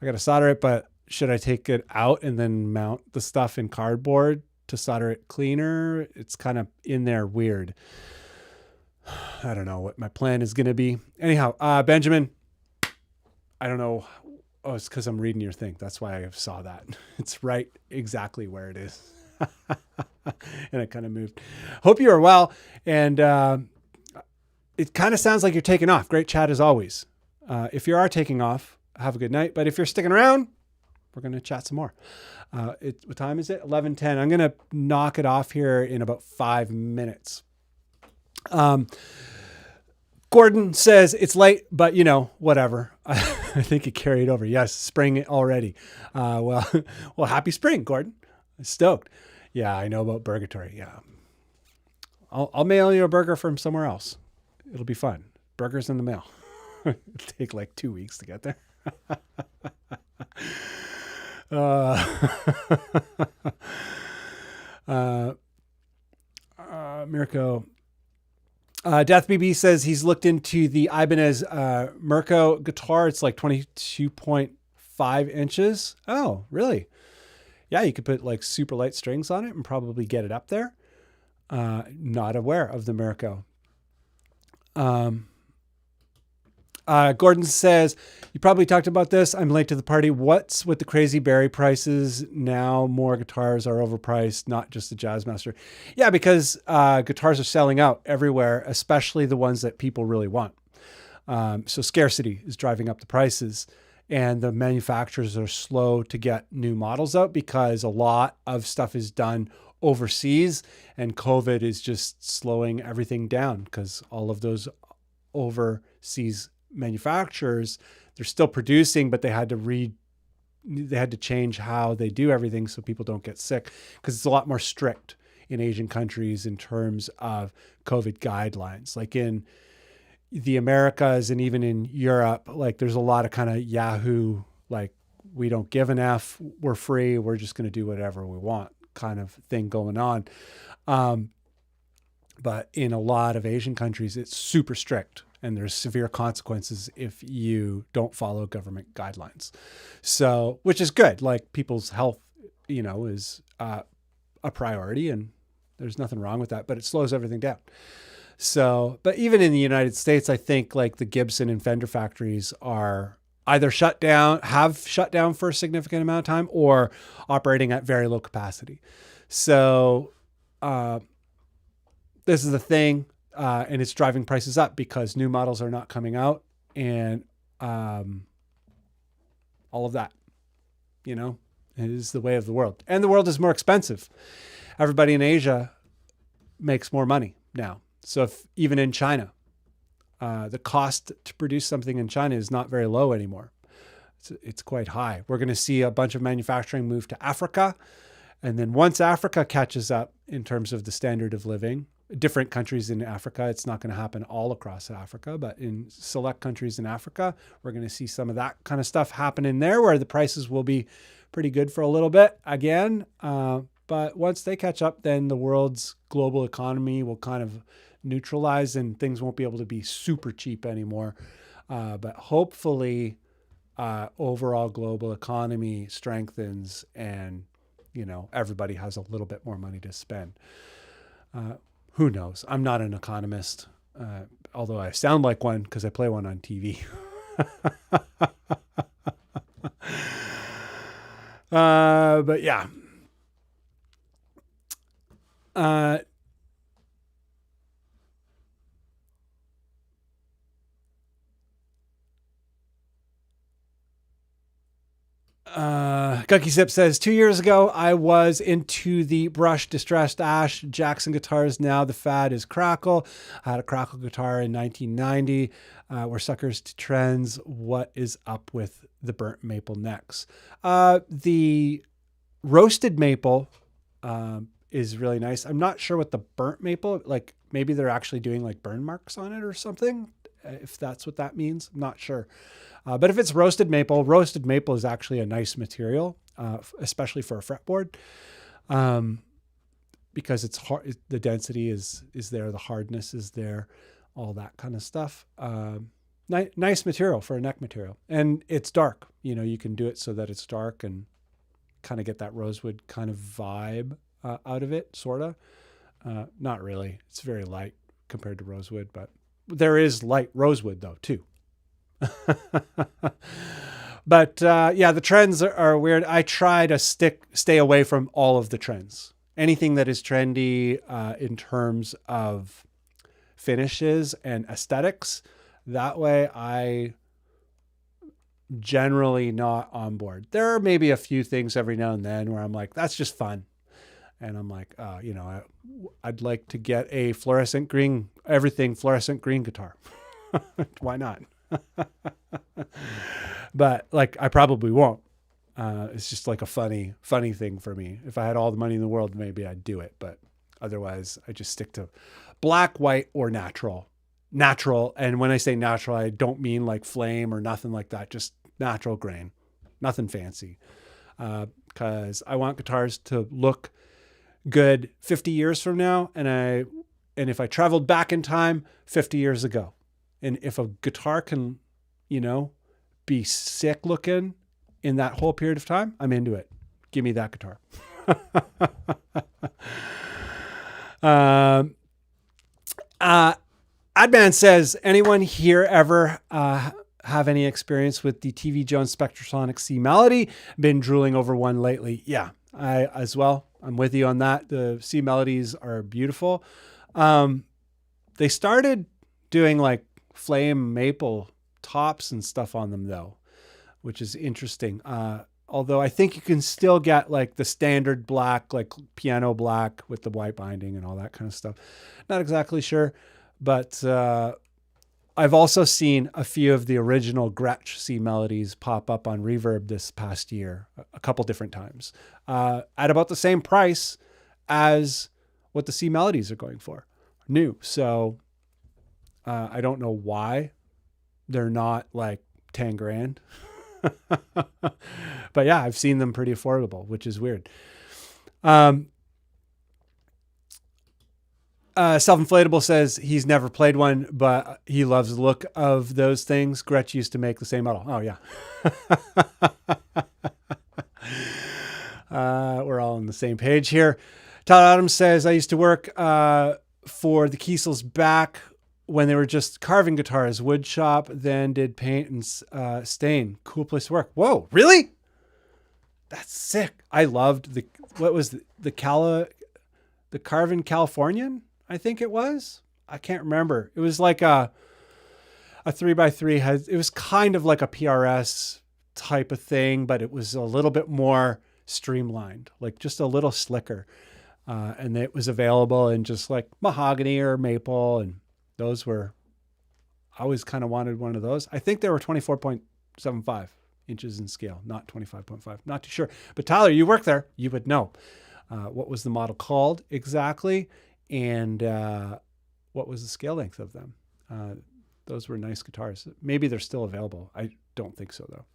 got to solder it, but should I take it out and then mount the stuff in cardboard to solder it cleaner? It's kind of in there weird. I don't know what my plan is going to be. Anyhow, Benjamin, I don't know. Oh, it's because I'm reading your thing. That's why I saw that. It's right exactly where it is. And it kind of moved. Hope you are well. And it kind of sounds like you're taking off. Great chat as always. If you are taking off, have a good night. But if you're sticking around, we're going to chat some more. What time is it? 11:10. I'm going to knock it off here in about 5 minutes. Gordon says it's late, but whatever. I think it carried over. Yes, spring already. Well, happy spring, Gordon. Stoked. Yeah, I know about Burgatory. Yeah, I'll mail you a burger from somewhere else. It'll be fun. Burgers in the mail. It'll take like 2 weeks to get there. Mirko. Death BB says he's looked into the Ibanez Mirko guitar. It's like 22.5 inches. Oh, really? Yeah, you could put like super light strings on it and probably get it up there. Not aware of the Mirko. Gordon says, you probably talked about this. I'm late to the party. What's with the crazy berry prices? Now more guitars are overpriced, not just the Jazzmaster. Yeah, because guitars are selling out everywhere, especially the ones that people really want. So scarcity is driving up the prices, and the manufacturers are slow to get new models out because a lot of stuff is done overseas, and COVID is just slowing everything down because all of those overseas manufacturers, they're still producing, but they had to change how they do everything so people don't get sick, because it's a lot more strict in Asian countries in terms of COVID guidelines. Like in the Americas and even in Europe, like there's a lot of kind of Yahoo, like we don't give an F, we're free, we're just going to do whatever we want kind of thing going on. But in a lot of Asian countries, it's super strict. And there's severe consequences if you don't follow government guidelines. So, which is good. Like people's health, is a priority, and there's nothing wrong with that, but it slows everything down. So, but even in the United States, I think like the Gibson and Fender factories are either have shut down for a significant amount of time, or operating at very low capacity. So, this is the thing. And it's driving prices up because new models are not coming out, and all of that, it is the way of the world. And the world is more expensive. Everybody in Asia makes more money now. So if even in China, the cost to produce something in China is not very low anymore. It's quite high. We're going to see a bunch of manufacturing move to Africa. And then once Africa catches up in terms of the standard of living, different countries in Africa, it's not going to happen all across Africa, but in select countries in Africa, we're going to see some of that kind of stuff happen in there, where the prices will be pretty good for a little bit again. But once they catch up, then the world's global economy will kind of neutralize and things won't be able to be super cheap anymore. But hopefully overall global economy strengthens, and everybody has a little bit more money to spend. Who knows? I'm not an economist, although I sound like one because I play one on TV. But yeah. Gunky Zip says, 2 years ago, I was into the brush distressed ash Jackson guitars. Now the fad is crackle. I had a crackle guitar in 1990. We're suckers to trends. What is up with the burnt maple necks? The roasted maple is really nice. I'm not sure what the burnt maple, like maybe they're actually doing like burn marks on it or something, if that's what that means. I'm not sure. But if it's roasted maple is actually a nice material, especially for a fretboard, because it's hard. The density is there, the hardness is there, all that kind of stuff. Nice material for a neck material. And it's dark. You know, you can do it so that it's dark and kind of get that rosewood kind of vibe out of it, sort of. Not really. It's very light compared to rosewood, but there is light rosewood though, too. But yeah, the trends are weird. I try to stay away from all of the trends. Anything that is trendy in terms of finishes and aesthetics, that way I generally not on board. There are maybe a few things every now and then where I'm like, that's just fun. And I'm like, you know, I'd like to get a fluorescent green, everything fluorescent green guitar. Why not? But like, I probably won't. It's just like a funny thing for me. If I had all the money in the world, maybe I'd do it. But otherwise, I just stick to black, white, or natural. And when I say natural, I don't mean like flame or nothing like that. Just natural grain, nothing fancy. Because I want guitars to look good 50 years from now. And if I traveled back in time 50 years ago, and if a guitar can, you know, be sick looking in that whole period of time, I'm into it. Give me that guitar. Adman says, anyone here ever have any experience with the TV Jones Spectrasonic C Melody? Been drooling over one lately. Yeah, I as well. I'm with you on that. The C Melodies are beautiful. They started doing like flame maple tops and stuff on them though, which is interesting. Although I think you can still get like the standard black, like piano black with the white binding and all that kind of stuff. Not exactly sure. But I've also seen a few of the original Gretsch C Melodies pop up on Reverb this past year, a couple different times, at about the same price as what the C Melodies are going for, new. So I don't know why they're not like 10 grand. But yeah, I've seen them pretty affordable, which is weird. Self-Inflatable says he's never played one, but he loves the look of those things. Gretsch used to make the same model. Oh, yeah. We're all on the same page here. Todd Adams says, I used to work for the Kiesels back when they were just carving guitars. Wood shop, then did paint and stain. Cool place to work. Whoa, really? That's sick. I loved the Carvin Californian? I think it was. I can't remember. It was like a 3x3. It was kind of like a PRS type of thing, but it was a little bit more streamlined, like just a little slicker. And it was available in just like mahogany or maple. And those were, I always kind of wanted one of those. I think they were 24.75 inches in scale, not 25.5. Not too sure. But Tyler, you work there. You would know. What was the model called exactly? And what was the scale length of them? Those were nice guitars. Maybe they're still available. I don't think so, though.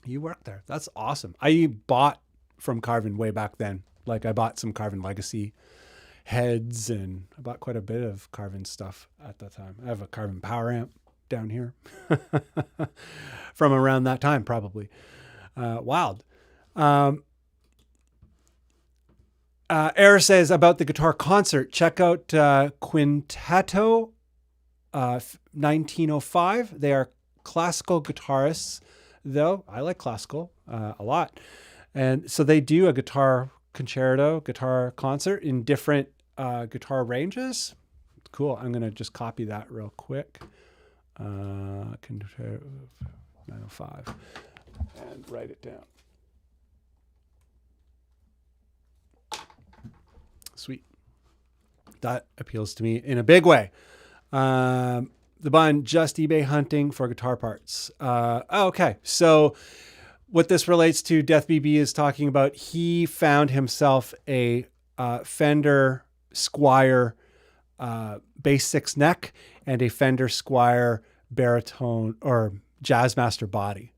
You worked there. That's awesome. I bought from Carvin way back then. Like I bought some Carvin Legacy heads, and I bought quite a bit of Carvin stuff at that time. I have a Carvin power amp down here from around that time, probably. Wild. Air says about the guitar concert, check out Quintetto 1905. They are classical guitarists, though. I like classical a lot. And so they do a guitar concerto, guitar concert in different guitar ranges. Cool. I'm going to just copy that real quick. Concerto 905 and write it down. Sweet. That appeals to me in a big way. The Bunn, just eBay hunting for guitar parts. Okay. So what this relates to, Death BB is talking about, he found himself a Fender Squier bass six neck and a Fender Squier baritone or Jazzmaster body.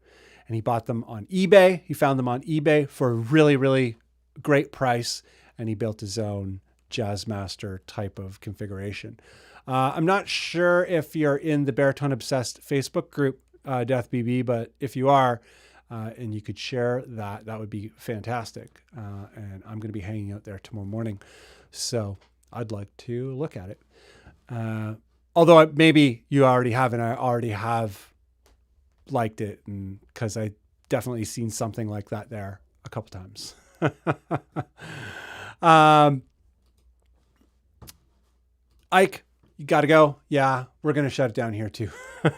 And he bought them on eBay. He found them on eBay for a really, really great price. And he built his own Jazzmaster type of configuration. I'm not sure if you're in the Baritone Obsessed Facebook group, Death BB, but if you are, and you could share that, that would be fantastic. And I'm going to be hanging out there tomorrow morning. So I'd like to look at it. Although maybe you already have, and I already have liked it, and because I definitely seen something like that there a couple times. Ike, you got to go. Yeah, we're going to shut it down here too.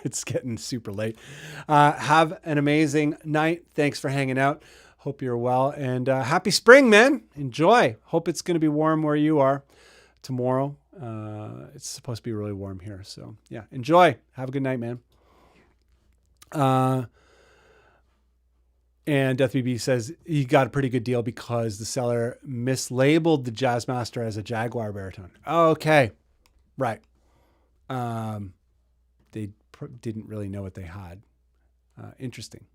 It's getting super late. Have an amazing night. Thanks for hanging out. Hope you're well, and happy spring, man. Enjoy. Hope it's going to be warm where you are tomorrow. It's supposed to be really warm here. So yeah, enjoy. Have a good night, man. And Death BB says he got a pretty good deal because the seller mislabeled the Jazzmaster as a Jaguar baritone. Okay. Right. They didn't really know what they had. Interesting.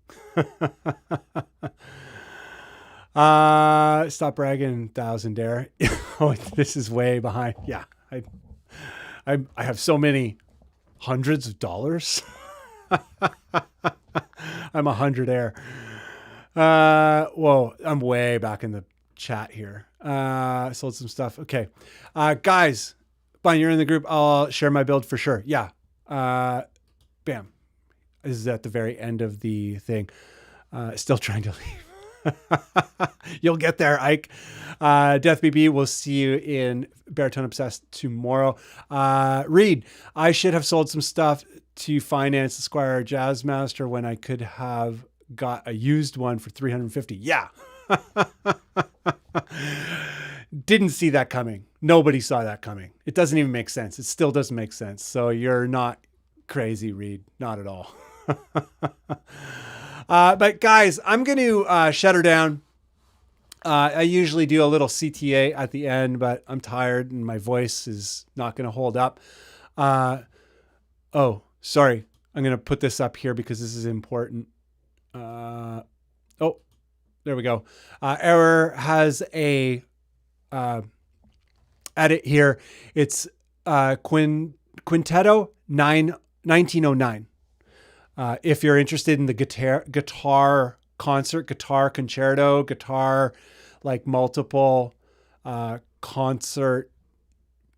Stop bragging, Thousand Dare. Oh, this is way behind. Yeah. I have so many hundreds of dollars. I'm 100 air. Whoa, I'm way back in the chat here. Sold some stuff. Okay. Guys, Bunn, you're in the group. I'll share my build for sure. Yeah. Bam. This is at the very end of the thing. Still trying to leave. You'll get there, Ike. Death BB, we'll see you in Baritone Obsessed tomorrow. Reed, I should have sold some stuff to finance the Squire Jazzmaster when I could have got a used one for $350. Yeah. Didn't see that coming. Nobody saw that coming. It doesn't even make sense. It still doesn't make sense. So you're not crazy, Reed. Not at all. But guys, I'm going to shut her down. I usually do a little CTA at the end, but I'm tired and my voice is not going to hold up. Oh, sorry. I'm going to put this up here because this is important. Oh, there we go. Error has a edit here. It's Quintetto 1909. If you're interested in the guitar concert, guitar concerto, guitar, like multiple concert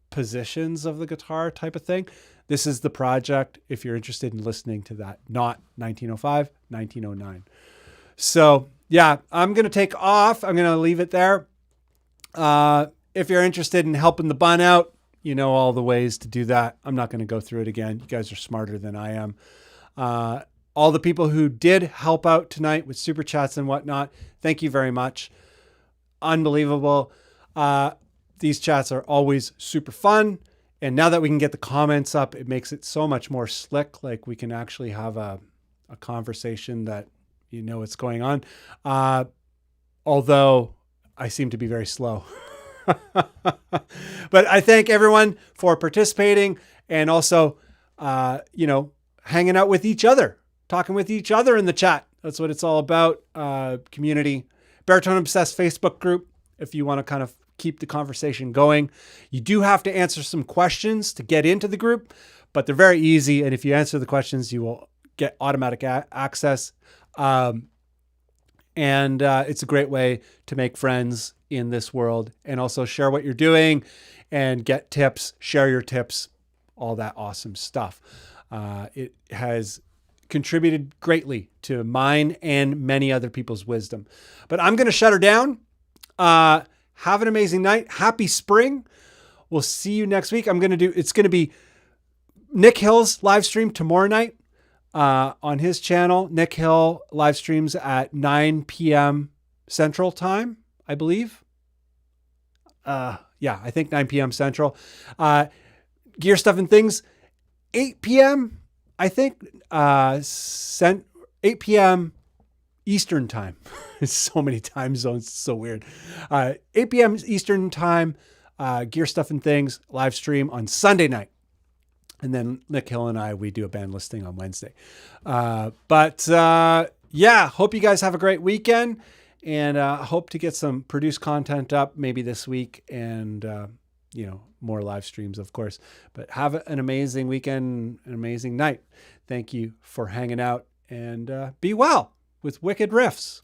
positions of the guitar type of thing, this is the project if you're interested in listening to that. Not 1905, 1909. So yeah, I'm going to take off. I'm going to leave it there. If you're interested in helping the Bunn out, you know all the ways to do that. I'm not going to go through it again. You guys are smarter than I am. All the people who did help out tonight with super chats and whatnot, thank you very much. Unbelievable. These chats are always super fun. And now that we can get the comments up, it makes it so much more slick. Like we can actually have a conversation that you know what's going on. Although I seem to be very slow. But I thank everyone for participating and also, hanging out with each other, talking with each other in the chat. That's what it's all about. Community. Baritone Obsessed Facebook group. If you want to kind of keep the conversation going, you do have to answer some questions to get into the group, but they're very easy. And if you answer the questions, you will get automatic access. And it's a great way to make friends in this world and also share what you're doing and get tips, share your tips, all that awesome stuff. It has contributed greatly to mine and many other people's wisdom. But I'm going to shut her down. Have an amazing night. Happy spring. We'll see you next week. It's going to be Nick Hill's live stream tomorrow night on his channel. Nick Hill live streams at 9 p.m. Central Time, I believe. Yeah, I think 9 p.m. Central. Gear Stuff and Things, 8 p.m. I think 8 p.m. Eastern Time. It's so many time zones. It's so weird. 8 p.m. Eastern Time, Gear Stuff and Things live stream on Sunday night. And then Nick Hill and I, we do a band listing on Wednesday. Yeah, hope you guys have a great weekend and hope to get some produced content up maybe this week. And more live streams, of course. But have an amazing weekend, an amazing night. Thank you for hanging out, and be well with wicked riffs.